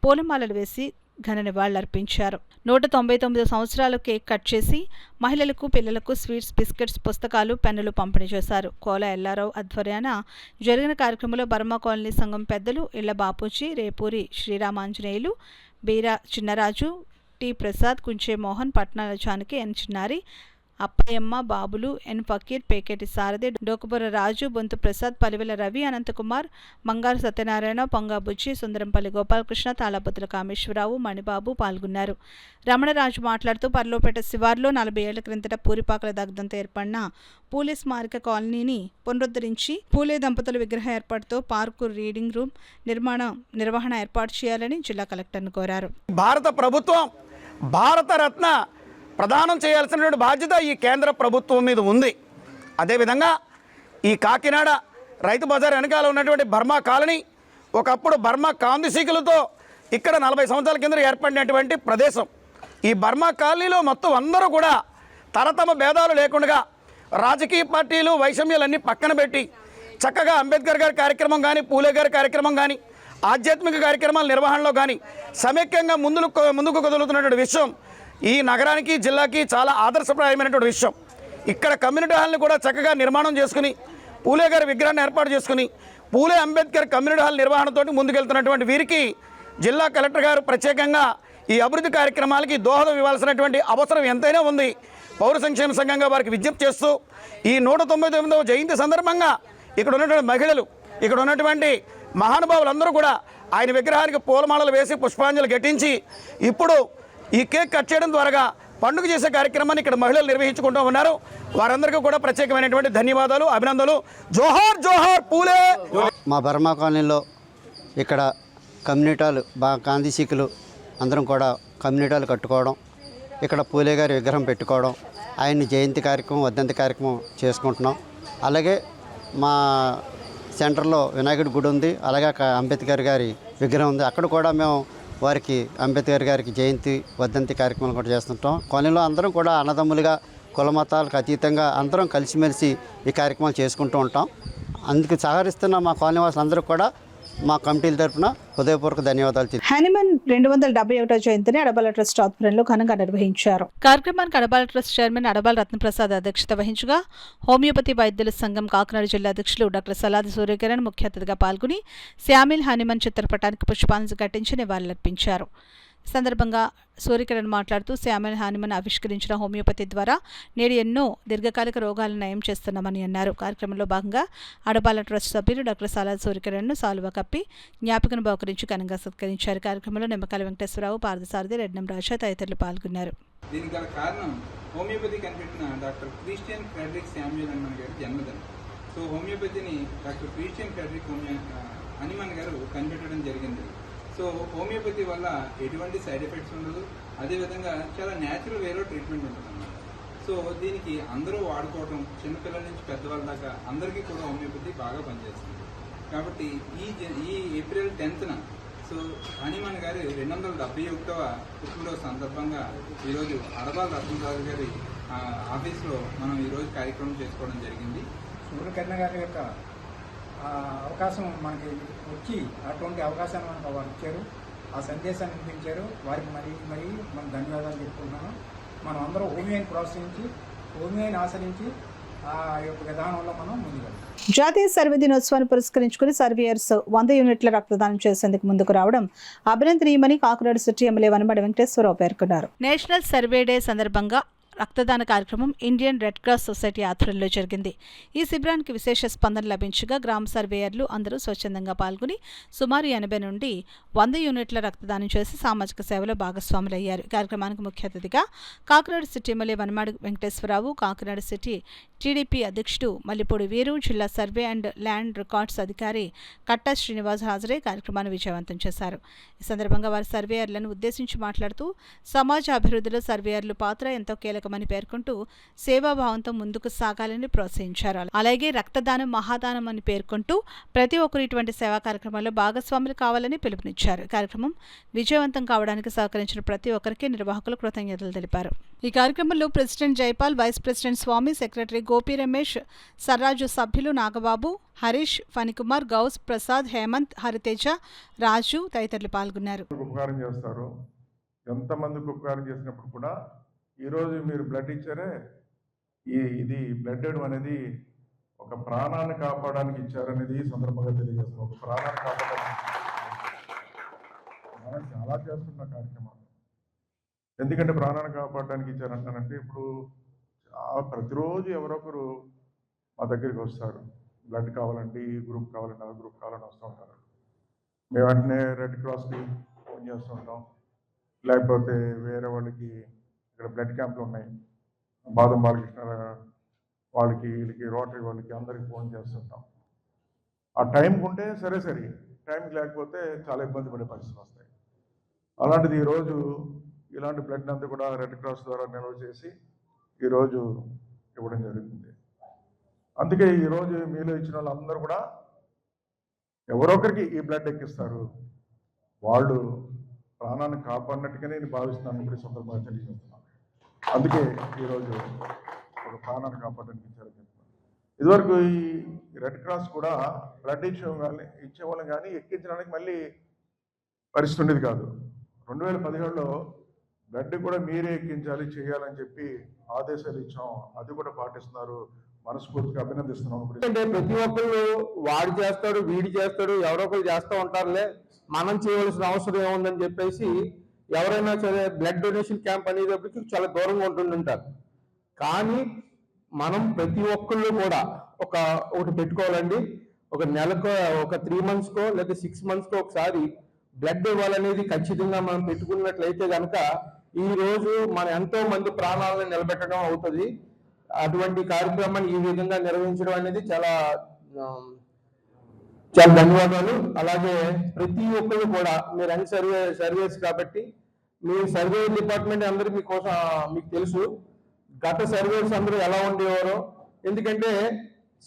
పూలమాలలు వేసి ఘన నివాళులర్పించారు. 199 సంవత్సరాలు కేక్ కట్ చేసి మహిళలకు, పిల్లలకు స్వీట్స్, బిస్కెట్స్, పుస్తకాలు, పెన్నులు పంపిణీ చేశారు. కోల ఎల్లారావు ఆధ్వర్యాన జరిగిన కార్యక్రమంలో బర్మా కాలనీ సంఘం పెద్దలు ఇళ్ల బాపూజీ, రేపూరి శ్రీరామాంజనేయులు, బీరా చిన్నరాజు, టి ప్రసాద్, కుంచే మోహన్, పట్నాల జానకి, ఎన్ చిన్నారి, అప్పయమ్మ, బాబులు, ఎన్ ఫకీర్, పేకేటి సారథి, డోకుబుర్ర రాజు, బొంతు ప్రసాద్, పలివెల రవి, అనంతకుమార్, మంగారు సత్యనారాయణ, పొంగాబుజ్జి, సుందరంపల్లి గోపాలకృష్ణ, తాళపత్రుల కామేశ్వరరావు, మణిబాబు పాల్గొన్నారు. రమణరాజు మాట్లాడుతూ పర్లోపేట శివార్లో 40 ఏళ్ల క్రిందట పూరిపాకల దగ్ధంతో ఏర్పడిన పూలే స్మారక కాలనీని పునరుద్ధరించి పూలే దంపతుల విగ్రహ ఏర్పాటుతో పార్కు, రీడింగ్ రూమ్ నిర్వహణ ఏర్పాటు చేయాలని జిల్లా కలెక్టర్ను కోరారు. భారత ప్రభుత్వం భారతరత్న ప్రదానం చేయాల్సినటువంటి బాధ్యత ఈ కేంద్ర ప్రభుత్వం మీద ఉంది. అదేవిధంగా ఈ కాకినాడ రైతు బజార్ వెనకాల ఉన్నటువంటి బర్మా కాలనీ ఒకప్పుడు బర్మా కాందిసీకులతో ఇక్కడ 40 సంవత్సరాల కింద ఏర్పడినటువంటి ప్రదేశం. ఈ బర్మా కాలనీలో మొత్తం అందరూ కూడా తరతమ భేదాలు లేకుండా రాజకీయ పార్టీలు, వైషమ్యాలన్నీ పక్కన పెట్టి చక్కగా అంబేద్కర్ గారి కార్యక్రమం కానీ, పూలే గారి కార్యక్రమం కానీ, ఆధ్యాత్మిక కార్యక్రమాల నిర్వహణలో కానీ సమైక్యంగా ముందుకు కదులుతున్నటువంటి విషయం ఈ నగరానికి, జిల్లాకి చాలా ఆదర్శప్రాయమైనటువంటి విషయం. ఇక్కడ కమ్యూనిటీ హాల్ని కూడా చక్కగా నిర్మాణం చేసుకుని పూలే గారి విగ్రహాన్ని ఏర్పాటు చేసుకుని పూలే అంబేద్కర్ కమ్యూనిటీ హాల్ నిర్వహణతోటి ముందుకెళ్తున్నటువంటి వీరికి జిల్లా కలెక్టర్ గారు ప్రత్యేకంగా ఈ అభివృద్ధి కార్యక్రమాలకి దోహదం ఇవ్వాల్సినటువంటి అవసరం ఎంతైనా ఉంది. పౌర సంక్షేమ సంఘంగా వారికి విజ్ఞప్తి చేస్తూ ఈ 199వ జయంతి సందర్భంగా ఇక్కడ ఉన్నటువంటి మహిళలు, ఇక్కడ ఉన్నటువంటి మహానుభావులందరూ కూడా ఆయన విగ్రహానికి పూలమాలలు వేసి పుష్పాంజలి ఘటించి ఇప్పుడు ఈ కేక్ కట్ చేయడం ద్వారా పండుగ చేసే కార్యక్రమాన్ని ఇక్కడ మహిళలు నిర్వహించుకుంటూ ఉన్నారు. వారందరికీ కూడా ప్రత్యేకమైనటువంటి ధన్యవాదాలు, అభినందనలు. జోహార్ జోహార్ పూలే. మా బర్మా కాలనీలో ఇక్కడ కమ్యూనిటీలు బాగా గాంధీసీకులు అందరం కూడా కమ్యూనిటీలు కట్టుకోవడం, ఇక్కడ పూలే గారి విగ్రహం పెట్టుకోవడం, ఆయన్ని జయంతి కార్యక్రమం, వర్ధంతి కార్యక్రమం చేసుకుంటున్నాం. అలాగే మా సెంటర్లో వినాయకుడి గుడి ఉంది, అలాగే అంబేద్కర్ గారి విగ్రహం ఉంది. అక్కడ కూడా మేము వారికి అంబేద్కర్ గారికి జయంతి, వర్ధంతి కార్యక్రమాలు కూడా చేస్తుంటాం. కాలనీలో అందరం కూడా అన్నదమ్ములుగా కుల మతాలకు అతీతంగా అందరం కలిసిమెలిసి ఈ కార్యక్రమాలు చేసుకుంటూ ఉంటాం. అందుకు సహకరిస్తున్న మా కాలనీ వాసులందరూ కూడా మా కమిటీల తరఫున హృదయపూర్వక ధన్యవాదాలు. హనుమాన్ 271వ జయంతిని అడబాల ట్రస్ట్ ఆధ్వర్యంలో ఘనంగా నిర్వహించారు. కార్యక్రమానికి అడబాల ట్రస్ట్ చైర్మన్ అడబాల రత్నప్రసాద్ అధ్యక్షత వహించగా హోమియోపతి వైద్యుల సంఘం కాకినాడ జిల్లా అధ్యక్షులు డాక్టర్ సలాది సూర్యకిరణ్ ముఖ్య అతిథిగా పాల్గొని శామిల్ హనుమాన్ చిత్రపటానికి పుష్పాంజలి ఘటించి నివాళులర్పించారు. ఈ సందర్భంగా సూర్యకిరణ్ మాట్లాడుతూ శ్యామల్ హానిమన్ ఆవిష్కరించిన హోమియోపతి ద్వారా నేడు ఎన్నో దీర్ఘకాలిక రోగాలను నయం చేస్తున్నామని అన్నారు. కార్యక్రమంలో భాగంగా అడబాల ట్రస్ట్ సభ్యులు డాక్టర్ సాలాద్ సూర్యకిరణ్ను సాలువా కప్పి జ్ఞాపికను బహుకరించి ఘనంగా సత్కరించారు. కార్యక్రమంలో నిమ్మకాయల వెంకటేశ్వరరావు, పార్థసారథి, రెడ్నం రాజా తదితరులు పాల్గొన్నారు. దీనికి గల కారణం హోమియోపతి కనిపెట్టిన doctor Christian Frederick Samuel Hahnemann గారి జన్మదినం. సో హోమియోపతిని డాక్టర్ క్రిస్టియన్ ఫ్రెడరిక్ హనుమాన్ గారు కనిపెట్టడం జరిగింది. సో హోమియోపతి వల్ల ఎటువంటి సైడ్ ఎఫెక్ట్స్ ఉండదు, అదేవిధంగా చాలా న్యాచురల్ వేలో ట్రీట్మెంట్ ఉంటుంది అన్నమాట. సో దీనికి అందరూ వాడుకోవడం, చిన్నపిల్లల నుంచి పెద్దవాళ్ళ దాకా అందరికీ కూడా హోమియోపతి బాగా పనిచేస్తుంది. కాబట్టి ఈ ఏప్రిల్ 10న సో హనుమాన్ గారి 271వ పుట్టినరోజు సందర్భంగా ఈరోజు అడబాల రత్నప్రసాద్ గారి ఆఫీస్లో మనం ఈరోజు కార్యక్రమం చేసుకోవడం జరిగింది. సూర్యకిరణ్ గారి యొక్క అవకాశం మనకి వచ్చి అటువంటి అవకాశాన్ని మనకు వారు ఇచ్చారు, ఆ సందేశాన్ని వినిపించారు. వారికి మరీ మనం ధన్యవాదాలు చెప్పుకుంటున్నాను. మనం అందరూ హోమియోని ప్రోత్సహించి, హోమియోని ఆచరించి ఆ యొక్క విధానంలో మనం ముందుకెళ్తాం. జాతీయ సర్వే దినోత్సవాన్ని పురస్కరించుకుని సర్వేయర్స్ 100 యూనిట్ల రక్తదానం చేసేందుకు ముందుకు రావడం అభినందనీయమని కాకినాడ సిటీ ఎమ్మెల్యే వనమడి వెంకటేశ్వరరావు పేర్కొన్నారు. నేషనల్ సర్వే డే సందర్భంగా రక్తదాన కార్యక్రమం ఇండియన్ రెడ్ క్రాస్ సొసైటీ ఆధ్వర్యంలో జరిగింది. ఈ శిబిరానికి విశేష స్పందన లభించగా గ్రామ సర్వేయర్లు అందరూ స్వచ్ఛందంగా పాల్గొని సుమారు 80 నుండి 100 యూనిట్ల రక్తదానం చేసి సామాజిక సేవలో భాగస్వాములయ్యారు. ఈ కార్యక్రమానికి ముఖ్య అతిథిగా Kakinada city MLA Vanamadi Venkateswararao, Kakinada city TDP అధ్యక్షుడు మల్లిపూడి వీరు, జిల్లా సర్వే అండ్ ల్యాండ్ రికార్డ్స్ అధికారి కట్టా శ్రీనివాస్ హాజరై కార్యక్రమాన్ని విజయవంతం చేశారు. ఈ సందర్భంగా వారు సర్వేయర్లను ఉద్దేశించి మాట్లాడుతూ సమాజ అభివృద్ధిలో సర్వేయర్లు పాత్ర ఎంతో కీలకమని పేర్కొంటూ సేవాభావంతో ముందుకు సాగాలని ప్రోత్సహించారు. అలాగే రక్తదానం మహాదానం అని పేర్కొంటూ ప్రతి ఒక్కరు ఇటువంటి సేవా కార్యక్రమాల్లో భాగస్వాములు కావాలని పిలుపునిచ్చారు. కార్యక్రమం విజయవంతం కావడానికి సహకరించిన ప్రతి ఒక్కరికి నిర్వాహకులు కృతజ్ఞతలు తెలిపారు. ఈ కార్యక్రమంలో ప్రెసిడెంట్ జైపాల్, వైస్ ప్రెసిడెంట్ స్వామి, సెక్రటరీ గోపి రమేష్, సర్రాజు సభ్యులు నాగబాబు, హరీష్, ఫణికుమార్, గౌస్, ప్రసాద్, హేమంత్, హరితేజ, రాజు తదితరులు పాల్గొన్నారు. ఉపకారం చేస్తారు. ఎంతమందికి ఉపకారం చేసినప్పుడు కూడా ఈరోజు మీరు బ్లడ్ ఇచ్చారే, ఇది బ్లడ్ ఇవ్వడం అనేది ఒక ప్రాణాన్ని కాపాడడానికి ఇచ్చారనేది ఈ సందర్భంగా తెలియజేస్తున్నాం. ఒక ప్రాణాన్ని కాపాడడానికి మనం చాలా చేస్తున్న కార్యక్రమాలు. ఎందుకంటే ప్రాణాన్ని కాపాడడానికి ఇచ్చారంటానంటే ఇప్పుడు ప్రతిరోజు ఎవరొకరు మా దగ్గరికి వస్తారు, బ్లడ్ కావాలంటే ఈ గ్రూప్ కావాలంటే ఆ గ్రూప్ కావాలని వస్తూ ఉంటారు. మేము వెంటనే రెడ్ క్రాస్కి ఫోన్ చేస్తుంటాం, లేకపోతే వేరే వాళ్ళకి ఇక్కడ బ్లడ్ క్యాంపులు ఉన్నాయి, బాదం బాలకృష్ణ వాళ్ళకి, వీళ్ళకి, రోటరీ వాళ్ళకి అందరికి ఫోన్ చేస్తుంటాం. ఆ టైంకి ఉంటే సరే, టైంకి లేకపోతే చాలా ఇబ్బంది పడే పరిస్థితులు వస్తాయి. అలాంటిది ఈరోజు ఇలాంటి బ్లడ్ అంతా కూడా రెడ్ క్రాస్ ద్వారా నిల్వ చేసి ఈరోజు ఇవ్వడం జరుగుతుంది. అందుకే ఈరోజు మీలో ఇచ్చిన వాళ్ళందరూ కూడా ఎవరొకరికి ఈ బ్లడ్ ఎక్కిస్తారు, వాళ్ళు ప్రాణాన్ని కాపాడినట్టుగానే నేను భావిస్తున్నాను. ఇప్పుడు సందర్భంగా తెలియజేస్తున్నాను. అందుకే ఈరోజు ఒక ప్రాణాన్ని కాపాడడానికి ఇచ్చారని చెప్తున్నాను. ఇదివరకు ఈ రెడ్ క్రాస్ కూడా బ్లడ్ ఇచ్చేవాళ్ళం కానీ ఎక్కించడానికి మళ్ళీ పరిస్థితి ఉండేది కాదు. 2017లో బ్లడ్ కూడా మీరే ఎక్కించాలి చేయాలని చెప్పి ఆదేశాలు ఇచ్చాం. అది కూడా పాటిస్తున్నారు. మనస్ఫూర్తిగా అభినందిస్తున్నాం. అంటే ప్రతి ఒక్కళ్ళు వాడు చేస్తాడు, వీడి చేస్తాడు, ఎవరో ఒకరు చేస్తూ ఉంటారులే, మనం చేయవలసిన అవసరం ఏముందని చెప్పేసి ఎవరైనా సరే బ్లడ్ డొనేషన్ క్యాంప్ అనేటప్పటికి చాలా దూరంగా ఉంటుంటారు. కానీ మనం ప్రతి ఒక్కళ్ళు కూడా ఒకటి పెట్టుకోవాలండి. ఒక నెలకు, ఒక 3 monthskో లేదా 6 monthskో ఒకసారి బ్లడ్ ఇవ్వాలనేది ఖచ్చితంగా మనం పెట్టుకున్నట్లయితే కనుక ఈ రోజు మన ఎంతో మంది ప్రాణాలను నిలబెట్టడం అవుతుంది. అటువంటి కార్యక్రమాన్ని ఈ విధంగా నిర్వహించడం అనేది చాలా ధన్యవాదాలు. అలాగే ప్రతి ఒక్కరు కూడా మీరు అన్ని సర్వేస్ కాబట్టి మీ సర్వే డిపార్ట్మెంట్ అందరూ మీకు తెలుసు గత సర్వేస్ అందరూ ఎలా ఉండేవారో. ఎందుకంటే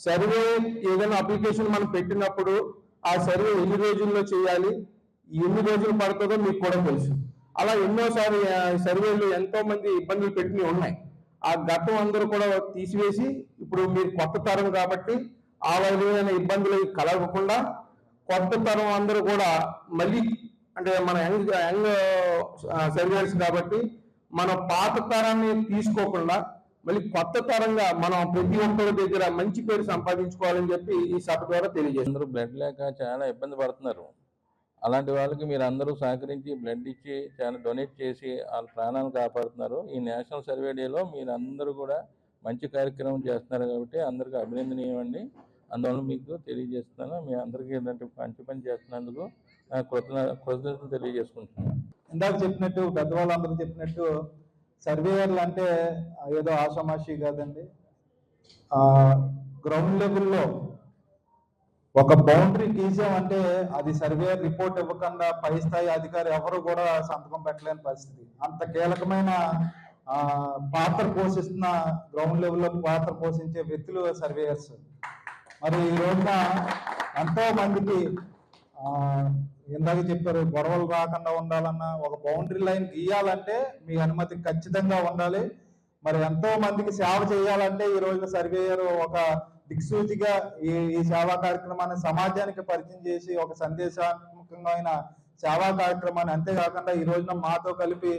సర్వే ఏదైనా అప్లికేషన్ మనం పెట్టినప్పుడు ఆ సర్వే ఎన్ని రోజుల్లో చేయాలి, ఎన్ని రోజులు పడుతుందో మీకు కూడా తెలుసు. అలా ఎన్నోసారి సర్వేలు ఎంతో మంది ఇబ్బందులు పెట్టినవి ఉన్నాయి. ఆ గతం అందరూ కూడా తీసివేసి ఇప్పుడు మీరు కొత్త తరం కాబట్టి ఆ విధమైన ఇబ్బందులు కలగకుండా కొత్త తరం అందరూ కూడా మళ్ళీ అంటే మన యంగ్ సర్వేర్స్ కాబట్టి మన పాత తరాన్ని తీసుకోకుండా మళ్ళీ కొత్త తరంగా మనం ప్రతి ఒక్కరి దగ్గర మంచి పేరు సంపాదించుకోవాలని చెప్పి ఈ సభ ద్వారా తెలియజేస్తారు. బ్లడ్ లేక చాలా ఇబ్బంది పడుతున్నారు. అలాంటి వాళ్ళకి మీరు అందరూ సహకరించి బ్లడ్ ఇచ్చి చాలా డొనేట్ చేసి వాళ్ళ ప్రాణాలను కాపాడుతున్నారు. ఈ నేషనల్ సర్వే డేలో మీరు అందరూ కూడా మంచి కార్యక్రమం చేస్తున్నారు కాబట్టి అందరికీ అభినందనీయమండి. అందువల్ల మీకు తెలియజేస్తున్నాను. మీ అందరికీ ఇలాంటి మంచి పని చేస్తున్నందుకు కృతజ్ఞతలు తెలియజేసుకుంటున్నాను. ఇందాక చెప్పినట్టు పెద్దవాళ్ళందరూ చెప్పినట్టు సర్వేయర్లు అంటే ఏదో ఆషామాషి కాదండి. గ్రౌండ్ లెవెల్లో ఒక బౌండరీ గీసామంటే అది సర్వేయర్ రిపోర్ట్ ఇవ్వకుండా పై స్థాయి అధికారి ఎవరు కూడా సంతకం పెట్టలేని పరిస్థితి. అంత కీలకమైన పాత్ర పోషిస్తున్న గ్రౌండ్ లెవెల్లో పాత్ర పోషించే వ్యక్తులు సర్వేయర్స్. మరి ఈ రోజున ఎంతో మందికి ఇందాక చెప్పారు గొడవలు రాకుండా ఉండాలన్నా ఒక బౌండరీ లైన్ గీయాలంటే మీ అనుమతి ఖచ్చితంగా ఉండాలి. మరి ఎంతో మందికి సేవ చేయాలంటే ఈ రోజున సర్వేయర్ ఒక దిక్సూచిగా ఈ సేవా కార్యక్రమాన్ని సమాజానికి పరిచయం చేసి ఒక సందేశాత్మకమైన సేవా కార్యక్రమాన్ని, అంతేకాకుండా ఈ రోజున మాతో కలిపి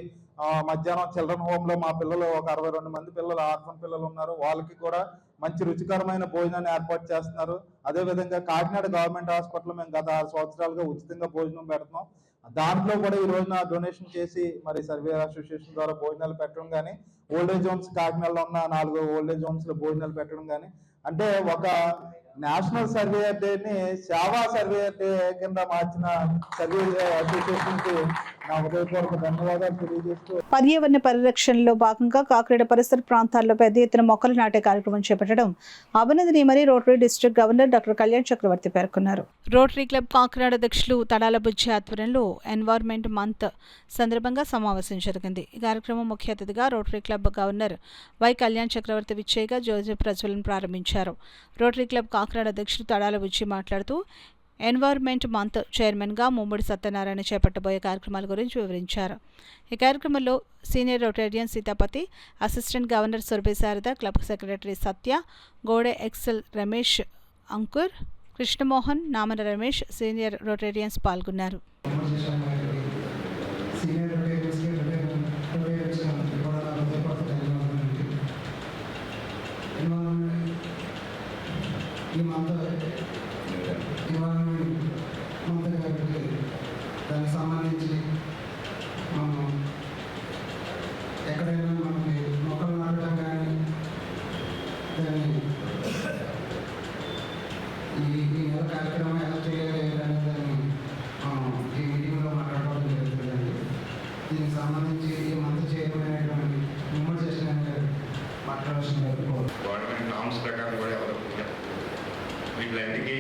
మధ్యాహ్నం చిల్డ్రన్ హోమ్ లో మా పిల్లలు ఒక 62 మంది పిల్లలు ఆర్ఫన్ పిల్లలు ఉన్నారు. వాళ్ళకి కూడా మంచి రుచికరమైన భోజనాన్ని ఏర్పాటు చేస్తున్నారు. అదేవిధంగా కాకినాడ గవర్నమెంట్ హాస్పిటల్ మేము గత 6 సంవత్సరాలుగా ఉచితంగా భోజనం పెడుతున్నాం. దాంట్లో కూడా ఈ రోజున డొనేషన్ చేసి మరి సర్వే అసోసియేషన్ ద్వారా భోజనాలు పెట్టడం కానీ, ఓల్డేజ్ హోమ్స్ కాకినాడలో ఉన్న 4 ఓల్డేజ్ హోమ్స్ లో భోజనాలు పెట్టడం కానీ, అంటే ఒక నేషనల్ సర్వేయర్ డేని సేవా సర్వేయర్ డే కింద మార్చిన సర్వే అసోసియేషన్ కి నా హృదయపూర్వక ధన్యవాదాలు తెలియజేస్తూ పర్యావరణ పరిరక్షణలో భాగంగా కాకినాడ పరిసర ప్రాంతాల్లో పెద్ద ఎత్తున మొక్కలు నాటే కార్యక్రమం చేపట్టడం అభినందనీయమని rotary district governor doctor Kalyan Chakravarthi పేర్కొన్నారు. రోటరీ క్లబ్ కాకినాడ అధ్యక్షులు తడాల బుజ్జి ఆధ్వర్యంలో ఎన్వైర్న్మెంట్ మంత్ సందర్భంగా సమావేశం జరిగింది. ఈ కార్యక్రమం ముఖ్య అతిథిగా rotary club governor Y Kalyan Chakravarthi విచ్చేయగా జ్యోతి ప్రజ్వలన ప్రారంభించారు. రోటరీ క్లబ్ కాకినాడ అధ్యక్షులు తడాల బుజ్జి మాట్లాడుతూ ఎన్వైర్న్మెంట్ మంత్ చైర్మన్గా ముమ్మడి సత్యనారాయణ చేపట్టబోయే కార్యక్రమాల గురించి వివరించారు. ఈ కార్యక్రమంలో senior Rotarian Seethapathi, assistant governor Surabhi Sharada, club secretary Satya, Gode Excel Ramesh, Ankur, Krishnamohan, Namana Ramesh, senior Rotarians పాల్గొన్నారు. దానికి సంబంధించి మనం ఎక్కడైనా మనకి మొక్కలు నాటడం కానీ దాన్ని ఈ నెల కార్యక్రమం ఎలా చేయాలి దాన్ని ఈ మీటింగ్లో మాట్లాడుకోవడం జరుగుతుందండి. దీనికి సంబంధించి ఈ మంత్ చేయబడినటువంటి ముమ్మడి చేసిన మాట్లాడాల్సిన గవర్నమెంట్ నామ్స్ ప్రకారం కూడా ఎవరు వీళ్ళంటికి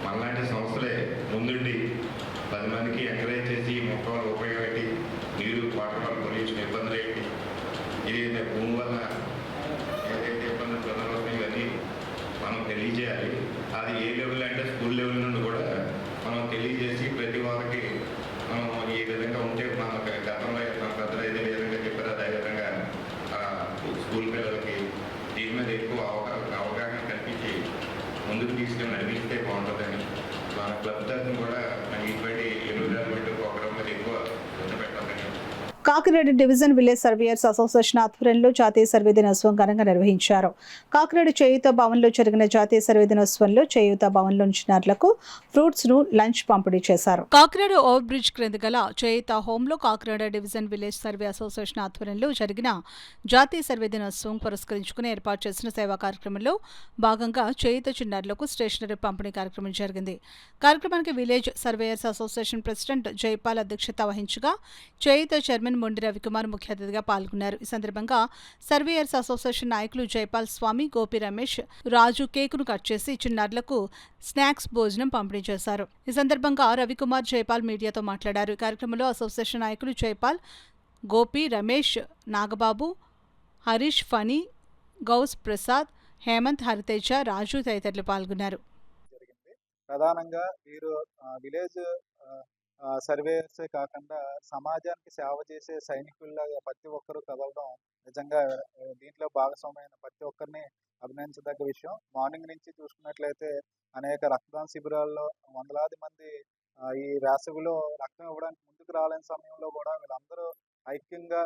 మనలాంటి సంస్థలే ముందుండి 10 మందికి ఎంకరేజ్ చేసి మొక్కలు ఉపయోగపెట్టి నీరు వాటర్ పొల్యూషన్ ఇబ్బందులు ఏంటి, ఇది భూమి వల్ల ఏదైతే ఇబ్బందులు ప్రధానమవుతాయి ఇవన్నీ మనం తెలియజేయాలి. అది ఏ లెవెల్ అంటే స్కూల్ లెవెల్ నుండి కూడా మనం తెలియజేసి ప్రతి వారికి మనం ఈ విధంగా ఉంటే మన గతంలో పెద్దలు ఏదే విధంగా చెప్పారో అదేవిధంగా స్కూల్ పిల్లలకి దీని మీద ఎక్కువ అవగాహన కల్పించి విద్యార్థులు కూడా మనకి ఇటువంటి ఎన్విరాన్మెంట్ ప్రోగ్రామ్ మీద ఎక్కువ దృష్టి పెట్టాలని. Kakinada division village surveyors association ఆధ్వర్యంలో జాతీయ సర్వే దినోత్సవం ఘనంగా నిర్వహించారు. కాకినాడ చేయూత భవన్లో జరిగిన జాతీయ సర్వే దినోత్సవంలో చేయూత భవన్లో చిన్నారులకు ఫ్రూట్స్ ను లంచ్ పంపిణీ చేశారు. కాకినాడ ఓవర్ బ్రిడ్జ్ క్రింద గల చేయూత హోంలో Kakinada division village survey association ఆధ్వర్యంలో జరిగిన జాతీయ సర్వే దినోత్సవం పురస్కరించుకుని ఏర్పాటు చేసిన సేవా కార్యక్రమంలో భాగంగా చేయూత చిన్నారులకు స్టేషనరీ పంపిణీ కార్యక్రమం జరిగింది. కార్యక్రమానికి village surveyors association president Jaipal అధ్యక్షత వహించగా చేయూత చైర్మన్ మొండి రవికుమార్ ముఖ్య అతిథిగా పాల్గొన్నారు. ఈ సందర్భంగా సర్వేయర్స్ అసోసియేషన్ నాయకులు జైపాల్ స్వామి, గోపి రమేష్, రాజు కేకును కట్ చేసి చిన్నారులకు స్నాక్స్ భోజనం పంపిణీ చేశారు. ఈ సందర్భంగా రవికుమార్, జైపాల్ మీడియాతో మాట్లాడారు. ఈ కార్యక్రమంలో అసోసియేషన్ నాయకులు జైపాల్, గోపి రమేష్, నాగబాబు, హరీష్, ఫణి, గౌస్ ప్రసాద్, హేమంత్, హరితేజ, రాజు తదితరులు పాల్గొన్నారు. ప్రధానంగా వీరు విలేజ్ సర్వేయర్సే కాకుండా సమాజానికి సేవ చేసే సైనికుల్లాగా ప్రతి ఒక్కరూ కదలడం నిజంగా దీంట్లో భాగస్వామైన ప్రతి ఒక్కరిని అభినందించదగ్గ విషయం. మార్నింగ్ నుంచి చూసుకున్నట్లయితే అనేక రక్తదాన శిబిరాల్లో వందలాది మంది ఈ వేసవిలో రక్తం ఇవ్వడానికి ముందుకు రాలేని సమయంలో కూడా వీళ్ళందరూ ఐక్యంగా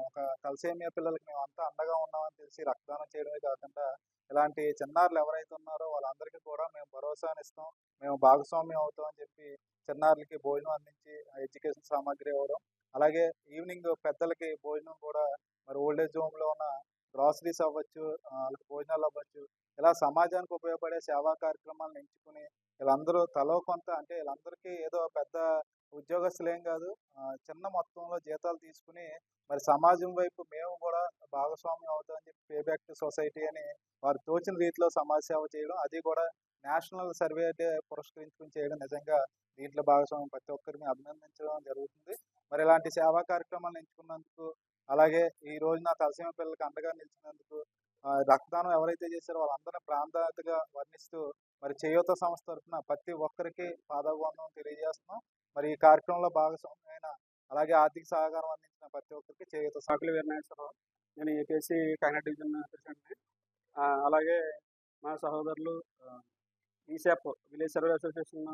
ఒక తలసేమియా పిల్లలకి మేమంతా అండగా ఉన్నామని తెలిసి రక్తదానం చేయడమే కాకుండా ఇలాంటి చిన్నారులు ఎవరైతే ఉన్నారో వాళ్ళందరికీ కూడా మేము భరోసానిస్తాం, మేము భాగస్వామ్యం అవుతాం అని చెప్పి చిన్నారులకి భోజనం అందించి ఎడ్యుకేషన్ సామాగ్రి ఇవ్వడం, అలాగే ఈవినింగ్ పెద్దలకి భోజనం కూడా మరి ఓల్డేజ్ హోమ్లో ఉన్న గ్రాసరీస్ అవ్వచ్చు, వాళ్ళకి భోజనాలు అవ్వచ్చు, ఇలా సమాజానికి ఉపయోగపడే సేవా కార్యక్రమాలను ఎంచుకుని వీళ్ళందరూ తలో కొంత, అంటే వీళ్ళందరికీ ఏదో పెద్ద ఉద్యోగస్తులేం కాదు, చిన్న మొత్తంలో జీతాలు తీసుకుని మరి సమాజం వైపు మేము కూడా భాగస్వామ్యం అవుతామని చెప్పి పే బ్యాక్ టు సొసైటీ అని వారు తోచిన రీతిలో సమాజ సేవ చేయడం, అది కూడా నేషనల్ సర్వే డే పురస్కరించుకుని చేయడం నిజంగా దీంట్లో భాగస్వామ్యం ప్రతి ఒక్కరిని అభినందించడం జరుగుతుంది. మరి ఇలాంటి సేవా కార్యక్రమాలను ఎంచుకున్నందుకు, అలాగే ఈ రోజు నా తలసీమ పిల్లలకు అండగా నిలిచినందుకు, రక్తదానం ఎవరైతే చేశారో వాళ్ళందరినీ ప్రాంతాతగా వర్ణిస్తూ మరి చేయూత సంస్థ తరఫున ప్రతి ఒక్కరికి పాదాభివందనం తెలియజేస్తున్నాం. మరి ఈ కార్యక్రమంలో భాగస్వామ్యమైన అలాగే ఆర్థిక సహకారం అందించిన ప్రతి ఒక్కరికి చేయూత. సాకుల వీరనాగేశ్వరరావు, నేను ఏపీఎస్సీ కాకినాడ డివిజన్ ప్రెసిడెంట్ని. అలాగే మా సహోదరులు ఈశాప్ విలేజ్ సర్వే అసోసియేషన్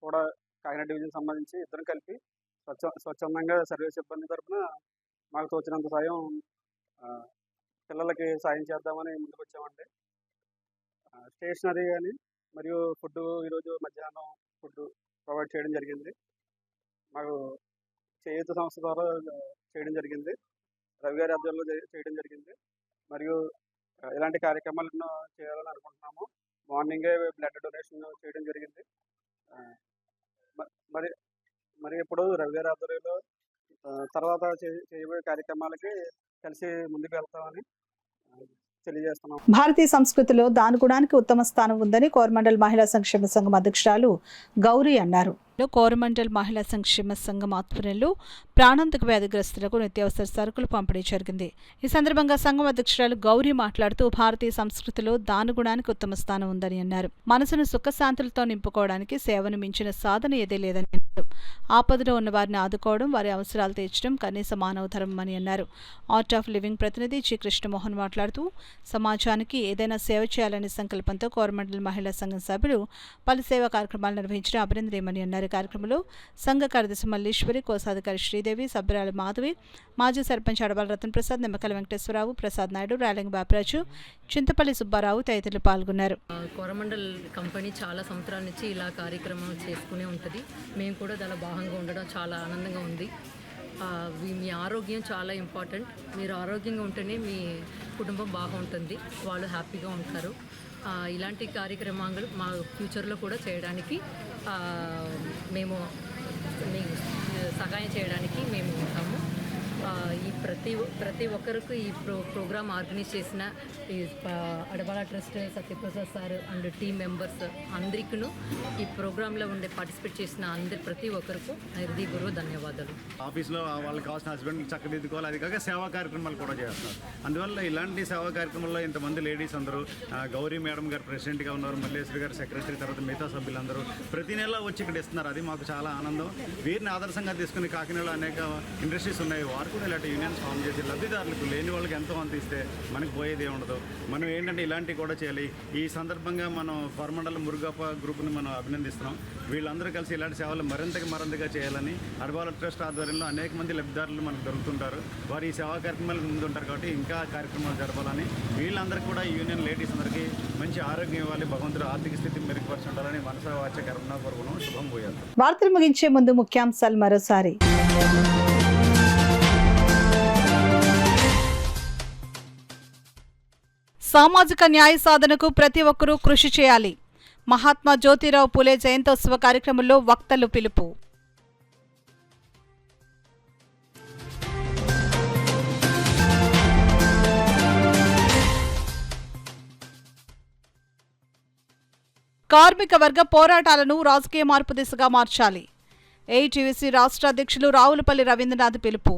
కూడా కాకినాడ డివిజన్ సంబంధించి ఇద్దరం కలిపి స్వచ్ఛందంగా సర్వే సిబ్బంది తరఫున మాకు తోచినంత సాయం పిల్లలకి సాయం చేద్దామని ముందుకు వచ్చామండి. స్టేషనరీ కానీ మరియు ఫుడ్ ఈరోజు మధ్యాహ్నం ఫుడ్ ప్రొవైడ్ చేయడం జరిగింది. మాకు చేయూత సంస్థ ద్వారా చేయడం జరిగింది, రవి గారి ఆధ్వర్యంలో చేయడం జరిగింది. మరియు ఇలాంటి కార్యక్రమాలు ఎన్నో చేయాలని అనుకుంటున్నాము. మార్నింగే బ్లడ్ డొనేషన్ చేయడం జరిగింది. మరి ఇప్పుడు రవి గారి ఆధ్వర్యంలో తర్వాత చేయబోయే కార్యక్రమాలకి కలిసి ముందుకు వెళ్తామని తెలియజేస్తున్నాం. భారతీయ సంస్కృతిలో దానగుణానికి ఉత్తమ స్థానం ఉందని కోరమండల్ మహిళా సంక్షేమ సంఘం అధ్యక్షురాలు గౌరీ అన్నారు. కోరమండల్ మహిళా సంక్షేమ సంఘం ఆధ్వర్యంలో ప్రాణాంతక వ్యాధిగ్రస్తులకు నిత్యావసర సరుకులు పంపిణీ జరిగింది. ఈ సందర్భంగా సంఘం అధ్యక్షురాలు గౌరీ మాట్లాడుతూ భారతీయ సంస్కృతిలో దానగుణానికి ఉత్తమ స్థానం ఉందని అన్నారు. మనసును సుఖశాంతులతో నింపుకోవడానికి సేవను మించిన సాధన ఏదే లేదని అన్నారు. ఆపదలో ఉన్న వారిని ఆదుకోవడం, వారి అవసరాలు తీర్చడం కనీస మానవ ధర్మం అని అన్నారు. ఆర్ట్ ఆఫ్ లివింగ్ ప్రతినిధి జి కృష్ణమోహన్ మాట్లాడుతూ సమాజానికి ఏదైనా సేవ చేయాలనే సంకల్పంతో కోరమండల్ మహిళా సంఘం సభ్యులు పలు సేవా కార్యక్రమాలు నిర్వహించడం అభినందనీయమని అన్నారు. కార్యక్రమంలో సంఘ కార్యదర్శి మల్లీశ్వరి, కోశాధికారి శ్రీదేవి, సభ్యురాలు మాధవి, మాజీ సర్పంచ్ అడబాల రతన్ ప్రసాద్, నిమ్మకల వెంకటేశ్వరరావు, ప్రసాద్ నాయుడు, రాలింగ బాపరాజు, చింతపల్లి సుబ్బారావు తదితరులు పాల్గొన్నారు. కోరమండల్ కంపెనీ చాలా సంవత్సరాల నుంచి ఇలా కార్యక్రమాలు చేసుకునే ఉంటుంది. మేము కూడా చాలా భాగంగా ఉండడం చాలా ఆనందంగా ఉంది. మీ ఆరోగ్యం చాలా ఇంపార్టెంట్. మీరు ఆరోగ్యంగా ఉంటేనే మీ కుటుంబం బాగుంటుంది, వాళ్ళు హ్యాపీగా ఉంటారు. ఇలాంటి కార్యక్రమాలు మా ఫ్యూచర్లో కూడా చేయడానికి మేము సహాయం చేయడానికి మేము ఉంటాము. ఈ ప్రతి ఒక్కరికి ఈ ప్రోగ్రామ్ ఆర్గనైజ్ చేసిన ఈ Adabala trust Satyaprasad sir and team members అందరికీ ఈ ప్రోగ్రాంలో ఉండే పార్టిసిపేట్ చేసిన ప్రతి ఒక్కరికి హృదయపూర్వక ధన్యవాదాలు. ఆఫీస్లో వాళ్ళకి కావాల్సిన హస్బెండ్ చక్కదిద్దుకోవాలి, అది కాక సేవా కార్యక్రమాలు కూడా చేస్తున్నారు. అందువల్ల ఇలాంటి సేవా కార్యక్రమాల్లో ఇంతమంది లేడీస్ అందరూ, గౌరీ మేడం గారు ప్రెసిడెంట్గా ఉన్నారు, మల్లేశ్వరి గారు సెక్రటరీ, తర్వాత మిగతా సభ్యులందరూ ప్రతి నెల వచ్చి ఇక్కడ ఇస్తున్నారు. అది మాకు చాలా ఆనందం. వీరిని ఆదర్శంగా తీసుకుని కాకినాడలో అనేక ఇండస్ట్రీస్ ఉన్నాయి, వారు కూడా ఇలాంటి యూనియన్స్ ఫామ్ చేసి లబ్ధిదారులకు లేని వాళ్ళకి ఎంతో అంత ఇస్తే మనకు పోయేది ఉండదు. మనం ఏంటంటే ఇలాంటివి కూడా చేయాలి. ఈ సందర్భంగా మనం కోరమండలం మురుగప్ప గ్రూప్ని మనం అభినందిస్తున్నాం. వీళ్ళందరూ కలిసి ఇలాంటి సేవలు మరింతగా చేయాలని అర్బాల ట్రస్ట్ ఆధ్వర్యంలో అనేక మంది లబ్ధిదారులు మనకు దొరుకుతుంటారు. వారు ఈ సేవా కార్యక్రమాలకు ముందుంటారు కాబట్టి ఇంకా కార్యక్రమాలు జరపాలని, వీళ్ళందరికీ కూడా యూనియన్ లేడీస్ అందరికీ మంచి ఆరోగ్యం ఇవ్వాలి, భగవంతుడు ఆర్థిక స్థితి మెరుగుపరచుండాలని మనసా వాచ్య కరుణా కోరుకున్నాం. శుభం పోయాలి. వార్తలు ముగించే ముందు ముఖ్యాంశాలు మరోసారి. సామాజిక న్యాయ సాధనకు ప్రతి ఒక్కరూ కృషి చేయాలి. మహాత్మా జ్యోతిరావు పూలే జయంతోత్సవ కార్యక్రమంలో వక్తలు పిలుపు. కార్మిక వర్గ పోరాటాలను రాజకీయ మార్పు దిశగా మార్చాలి. ఏఐటీయూసీ రాష్ట్ర అధ్యక్షులు రావులపల్లి రవీంద్రనాథ్ పిలుపు.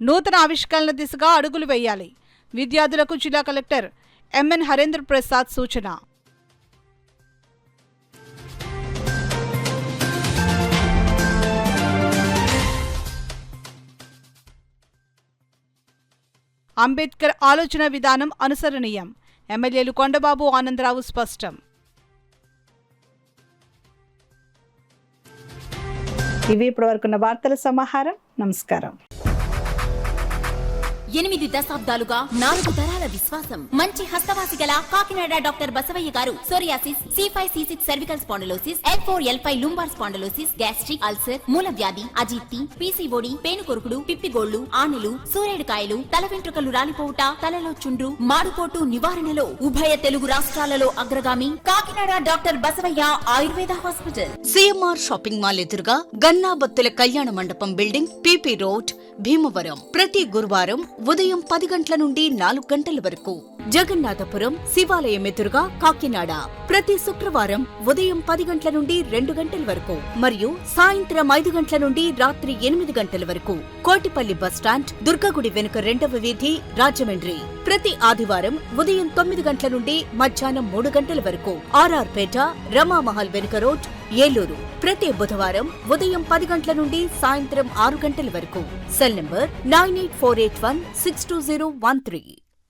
నూతన ఆవిష్కరణల దిశగా అడుగులు వేయాలి. విద్యార్థులకు జిల్లా కలెక్టర్ ఎంఎన్ హరేంద్ర ప్రసాద్ సూచన. అంబేద్కర్ ఆలోచన విధానం అనుసరణీయం. ఎమ్మెల్యేలు కొండబాబు, ఆనందరావు స్పష్టం. ఇవి ఇప్పటివరకున్న వార్తల సమాహారం. నమస్కారం. 8 దశాబ్దాలుగా 4 తరాల విశ్వాసం. మంచి హస్తవాసి గల కాకినాడ డాక్టర్ బసవయ్య గారు psoriasis, C5, C6 cervical spondylosis, L4, L5 lumbar spondylosis, gastric ulcer, మూల వ్యాధి, అజీర్తి, పీసీఓడి, పేనుకొరుకుడు, పిప్పిగోళ్లు, ఆనెలు, సూరేడుకాయలు, తల వెంట్రుకలు రాలిపోవుట, తలలో చుండ్రు, మాడుపోటు నివారణలో ఉభయ తెలుగు రాష్ట్రాలలో అగ్రగామి Kakinada doctor Basavayya Ayurveda hospital. CMR shopping mall ఎదురుగా గన్నాబత్తుల కళ్యాణ మండపం బిల్డింగ్, పిపి రోడ్, భీమవరం. ప్రతి గురువారం ఉదయం 10 గంటల నుండి 4 గంటల వరకు. జగన్నాథపురం శివాలయం ఎదురుగా కాకినాడ ప్రతి శుక్రవారం ఉదయం 10 గంటల నుండి 2 గంటల వరకు మరియు సాయంత్రం 5 గంటల నుండి రాత్రి 8 గంటల వరకు. కోటిపల్లి బస్టాండ్, దుర్గగుడి వెనుక 2వ వీధి, రాజమండ్రి ప్రతి ఆదివారం ఉదయం 9 గంటల నుండి మధ్యాహ్నం 3 గంటల వరకు. ఆర్ఆర్ పేట, రమామహల్ వెనుక రోడ్, ఏలూరు ప్రతి బుధవారం ఉదయం 10 గంటల నుండి సాయంత్రం 6 గంటల వరకు. Cell number 9848162013.